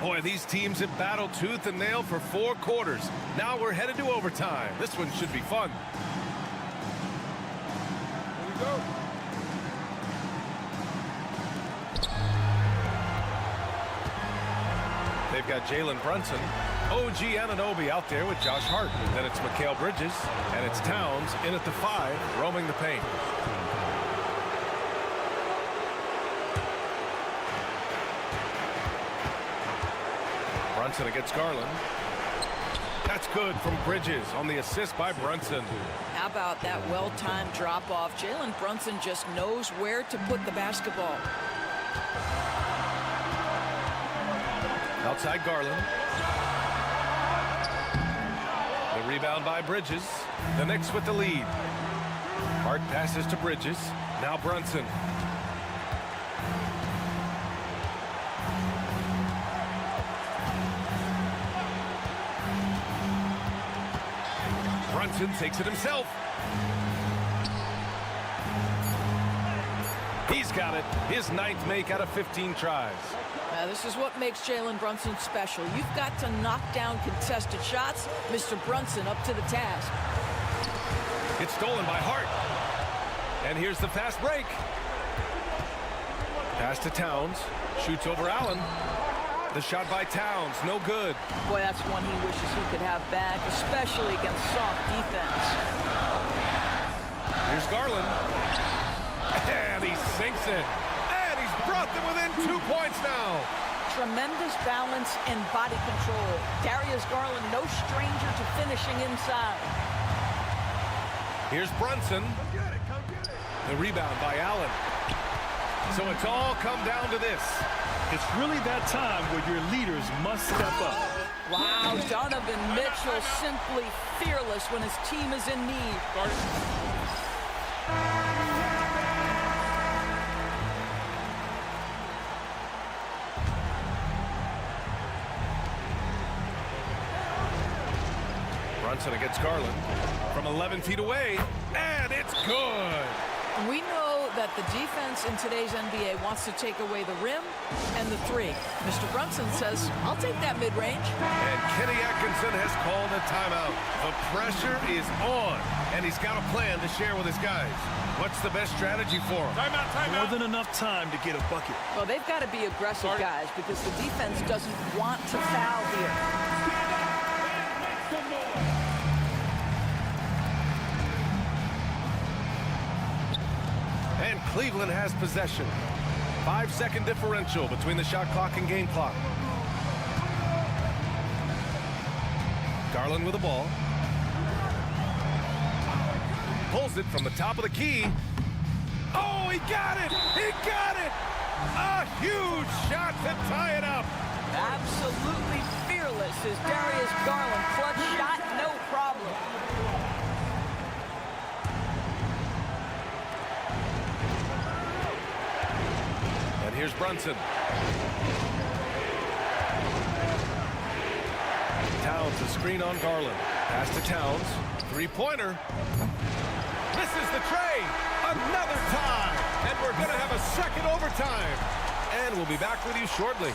Boy, these teams have battled tooth and nail for 4 quarters. Now we're headed to overtime. This one should be fun. Here we go. They've got Jalen Brunson, OG Anunoby out there with Josh Hart. Then it's Mikal Bridges, and it's Towns in at the 5, roaming the paint. Brunson against Garland. That's good from Bridges on the assist by Brunson. How about that well-timed drop-off? Jalen Brunson just knows where to put the basketball. Outside Garland. The rebound by Bridges. The Knicks with the lead. Hart passes to Bridges. Now Brunson. Brunson takes it himself. He's got it. His 9th make out of 15 tries. Now, this is what makes Jalen Brunson special. You've got to knock down contested shots. Mr. Brunson up to the task. It's stolen by Hart. And here's the fast break. Pass to Towns. Shoots over Allen. The shot by Towns, no good. Boy, that's one he wishes he could have back, especially against soft defense. Here's Garland. And he sinks it. And he's brought them within 2 points now. Tremendous balance and body control. Darius Garland, no stranger to finishing inside. Here's Brunson. The rebound by Allen. So it's all come down to this. It's really that time where your leaders must step up. Wow, Donovan Mitchell simply fearless when his team is in need. Brunson against Garland from 11 feet away, and it's good. We know that the defense in today's NBA wants to take away the rim and the three. Mr. Brunson says, I'll take that mid-range. And Kenny Atkinson has called a timeout. The pressure is on, and he's got a plan to share with his guys. What's the best strategy for him? Timeout, More timeout. than enough time to get a bucket. Well, they've got to be aggressive, guys, because the defense doesn't want to foul here. And Cleveland has possession. 5-second differential between the shot clock and game clock. Garland with the ball. Pulls it from the top of the key. Oh, he got it! He got it! A huge shot to tie it up. Absolutely fearless is Darius Garland. Clutch shot, no problem. And here's Brunson. Towns, a screen on Garland. Pass to Towns. Three-pointer. Misses the tray. Another tie. And we're going to have a second overtime. And we'll be back with you shortly.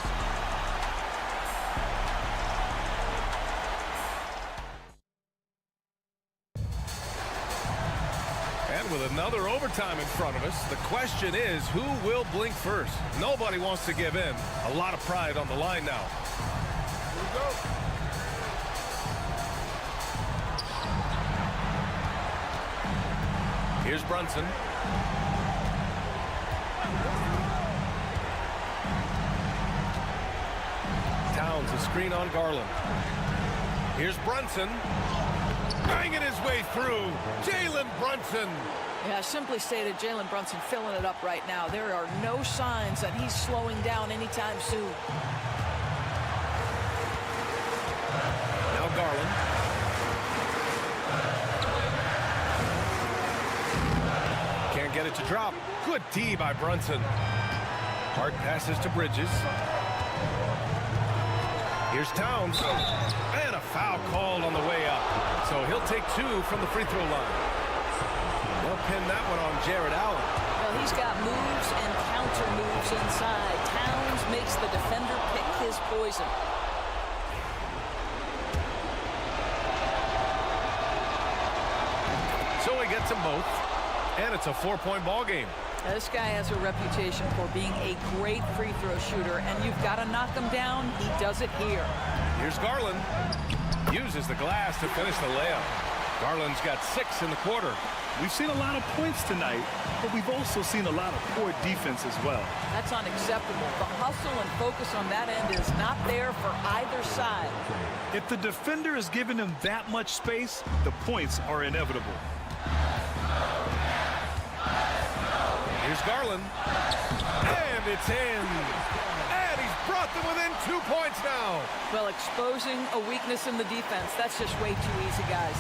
And with another overtime in front of us, the question is, who will blink first? Nobody wants to give in. A lot of pride on the line now. Here we go. Here's Brunson. Towns, a screen on Garland. Here's Brunson. Banging his way through. Jalen Brunson. Yeah, simply stated, Jalen Brunson filling it up right now. There are no signs that he's slowing down anytime soon. Now Garland. Can't get it to drop. Good D by Brunson. Hard passes to Bridges. Here's Towns. And a foul called on the way up. So he'll take two from the free throw line. They'll pin that one on Jared Allen. Well, he's got moves and counter moves inside. Towns makes the defender pick his poison. So he gets them both. And it's a 4-point ball game. This guy has a reputation for being a great free throw shooter, and you've got to knock him down. He does it here. Here's Garland. Uses the glass to finish the layup. Garland's got 6 in the quarter. We've seen a lot of points tonight, but we've also seen a lot of poor defense as well. That's unacceptable. The hustle and focus on that end is not there for either side. If the defender is giving him that much space, the points are inevitable. Here's Garland. And it's in. And he's brought them within 2 points now. Well, exposing a weakness in the defense, that's just way too easy, guys.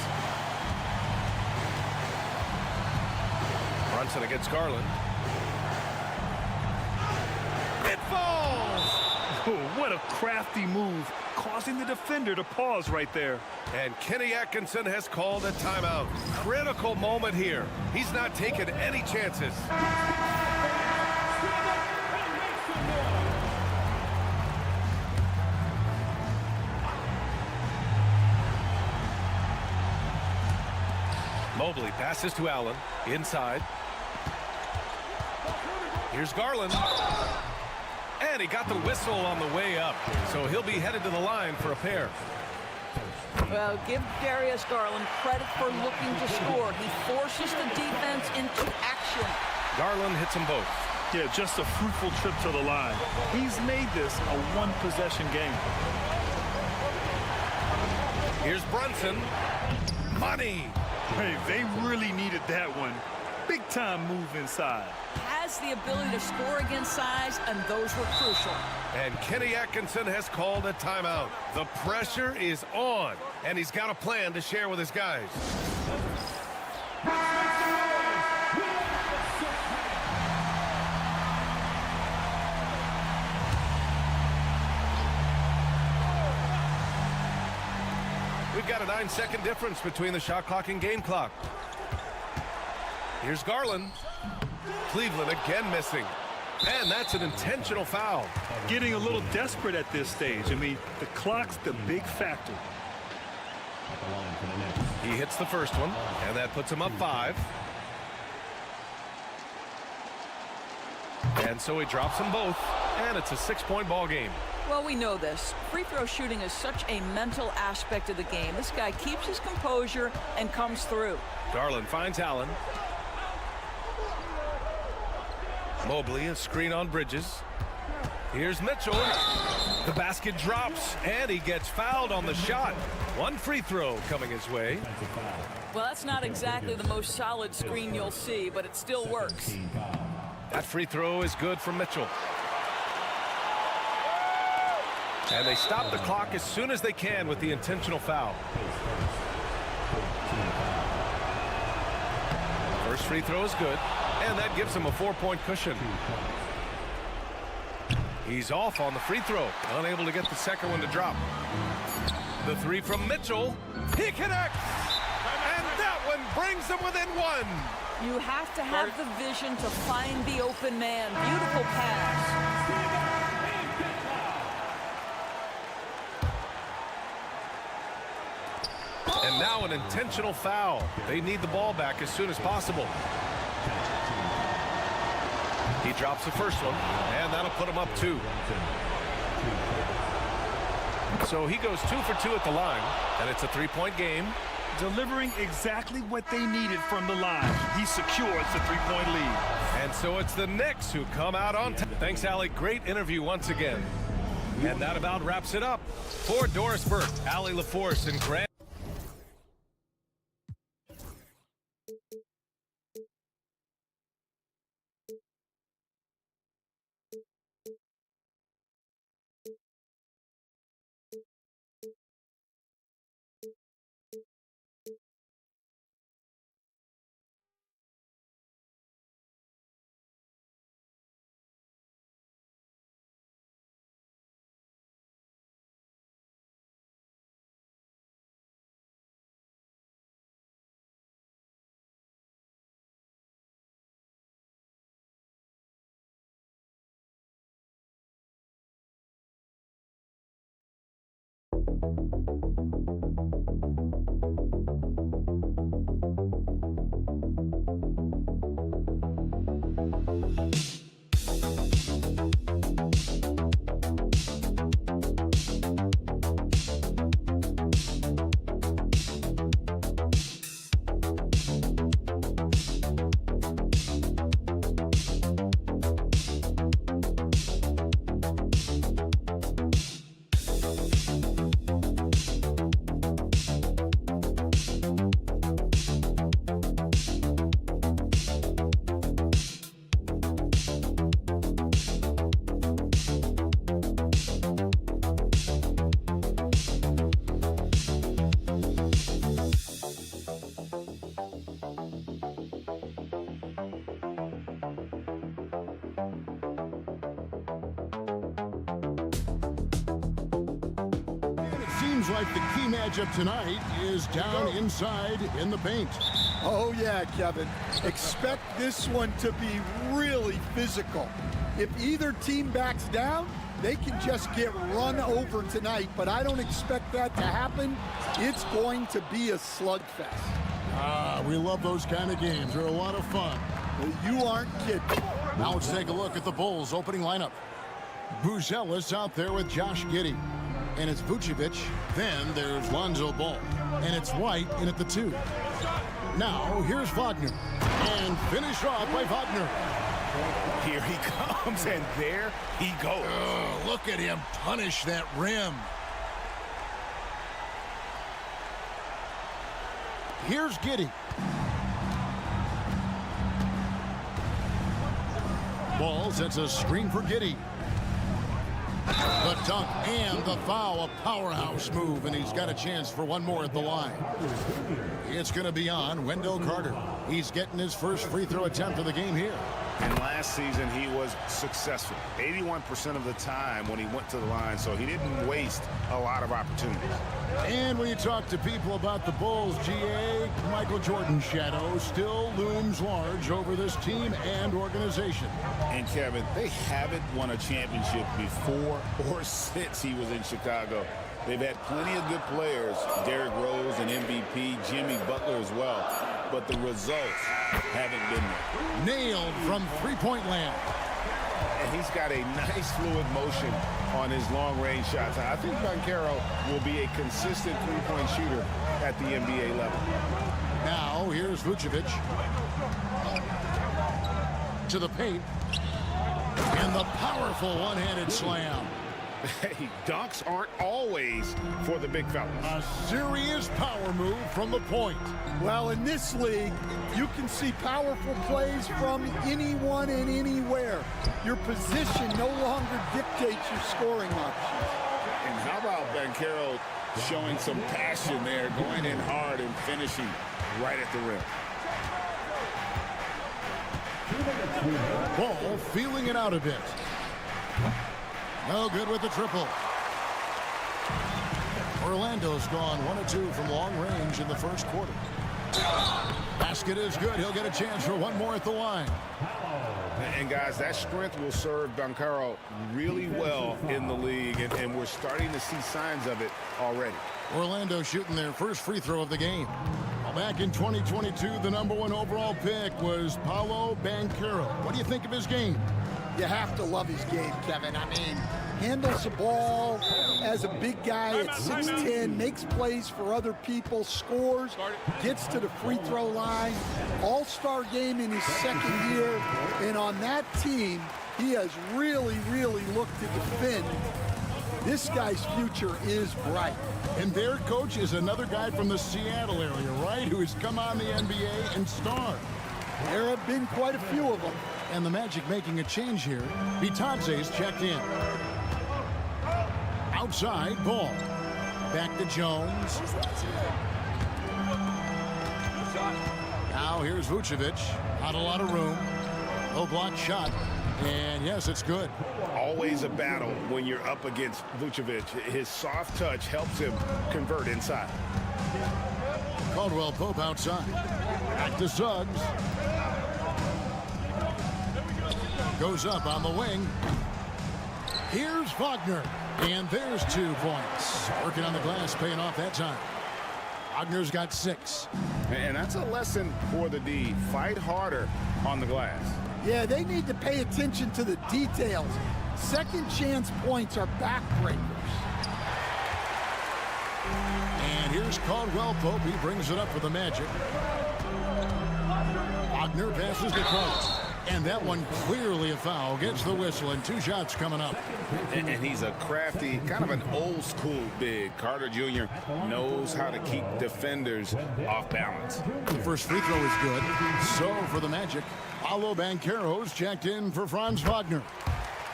Brunson against Garland. It falls! Oh, what a crafty move, causing the defender to pause right there. And Kenny Atkinson has called a timeout. Critical moment here. He's not taking any chances. Mobley passes to Allen. Inside. Here's Garland. And he got the whistle on the way up. So he'll be headed to the line for a pair. Well, give Darius Garland credit for looking to score. He forces the defense into action. Garland hits them both. Yeah, just a fruitful trip to the line. He's made this a one-possession game. Here's Brunson. Money. Hey, they really needed that one. Big-time move inside. Has the ability to score against size, and those were crucial. And Kenny Atkinson has called a timeout. The pressure is on, and he's got a plan to share with his guys. We've got a 9-second difference between the shot clock and game clock. Here's Garland. Cleveland again missing. And that's an intentional foul. Getting a little desperate at this stage. I mean, the clock's the big factor. He hits the first one, and that puts him up 5. And so he drops them both, and it's a 6-point ball game. Well, we know this. Free throw shooting is such a mental aspect of the game. This guy keeps his composure and comes through. Garland finds Allen. Mobley, a screen on Bridges. Here's Mitchell. The basket drops, and he gets fouled on the shot. One free throw coming his way. Well, that's not exactly the most solid screen you'll see, but it still works. That free throw is good for Mitchell. And they stop the clock as soon as they can with the intentional foul. First free throw is good, and that gives him a 4-point cushion. He's off on the free throw, unable to get the second one to drop. The three from Mitchell. He connects, and that one brings them within 1. You have to have the vision to find the open man. Beautiful pass. And now an intentional foul. They need the ball back as soon as possible. He drops the first one, and that'll put him up 2. So he goes 2 for 2 at the line, and it's a 3-point game. Delivering exactly what they needed from the line. He secures the 3-point lead. And so it's the Knicks who come out on top. Thanks, Allie. Great interview once again. And that about wraps it up. For Doris Burke, Allie LaForce, and Grant. Seems like the key matchup tonight is down inside in the paint. Oh, yeah, Kevin. Expect this one to be really physical. If either team backs down, they can just get run over tonight, but I don't expect that to happen. It's going to be a slugfest. We love those kind of games. They're a lot of fun. Well, you aren't kidding. Now let's take a look at the Bulls' opening lineup. Buzelis out there with Josh Giddey. And it's Vucevic. Then there's Lonzo Ball. And it's White in at the 2. Now, here's Wagner. And finished off by Wagner. Here he comes, and there he goes. Oh, look at him punish that rim. Here's Giddey. Ball sets a screen for Giddey. The dunk and the foul, a powerhouse move, and he's got a chance for one more at the line. It's going to be on Wendell Carter. He's getting his first free throw attempt of the game here. And last season, he was successful 81% of the time when he went to the line, so he didn't waste a lot of opportunities. And when you talk to people about the Bulls, GA, Michael Jordan's shadow still looms large over this team and organization. And Kevin, they haven't won a championship before or since he was in Chicago. They've had plenty of good players, Derrick Rose and MVP, Jimmy Butler as well, but the results haven't been there. Nailed from three-point land. And he's got a nice fluid motion on his long-range shots. I think Banchero will be a consistent three-point shooter at the NBA level. Now here's Vucevic to the paint. And the powerful one-handed slam. Hey, dunks aren't always for the big fellas. A serious power move from the point. Well, in this league, you can see powerful plays from anyone and anywhere. Your position no longer dictates your scoring options. And how about Banchero showing some passion there, going in hard and finishing right at the rim. Ball feeling it out a bit. No good with the triple. Orlando's gone 1 of 2 from long range in the first quarter. Basket is good. He'll get a chance for one more at the line. And guys, that strength will serve Banchero really well in the league, and we're starting to see signs of it already. Orlando shooting their first free throw of the game. Back in 2022, the #1 overall pick was Paolo Banchero. What do you think of his game? You have to love his game, Kevin. I mean, handles the ball as a big guy at 6'10", makes plays for other people, scores, gets to the free throw line. All-star game in his second year, and on that team, he has really, really looked to defend. This guy's future is bright. And their coach is another guy from the Seattle area, right, who has come on the NBA and starred. There have been quite a few of them. And the Magic making a change here. Bitadze's checked in. Outside, Ball. Back to Jones. Now here's Vucevic. Not a lot of room. Low block shot. And yes, it's good. Always a battle when you're up against Vucevic. His soft touch helps him convert inside. Caldwell Pope outside. Back to Suggs. Goes up on the wing. Here's Wagner. And there's 2 points. Working on the glass, paying off that time. Wagner's got 6. And that's a lesson for the D. Fight harder on the glass. Yeah, they need to pay attention to the details. Second chance points are backbreakers. And here's Caldwell Pope. He brings it up for the Magic. Wagner passes to Pope. And that one clearly a foul. Gets the whistle, and 2 shots coming up. And he's a crafty, kind of an old-school big. Carter Jr. knows how to keep defenders off balance. The first free throw is good. So for the Magic, Paolo Banchero's checked in for Franz Wagner.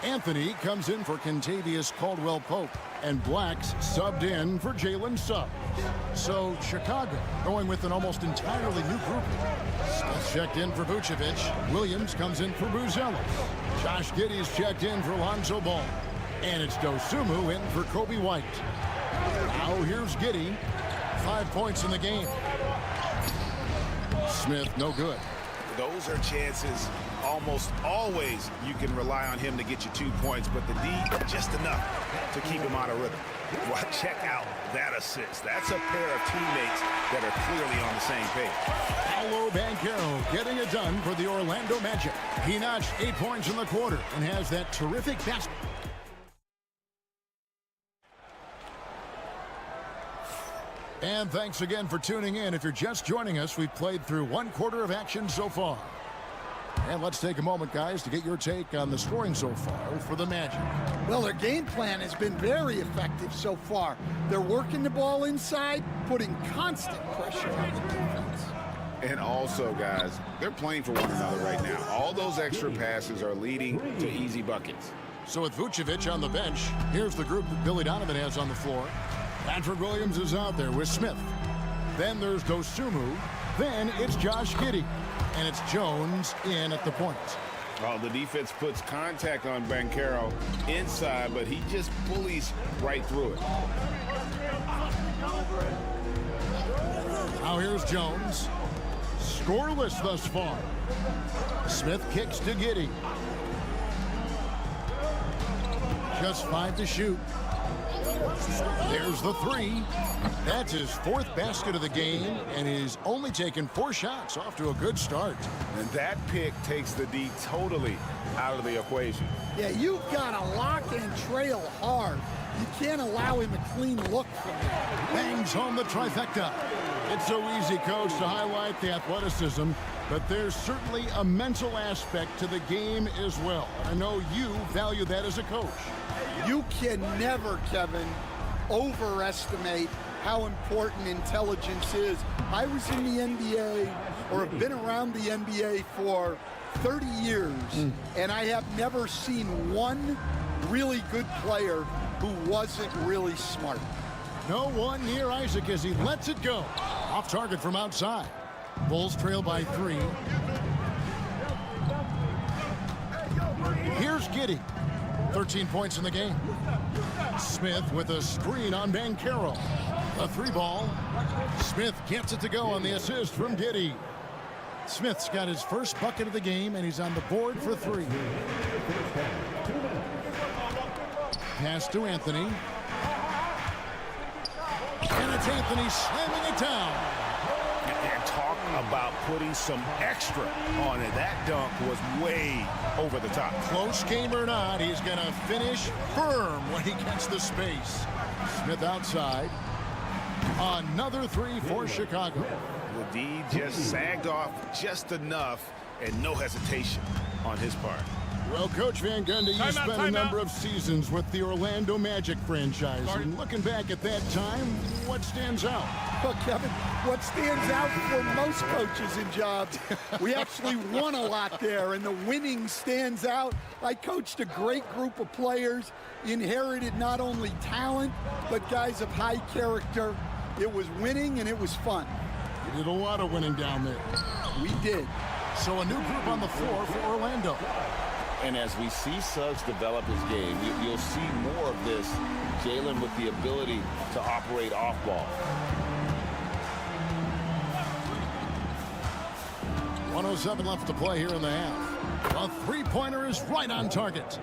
Anthony comes in for Kentavious Caldwell-Pope. And Black's subbed in for Jalen Suggs. So Chicago going with an almost entirely new group. Smith checked in for Vucevic. Williams comes in for Buzelis. Josh Giddey's checked in for Lonzo Ball. And it's Dosunmu in for Kobe White. Now here's Giddey. 5 points in the game. Smith no good. Those are chances. Almost always you can rely on him to get you 2 points, but the D just enough to keep him out of rhythm. Well, check out that assist. That's a pair of teammates that are clearly on the same page. Paolo Banchero getting it done for the Orlando Magic. He notched 8 points in the quarter and has that terrific basket. And thanks again for tuning in. If you're just joining us, we've played through 1/4 of action so far. And let's take a moment, guys, to get your take on the scoring so far for the Magic. Well, their game plan has been very effective so far. They're working the ball inside, putting constant pressure on the defense. And also, guys, they're playing for one another right now. All those extra passes are leading to easy buckets. So with Vucevic on the bench, here's the group that Billy Donovan has on the floor. Patrick Williams is out there with Smith. Then there's Dosunmu. Then it's Josh Giddey. And it's Jones in at the point. Oh, the defense puts contact on Banchero inside, but he just bullies right through it. Now here's Jones. Scoreless thus far. Smith kicks to Giddey. Just 5 to shoot. There's the 3. That's his 4th basket of the game, and he's only taken 4 shots. Off to a good start. And that pick takes the D totally out of the equation. Yeah, you've got to lock and trail hard. You can't allow him a clean look from there. Bangs home the trifecta. It's so easy, Coach, to highlight the athleticism, but there's certainly a mental aspect to the game as well. I know you value that as a coach. You can never, Kevin, overestimate how important intelligence is. I was in the NBA, or have been around the NBA for 30 years, and I have never seen one really good player who wasn't really smart. No one near Isaac as he lets it go. Off target from outside. Bulls trail by 3. Here's Giddey. 13 points in the game. Smith with a screen on Banchero. A 3-ball. Smith gets it to go on the assist from Giddey. Smith's got his first bucket of the game, and he's on the board for 3. Pass to Anthony. And it's Anthony slamming it down. And talk about putting some extra on it. That dunk was way over the top. Close game or not, he's going to finish firm when he gets the space. Smith outside. Another 3 for Chicago. The D just sagged off just enough, and no hesitation on his part. Well, Coach Van Gundy, you spent a number of seasons with the Orlando Magic franchise. And looking back at that time, what stands out? Well, Kevin, what stands out for most coaches in jobs, we actually won a lot there, and the winning stands out. I coached a great group of players, inherited not only talent, but guys of high character. It was winning, and it was fun. You did a lot of winning down there. We did. So a new group on the floor for Orlando. And as we see Suggs develop his game, you'll see more of this. Jalen with the ability to operate off ball. 1:07 left to play here in the half. A 3-pointer is right on target.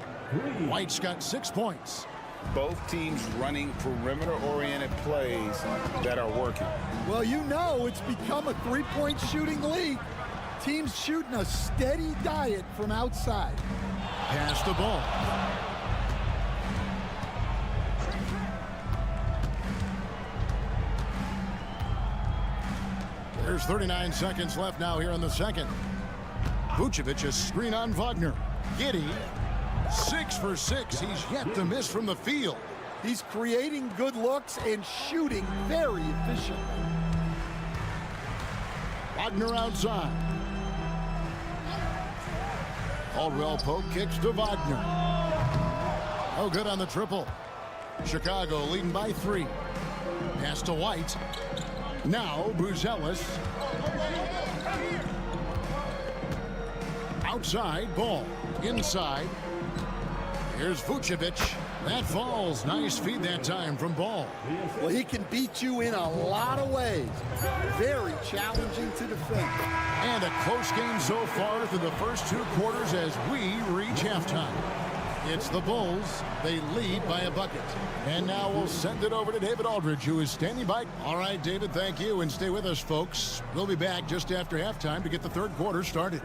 White's got 6 points. Both teams running perimeter-oriented plays that are working. Well, you know it's become a 3-point shooting league. Teams shooting a steady diet from outside. Pass the ball. There's 39 seconds left now here in the second. Vucevic a screen on Wagner. Giddey, 6 for 6. He's yet to miss from the field. He's creating good looks and shooting very efficiently. Wagner outside. Caldwell Pope kicks to Wagner. Oh, good on the triple. Chicago leading by 3. Pass to White. Now Buzelis. Outside, ball. Inside. Here's Vucevic. That falls. Nice feed that time from Ball. Well, he can beat you in a lot of ways. Very challenging to defend. And a close game so far through the first 2 quarters as we reach halftime. It's the Bulls. They lead by a bucket. And now we'll send it over to David Aldridge, who is standing by. All right, David, thank you. And stay with us, folks. We'll be back just after halftime to get the 3rd quarter started.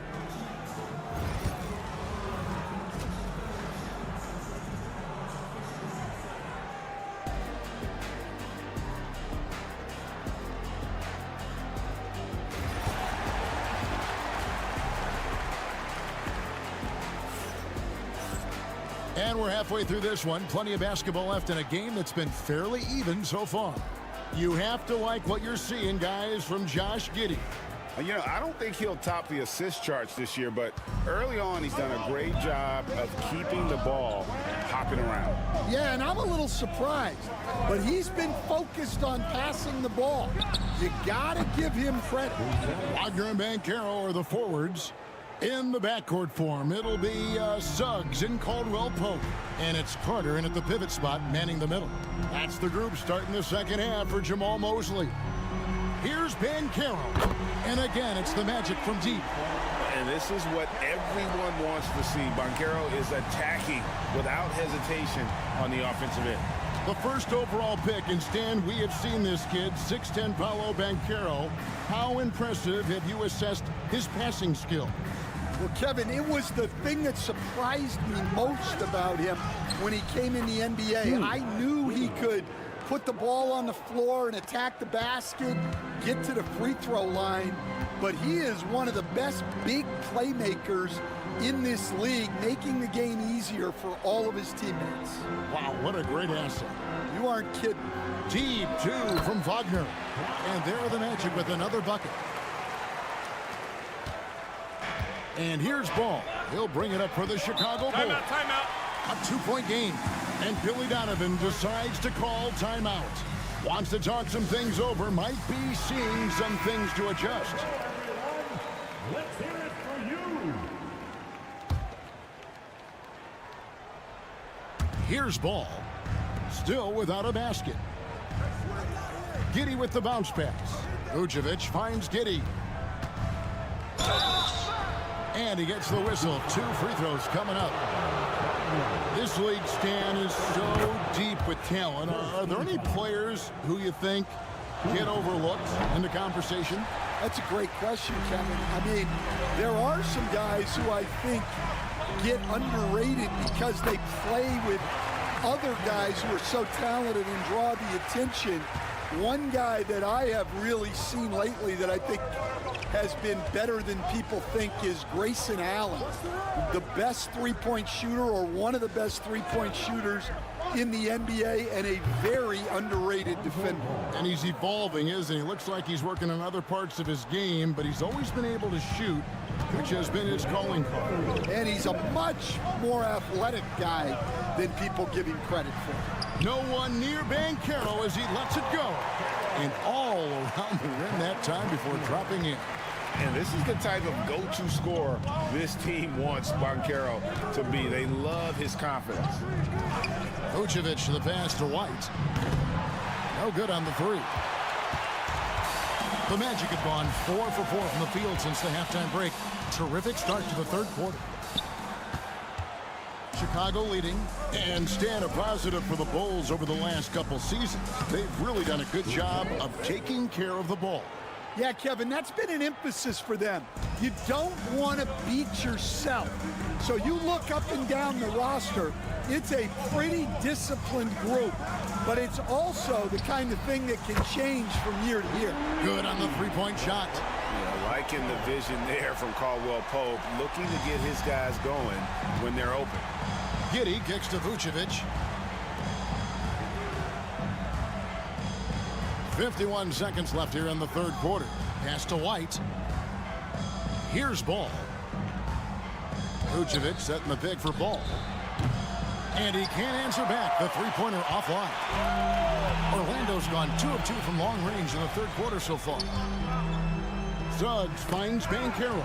And we're halfway through this one. Plenty of basketball left in a game that's been fairly even so far. You have to like what you're seeing, guys, from Josh Giddey. You know, I don't think he'll top the assist charts this year, but early on he's done a great job of keeping the ball hopping around. Yeah, and I'm a little surprised, but he's been focused on passing the ball. You got to give him credit. Wagner and Banchero are the forwards. In the backcourt form, it'll be Suggs and Caldwell Pope. And it's Carter in at the pivot spot, manning the middle. That's the group starting the second half for Jamal Mosley. Here's Banchero. And again, it's the Magic from deep. And this is what everyone wants to see. Banchero is attacking without hesitation on the offensive end. The first overall pick, and Stan, we have seen this kid, 6'10" Paolo Banchero. How impressive have you assessed his passing skill? Well, Kevin, it was the thing that surprised me most about him when he came in the NBA. I knew he could put the ball on the floor and attack the basket, get to the free throw line, but he is one of the best big playmakers in this league, making the game easier for all of his teammates. Wow, what a great asset. You aren't kidding. Deep two from Wagner. And there are the Magic with another bucket. And here's Ball. He'll bring it up for the Chicago Bulls. Timeout. A two-point game. And Billy Donovan decides to call timeout. Wants to talk some things over. Might be seeing some things to adjust. Let's hear it for you. Here's Ball. Still without a basket. Giddey with the bounce pass. Vucevic finds Giddey. And he gets the whistle. 2 free throws coming up. This league, Stan, is so deep with talent. Are there any players who you think get overlooked in the conversation? That's a great question, Kevin. I mean, there are some guys who I think get underrated because they play with other guys who are so talented and draw the attention. One guy that I have really seen lately that I think has been better than people think is Grayson Allen, the best three-point shooter or one of the best three-point shooters in the NBA and a very underrated defender. And he's evolving, isn't he? Looks like he's working on other parts of his game, but he's always been able to shoot, which has been his calling card. And he's a much more athletic guy than people give him credit for. No one near Banchero as he lets it go. And all around the rim that time before dropping in. And this is the type of go-to scorer this team wants Banchero to be. They love his confidence. Vucevic to the pass to White. No good on the three. The Magic have gone 4 for 4 from the field since the halftime break. Terrific start to the third quarter. Chicago leading, and Stan, a positive for the Bulls over the last couple seasons. They've really done a good job of taking care of the ball. Yeah, Kevin, that's been an emphasis for them. You don't want to beat yourself. So you look up and down the roster, it's a pretty disciplined group, but it's also the kind of thing that can change from year to year. Good on the three-point shot. Yeah, liking the vision there from Caldwell Pope, looking to get his guys going when they're open. Giddey kicks to Vucevic. 51 seconds left here in the third quarter. Pass to White. Here's Ball. Vucevic setting the pick for Ball. And he can't answer back. The three-pointer offline. Orlando's gone 2 of 2 from long range in the third quarter so far. Suggs finds Banchero.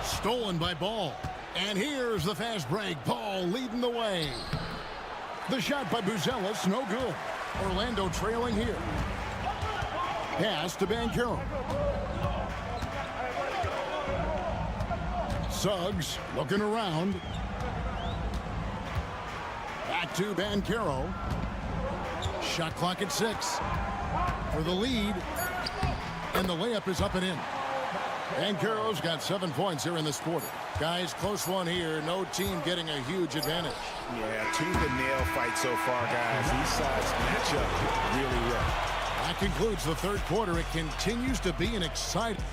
Stolen by Ball. And here's the fast break. Ball leading the way. The shot by Buzelis, no good. Orlando trailing here. Pass to Banchero. Suggs looking around. Back to Banchero. Shot clock at 6 for the lead. And the layup is up and in. Banchero's got 7 points here in this quarter. Guys, close one here. No team getting a huge advantage. Yeah, tooth and nail fight so far, guys. These sides match up really well. That concludes the third quarter. It continues to be an exciting.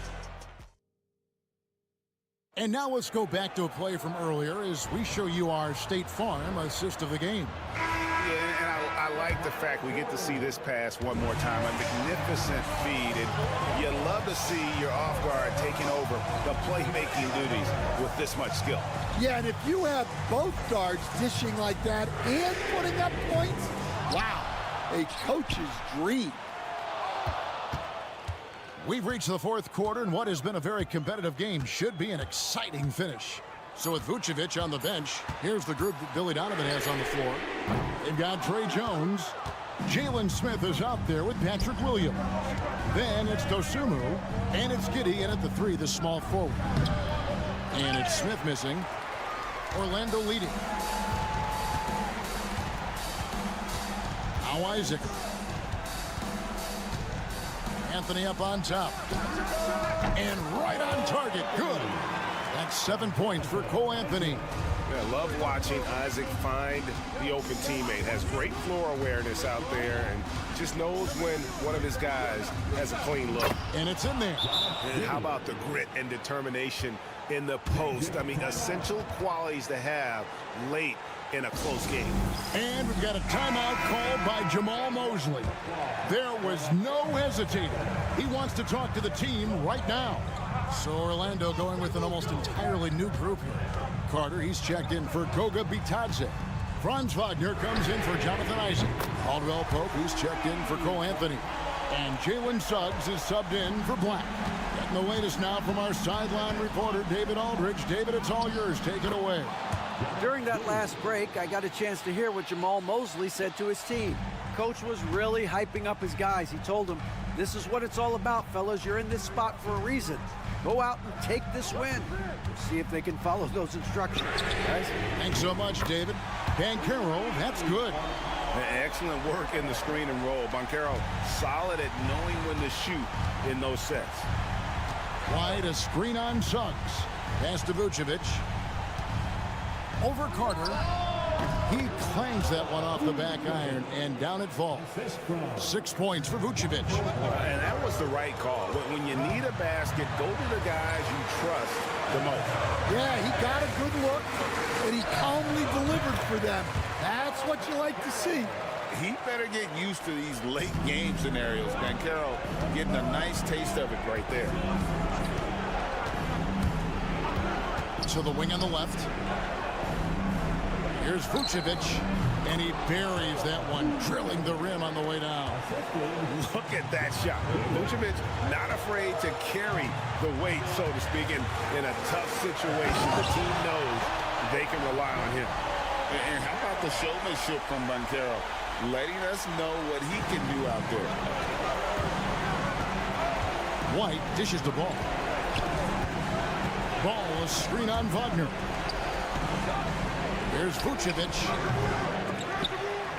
And now let's go back to a play from earlier as we show you our State Farm assist of the game. Yeah, and I like the fact we get to see this pass one more time. A magnificent feed, and you love to see your off guard taking over the playmaking duties with this much skill. Yeah, and if you have both guards dishing like that and putting up points, wow, a coach's dream. We've reached the fourth quarter, and what has been a very competitive game should be an exciting finish. So with Vucevic on the bench, here's the group that Billy Donovan has on the floor. They've got Trey Jones. Jalen Smith is out there with Patrick Williams. Then it's Dosumu, and it's Giddey, and at the 3, the small forward. And it's Smith missing. Orlando leading. Now Isaac. Anthony up on top. And right on target. Good. That's 7 points for Cole Anthony. Yeah, love watching Isaac find the open teammate. Has great floor awareness out there and just knows when one of his guys has a clean look. And it's in there. And how about the grit and determination in the post? I mean, essential qualities to have late in a close game. And we've got a timeout called by Jamal Mosley. There was no hesitating. He wants to talk to the team right now. So Orlando going with an almost entirely new group here. Carter, he's checked in for Goga Bitadze. Franz Wagner comes in for Jonathan Isaac. Caldwell Pope, he's checked in for Cole Anthony. And Jalen Suggs is subbed in for Black. Getting the latest now from our sideline reporter, David Aldridge. David, it's all yours. Take it away. During that last break, I got a chance to hear what Jamal Mosley said to his team. Coach was really hyping up his guys. He told them, this is what it's all about, fellas. You're in this spot for a reason. Go out and take this win. We'll see if they can follow those instructions. Guys? Thanks so much, David. Banchero, that's good. Excellent work in the screen and roll. Banchero solid at knowing when to shoot in those sets. Wide, a screen on Suggs. Pass to Vucevic. Over Carter. He clangs that one off the back iron, and down it falls. 6 points for Vucevic. And that was the right call. When you need a basket, go to the guys you trust the most. Yeah, he got a good look, and he calmly delivered for them. That's what you like to see. He better get used to these late game scenarios. Banchero getting a nice taste of it right there. To the wing on the left. Here's Vucevic, and he buries that one, drilling the rim on the way down. Look at that shot. Vucevic not afraid to carry the weight, so to speak, in a tough situation. The team knows they can rely on him. And how about the showmanship from Banchero, letting us know what he can do out there. White dishes the ball. Ball, a screen on Wagner. There's Vucevic.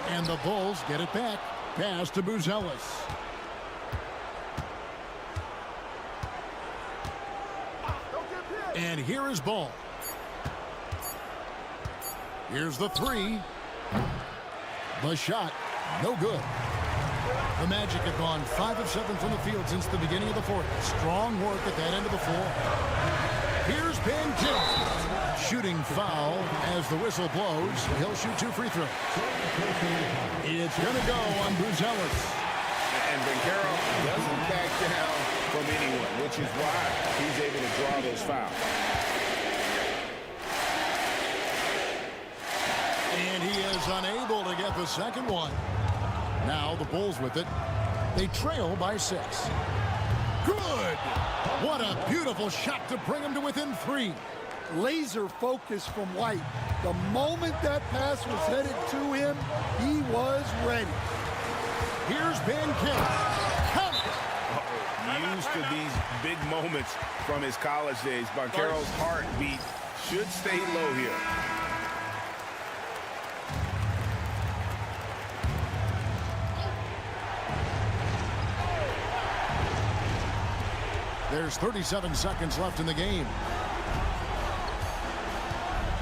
And the Bulls get it back. Pass to Buzelis. And here is Ball. Here's the 3. The shot, no good. The Magic have gone 5 of 7 from the field since the beginning of the fourth. Strong work at that end of the floor. Here's Banchero. Shooting foul as the whistle blows. He'll shoot 2 free throws. It's going to go on Buzelis. And Banchero doesn't back down from anyone, which is why he's able to draw those fouls. And he is unable to get the second one. Now the Bulls with it. They trail by 6. Good! What a beautiful shot to bring him to within 3. Laser focus from White. The moment that pass was headed to him, he was ready. Here's Banchero. Used to these big moments from his college days. Banchero's heartbeat should stay low here. There's 37 seconds left in the game.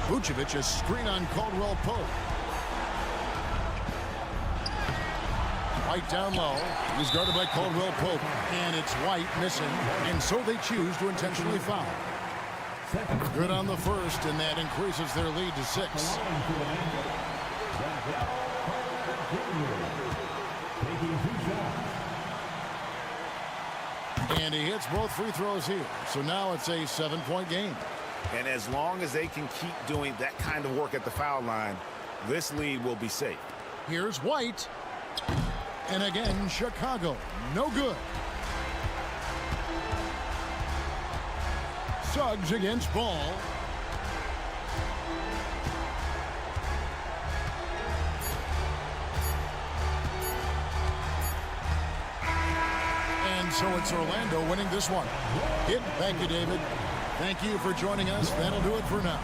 Vucevic, a screen on Caldwell Pope. White down low. He's guarded by Caldwell Pope. And it's White missing. And so they choose to intentionally foul. Good on the first, and that increases their lead to 6. And he hits both free throws here. So now it's a 7-point game. And as long as they can keep doing that kind of work at the foul line, this lead will be safe. Here's White. And again, Chicago. No good. Suggs against Ball. And so it's Orlando winning this one. Thank you, David. Thank you for joining us. That'll do it for now.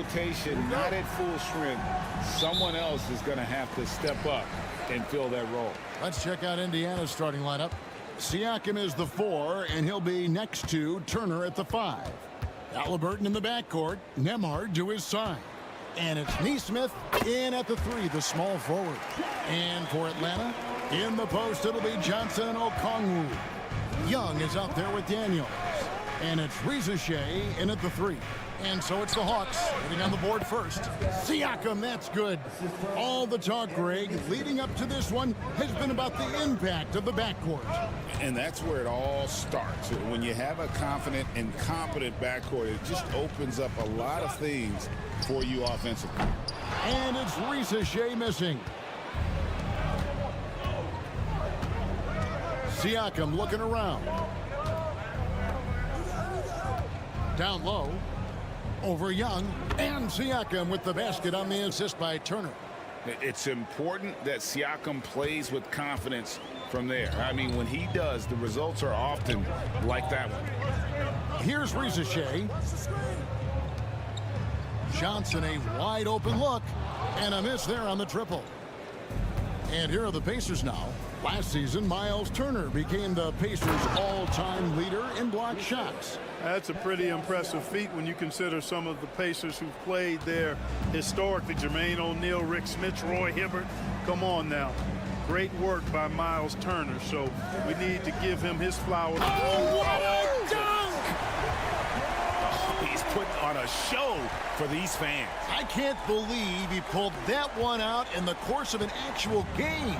rotation, not at full strength, someone else is going to have to step up and fill that role. Let's check out Indiana's starting lineup. Siakam is the 4, and he'll be next to Turner at the 5. Halliburton in the backcourt, Nembhard to his side. And it's Nesmith in at the 3, the small forward. And for Atlanta, in the post, it'll be Johnson and Okongwu. Young is out there with Daniels. And it's Reza Shea in at the 3. And so it's the Hawks hitting on the board first. Siakam, that's good. All the talk, Greg, leading up to this one has been about the impact of the backcourt. And that's where it all starts. When you have a confident and competent backcourt, it just opens up a lot of things for you offensively. And it's Reza Shea missing. Siakam looking around. Down low. Over Young, and Siakam with the basket on the assist by Turner. It's important that Siakam plays with confidence from there. I mean, when he does, the results are often like that one. Here's Reza Shea. Johnson, a wide open look, and a miss there on the triple. And here are the Pacers now. Last season, Miles Turner became the Pacers' all-time leader in block shots. That's a pretty impressive feat when you consider some of the Pacers who've played there historically. Jermaine O'Neal, Rick Smith, Roy Hibbert. Come on now. Great work by Miles Turner. So we need to give him his flowers. Oh, what a dunk! Oh, he's putting on a show for these fans. I can't believe he pulled that one out in the course of an actual game.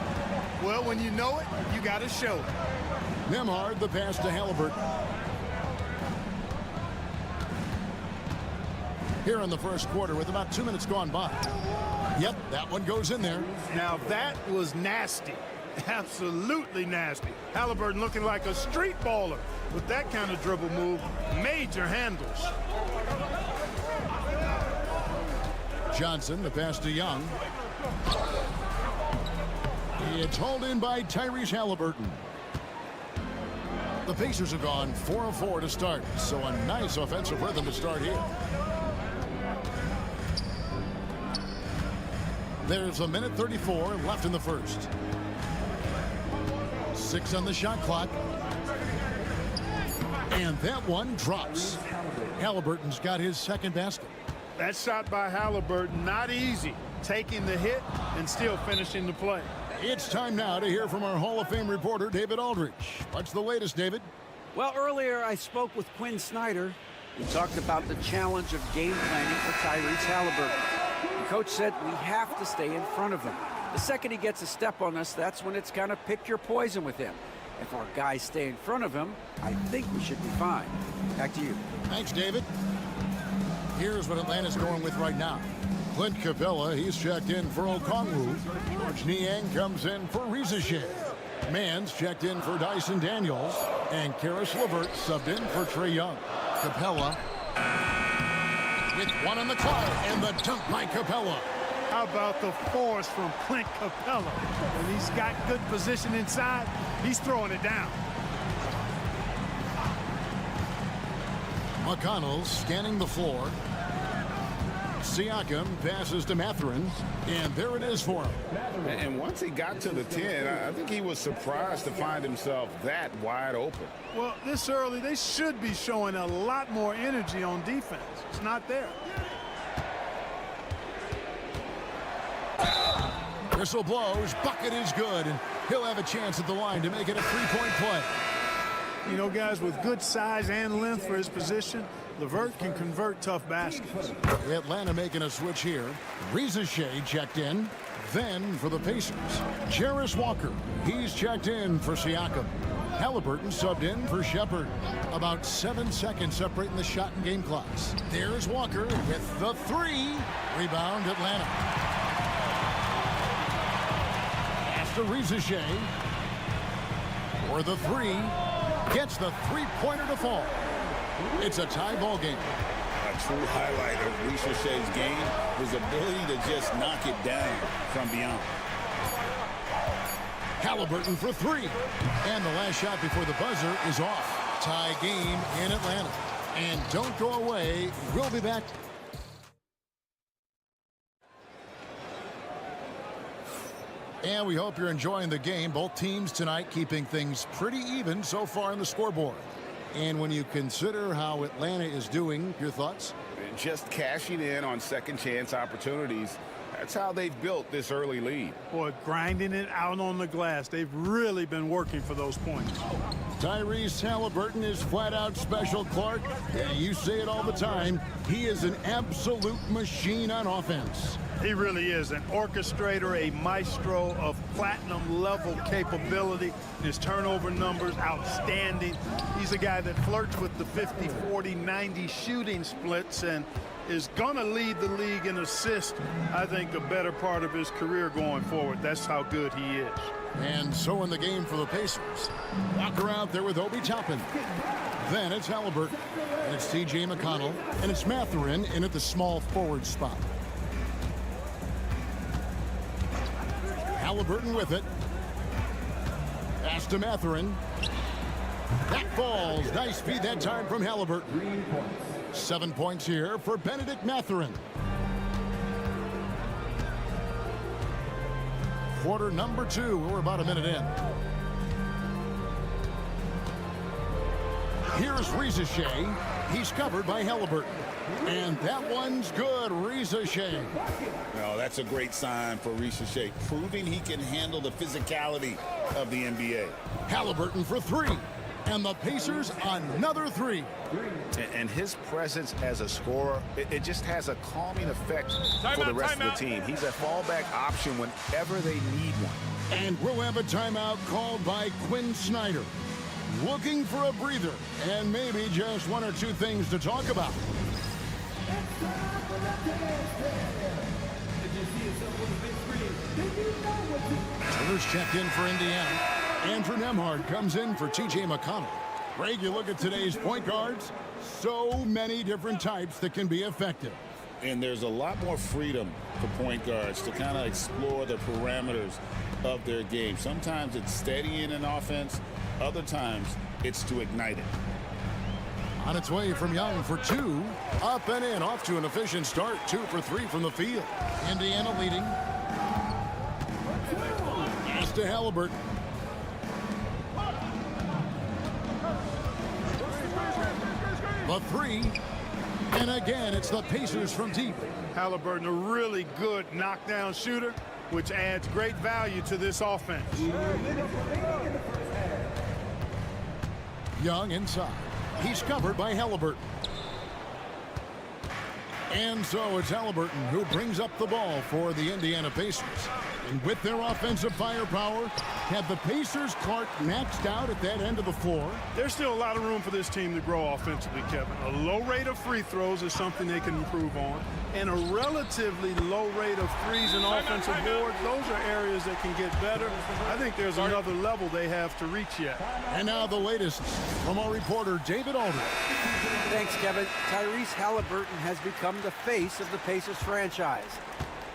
Well, when you know it, you got to show it. Nembhard, the pass to Halliburton. Here in the first quarter with about 2 minutes gone by. Yep, that one goes in there. Now that was nasty. Absolutely nasty. Halliburton looking like a street baller with that kind of dribble move. Major handles. Johnson, the pass to Young. It's hauled in by Tyrese Halliburton. The Pacers have gone 4 of 4 to start, so a nice offensive rhythm to start here. There's a minute 34 left in the first. 6 on the shot clock. And that one drops. Halliburton's got his second basket. That shot by Halliburton, not easy. Taking the hit and still finishing the play. It's time now to hear from our Hall of Fame reporter, David Aldridge. What's the latest, David? Well, earlier I spoke with Quinn Snyder. We talked about the challenge of game planning for Tyrese Halliburton. The coach said we have to stay in front of him. The second he gets a step on us, that's when it's kind of pick your poison with him. If our guys stay in front of him, I think we should be fine. Back to you. Thanks, David. Here's what Atlanta's going with right now. Clint Capella, he's checked in for Okongwu. George Niang comes in for Reza Shea. Mann's checked in for Dyson Daniels. And Karis LeVert subbed in for Trae Young. Capella with one on the clock, and the dunk by Capella. How about the force from Clint Capella? When he's got good position inside, he's throwing it down. McConnell scanning the floor. Siakam passes to Mathurin, and there it is for him. And once he got to the 10, I think he was surprised to find himself that wide open. Well, this early, they should be showing a lot more energy on defense. It's not there. Whistle blows, bucket is good, and he'll have a chance at the line to make it a three-point play. You know, guys, with good size and length for his position, LeVert can convert tough baskets. Atlanta making a switch here. Reza Shea checked in. Then for the Pacers, Jarris Walker. He's checked in for Siakam. Halliburton subbed in for Shepherd. About 7 seconds separating the shot and game clocks. There's Walker with the 3. Rebound Atlanta. Pass to Reza Shea. For the 3. Gets the three-pointer to fall. It's a tie ball game. A true highlight of Reza Shea's game, his ability to just knock it down from beyond. Halliburton for 3. And the last shot before the buzzer is off. Tie game in Atlanta. And don't go away. We'll be back And we hope you're enjoying the game. Both teams tonight keeping things pretty even so far on the scoreboard. And when you consider how Atlanta is doing, your thoughts? Just cashing in on second chance opportunities. That's how they've built this early lead. Boy, grinding it out on the glass. They've really been working for those points. Tyrese Halliburton is flat out special, Clark. Yeah, you say it all the time. He is an absolute machine on offense. He really is an orchestrator, a maestro of platinum-level capability. His turnover numbers, outstanding. He's a guy that flirts with the 50, 40, 90 shooting splits and is going to lead the league in assists, I think, the better part of his career going forward. That's how good he is. And so in the game for the Pacers. Walker out there with Obi Toppin. Then it's Halliburton. And it's T.J. McConnell. And it's Mathurin in at the small forward spot. Halliburton with it. Pass to Mathurin. That falls. Nice feed that time from Halliburton. 7 points here for Benedict Mathurin. Quarter number 2. We're about a minute in. Here's Reza Shea. He's covered by Halliburton. And that one's good. Reza Shea. Well, that's a great sign for Reza Shea, proving he can handle the physicality of the NBA. Halliburton for 3. And the Pacers another 3. And his presence as a scorer, it just has a calming effect for the rest of the team. He's a fallback option whenever they need one. And we'll have a timeout called by Quinn Snyder. Looking for a breather and maybe just 1 or 2 things to talk about. Turner's checked in for Indiana. Andrew Nembhard comes in for T.J. McConnell. Greg, you look at today's point guards, so many different types that can be effective. And there's a lot more freedom for point guards to kind of explore the parameters of their game. Sometimes it's steadying an offense. Other times it's to ignite it. On its way from Young for 2. Up and in, off to an efficient start. 2 for 3 from the field. Indiana leading. Pass to Halliburton. The 3. And again, it's the Pacers from deep. Halliburton, a really good knockdown shooter, which adds great value to this offense. Young inside. He's covered by Halliburton. And so it's Halliburton who brings up the ball for the Indiana Pacers. And with their offensive firepower, have the Pacers, Clark, maxed out at that end of the floor? There's still a lot of room for this team to grow offensively, Kevin. A low rate of free throws is something they can improve on. And a relatively low rate of threes and offensive boards, those are areas that can get better. I think there's another level they have to reach yet. And now the latest from our reporter, David Aldridge. Thanks, Kevin. Tyrese Halliburton has become the face of the Pacers franchise.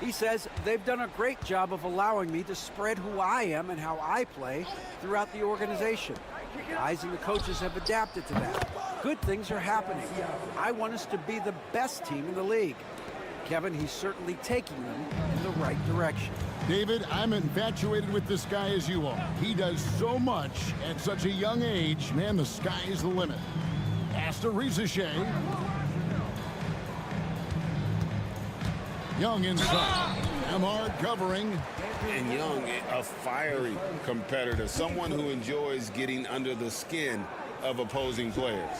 He says they've done a great job of allowing me to spread who I am and how I play throughout the organization. The guys and the coaches have adapted to that. Good things are happening. I want us to be the best team in the league. Kevin, he's certainly taking them in the right direction. David, I'm infatuated with this guy as you are. He does so much at such a young age. Man, the sky is the limit. Pass to Reza Shea. Young inside. Nembhard covering. And Young, a fiery competitor, someone who enjoys getting under the skin of opposing players.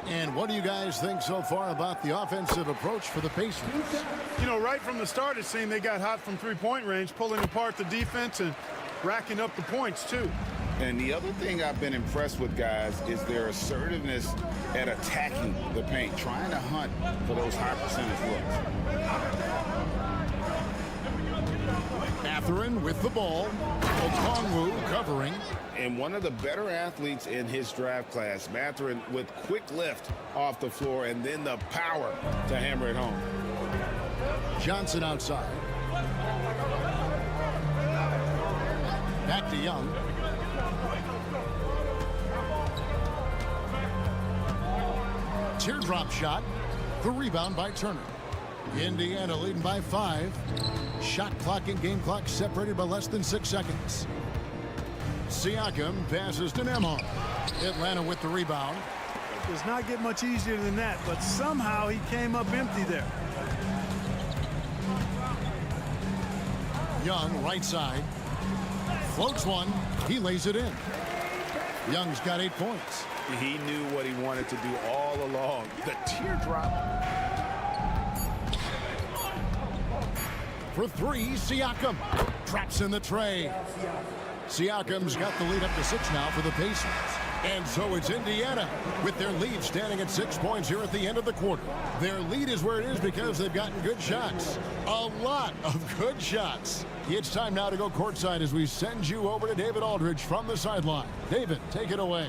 And what do you guys think so far about the offensive approach for the Pacers? You know, right from the start, it seemed they got hot from three-point range, pulling apart the defense and racking up the points, too. And the other thing I've been impressed with, guys, is their assertiveness at attacking the paint, trying to hunt for those high percentage looks. Mathurin with the ball. Okongwu covering. And one of the better athletes in his draft class, Mathurin, with quick lift off the floor and then the power to hammer it home. Johnson outside. Back to Young. Teardrop shot. The rebound by Turner. Indiana leading by 5. Shot clock and game clock separated by less than 6 seconds. Siakam passes to Nembhard. Atlanta with the rebound. Does not get much easier than that, but somehow he came up empty there. Young, right side. Floats one. He lays it in. Young's got 8 points. He knew what he wanted to do all along. The teardrop. For 3, Siakam. Traps in the tray. Siakam's got the lead up to 6 now for the Pacers. And so it's Indiana with their lead standing at 6 points here at the end of the quarter. Their lead is where it is because they've gotten good shots. A lot of good shots. It's time now to go courtside as we send you over to David Aldridge from the sideline. David, take it away.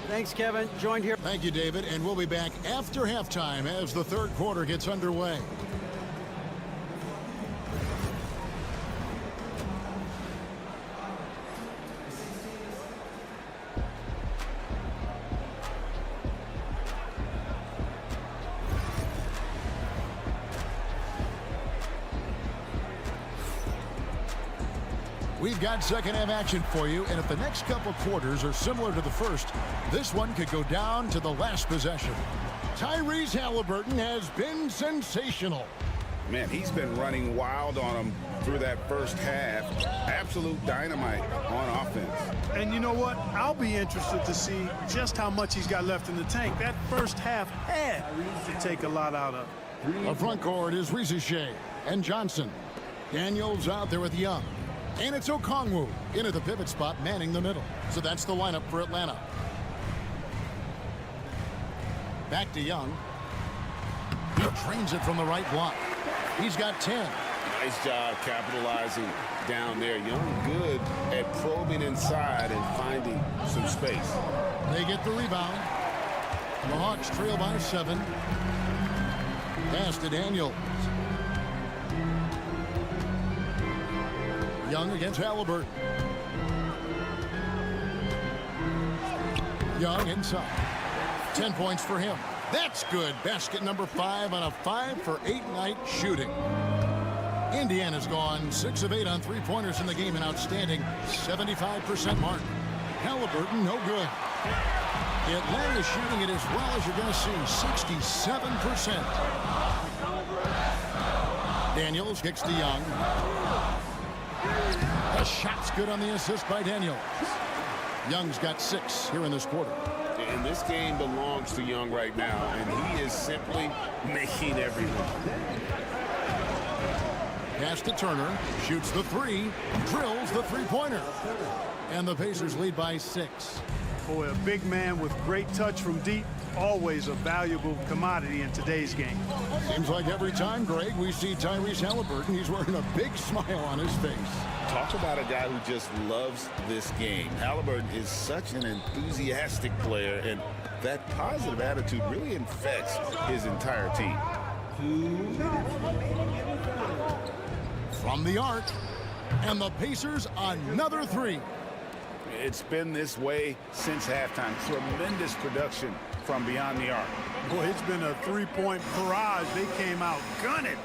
Thanks, Kevin. Joined here. Thank you, David. And we'll be back after halftime as the third quarter gets underway. We've got second half action for you, and if the next couple quarters are similar to the first, this one could go down to the last possession. Tyrese Halliburton has been sensational. Man, he's been running wild on him through that first half. Absolute dynamite on offense. And you know what? I'll be interested to see just how much he's got left in the tank. That first half had to take a lot out of. The front court is Rizier and Johnson. Daniels out there with Young. And it's Okongwu into the pivot spot, manning the middle. So that's the lineup for Atlanta. Back to Young. He drains it from the right block. He's got 10. Nice job capitalizing down there. Young good at probing inside and finding some space. They get the rebound. The Hawks trail by 7. Pass to Daniels. Young against Halliburton. Young inside. 10 points for him. That's good. Basket number 5 on a 5 for 8 night shooting. Indiana's gone 6 of 8 on 3-pointers in the game, an outstanding 75% mark. Halliburton, no good. Atlanta's shooting it as well as you're going to see, 67%. Daniels kicks to Young. The shot's good on the assist by Daniels. Young's got 6 here in this quarter. And this game belongs to Young right now, and he is simply making every one. Pass to Turner, shoots the 3, drills the 3-pointer. And the Pacers lead by 6. Boy, a big man with great touch from deep, always a valuable commodity in today's game. Seems like every time, Greg, we see Tyrese Halliburton, he's wearing a big smile on his face. Talk about a guy who just loves this game. Halliburton is such an enthusiastic player, and that positive attitude really infects his entire team. From the arc, and the Pacers another 3. It's been this way since halftime. Tremendous production from beyond the arc. Boy, it's been a 3-point barrage. They came out gunning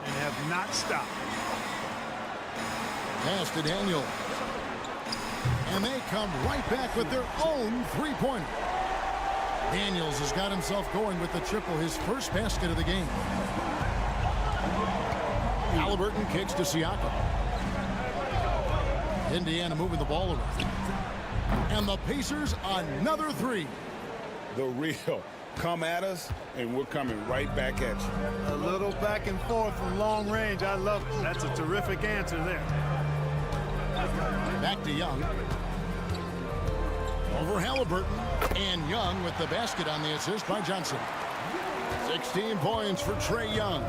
and have not stopped. Pass to Daniels. And they come right back with their own 3-pointer. Daniels has got himself going with the triple, his first basket of the game. Halliburton kicks to Siakam. Indiana moving the ball around. And the Pacers another 3. The real come at us, and we're coming right back at you. A little back and forth from long range. I love it. That's a terrific answer there. Back to Young. Over Halliburton. And Young with the basket on the assist by Johnson. 16 points for Trae Young.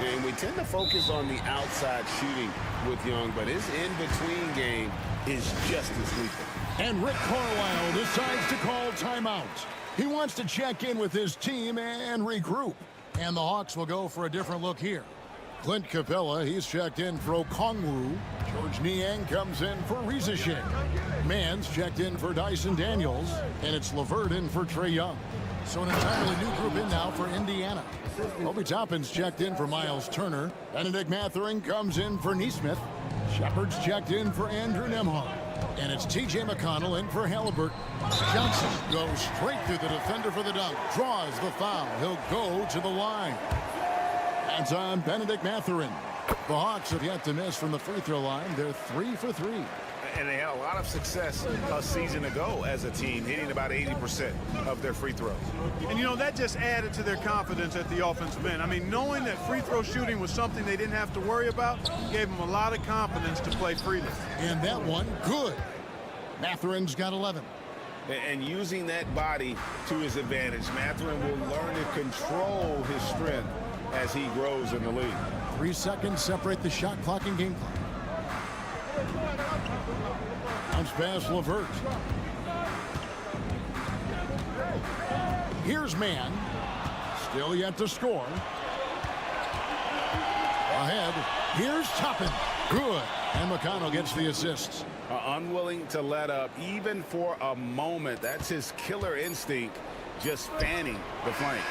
And we tend to focus on the outside shooting with Young, but his in-between game is just as lethal. And Rick Carlisle decides to call timeout. He wants to check in with his team and regroup. And the Hawks will go for a different look here. Clint Capella, he's checked in for Okongwu. George Niang comes in for Rizier. Mann's checked in for Dyson Daniels. And it's LeVert in for Trae Young. So an entirely new group in now for Indiana. Obi Toppin's checked in for Miles Turner. Benedict Mathurin comes in for Neesmith. Shepard's checked in for Andrew Nembhard. And it's T.J. McConnell in for Halliburton. Johnson goes straight through the defender for the dunk. Draws the foul. He'll go to the line. That's on Benedict Mathurin. The Hawks have yet to miss from the free throw line. They're 3 for 3. And they had a lot of success a season ago as a team, hitting about 80% of their free throws. And, you know, that just added to their confidence at the offensive end. I mean, knowing that free throw shooting was something they didn't have to worry about gave them a lot of confidence to play freely. And that one, good. Mathurin's got 11. And using that body to his advantage, Mathurin will learn to control his strength as he grows in the league. 3 seconds separate the shot clock and game clock. Bounce pass LeVert. Here's Mann. Still yet to score. Ahead. Here's Toppin. Good. And McConnell gets the assists. Unwilling to let up even for a moment. That's his killer instinct, just fanning the flank.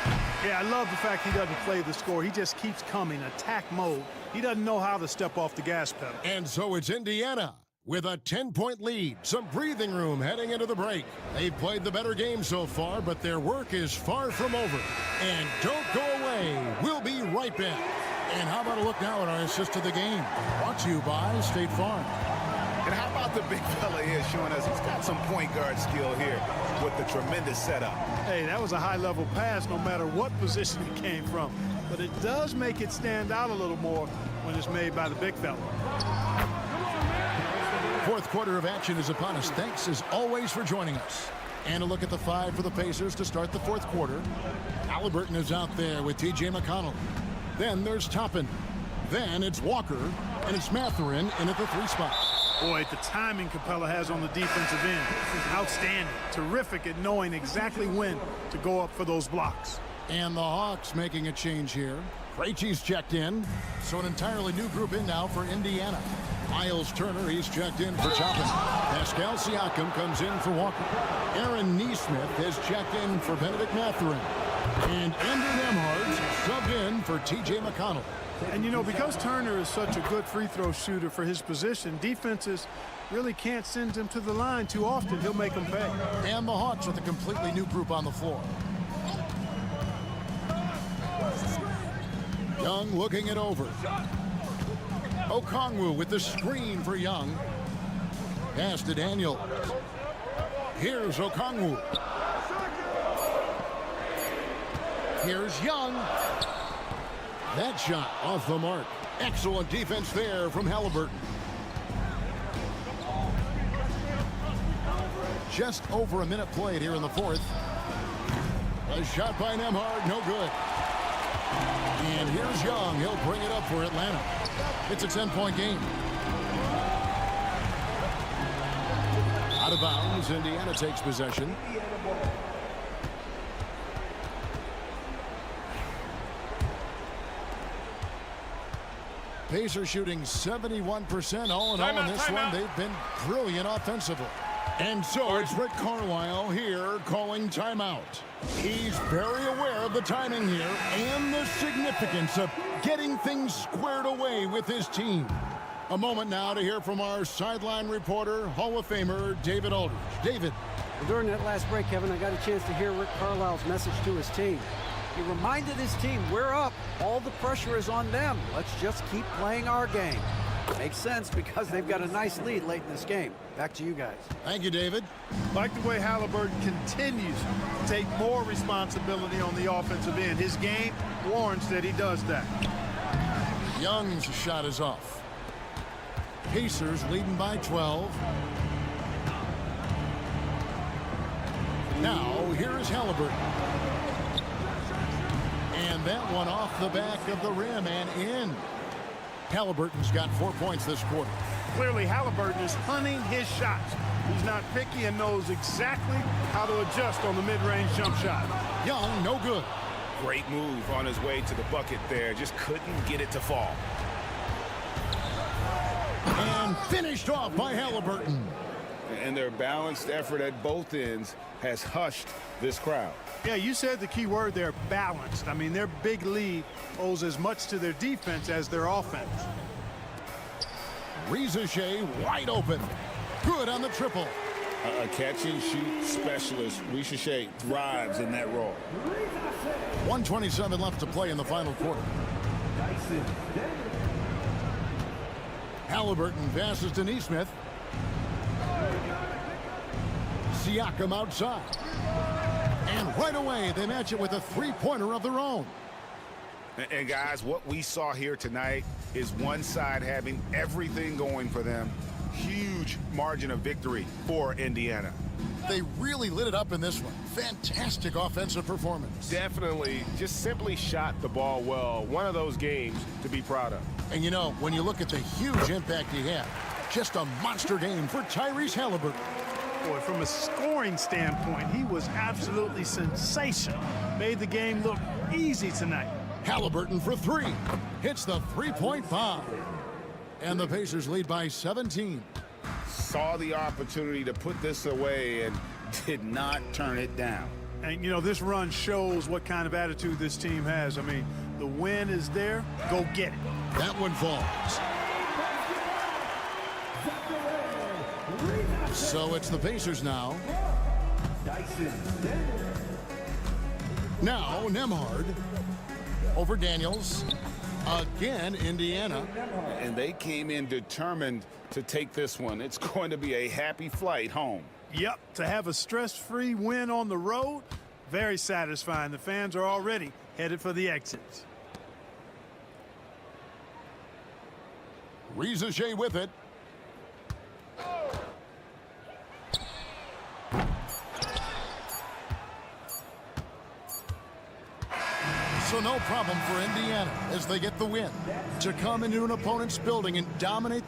Yeah, I love the fact he doesn't play the score. He just keeps coming, attack mode. He doesn't know how to step off the gas pedal. And so it's Indiana with a 10-point lead. Some breathing room heading into the break. They've played the better game so far, but their work is far from over. And don't go away. We'll be right back. And how about a look now at our assist to the game? Brought to you by State Farm. And how about the big fella here showing us he's got some point guard skill here with the tremendous setup. Hey, that was a high-level pass no matter what position it came from. But it does make it stand out a little more when it's made by the big fella. Fourth quarter of action is upon us. Thanks, as always, for joining us. And a look at the 5 for the Pacers to start the fourth quarter. Halliburton is out there with T.J. McConnell. Then there's Toppin. Then it's Walker. And it's Mathurin in at the 3 spot. Boy, the timing Capella has on the defensive end is outstanding. Terrific at knowing exactly when to go up for those blocks. And the Hawks making a change here. Krejci's checked in. So an entirely new group in now for Indiana. Miles Turner, he's checked in for Toppin. Pascal Siakam comes in for Walker. Aaron Neesmith has checked in for Benedict Mathurin. And Andrew Nembhard subbed in for T.J. McConnell. And, you know, because Turner is such a good free throw shooter for his position, defenses really can't send him to the line too often. He'll make them pay. And the Hawks with a completely new group on the floor. Young looking it over. Okongwu with the screen for Young. Pass to Daniel. Here's Okongwu. Here's Young. That shot off the mark. Excellent defense there from Halliburton. Just over a minute played here in the fourth. A shot by Nembhard, no good. And here's Young. He'll bring it up for Atlanta. It's a 10-point game. Out of bounds, Indiana takes possession. Pacers shooting 71% all in all in this one. They've been brilliant offensively. And so it's Rick Carlisle here calling timeout. He's very aware of the timing here and the significance of getting things squared away with his team. A moment now to hear from our sideline reporter, Hall of Famer David Aldridge. David. Well, during that last break, Kevin, I got a chance to hear Rick Carlisle's message to his team. He reminded his team, we're up. All the pressure is on them. Let's just keep playing our game. Makes sense because they've got a nice lead late in this game. Back to you guys. Thank you, David. Like the way Halliburton continues to take more responsibility on the offensive end. His game warrants that he does that. Young's shot is off. Pacers leading by 12. Now, here's Halliburton. And that one off the back of the rim and in. Halliburton's got 4 points this quarter. Clearly, Halliburton is hunting his shots. He's not picky and knows exactly how to adjust on the mid-range jump shot. Young, no good. Great move on his way to the bucket there. Just couldn't get it to fall. And finished off by Halliburton. and their balanced effort at both ends has hushed this crowd. Yeah, you said the key word there, balanced. I mean, their big lead owes as much to their defense as their offense. Riza wide open. Good on the triple. A catch-and-shoot specialist, Riza thrives in that role. 1:27 left to play in the final quarter. Halliburton passes to Nesmith. Siakam outside. And right away, they match it with a three-pointer of their own. And guys, what we saw here tonight is one side having everything going for them. Huge margin of victory for Indiana. They really lit it up in this one. Fantastic offensive performance. Definitely just simply shot the ball well. One of those games to be proud of. And you know, when you look at the huge impact he had, just a monster game for Tyrese Halliburton. Boy, from a scoring standpoint, he was absolutely sensational. Made the game look easy tonight. Halliburton for three. Hits the three-point bomb. And the Pacers lead by 17. Saw the opportunity to put this away and did not turn it down. And, you know, this run shows what kind of attitude this team has. I mean, the win is there. Go get it. That one falls. So it's the Pacers now. Now Nembhard over Daniels. Again, Indiana. And they came in determined to take this one. It's going to be a happy flight home. Yep, to have a stress-free win on the road, very satisfying. The fans are already headed for the exits. Riza with it. So no problem for Indiana as they get the win to come into an opponent's building and dominate.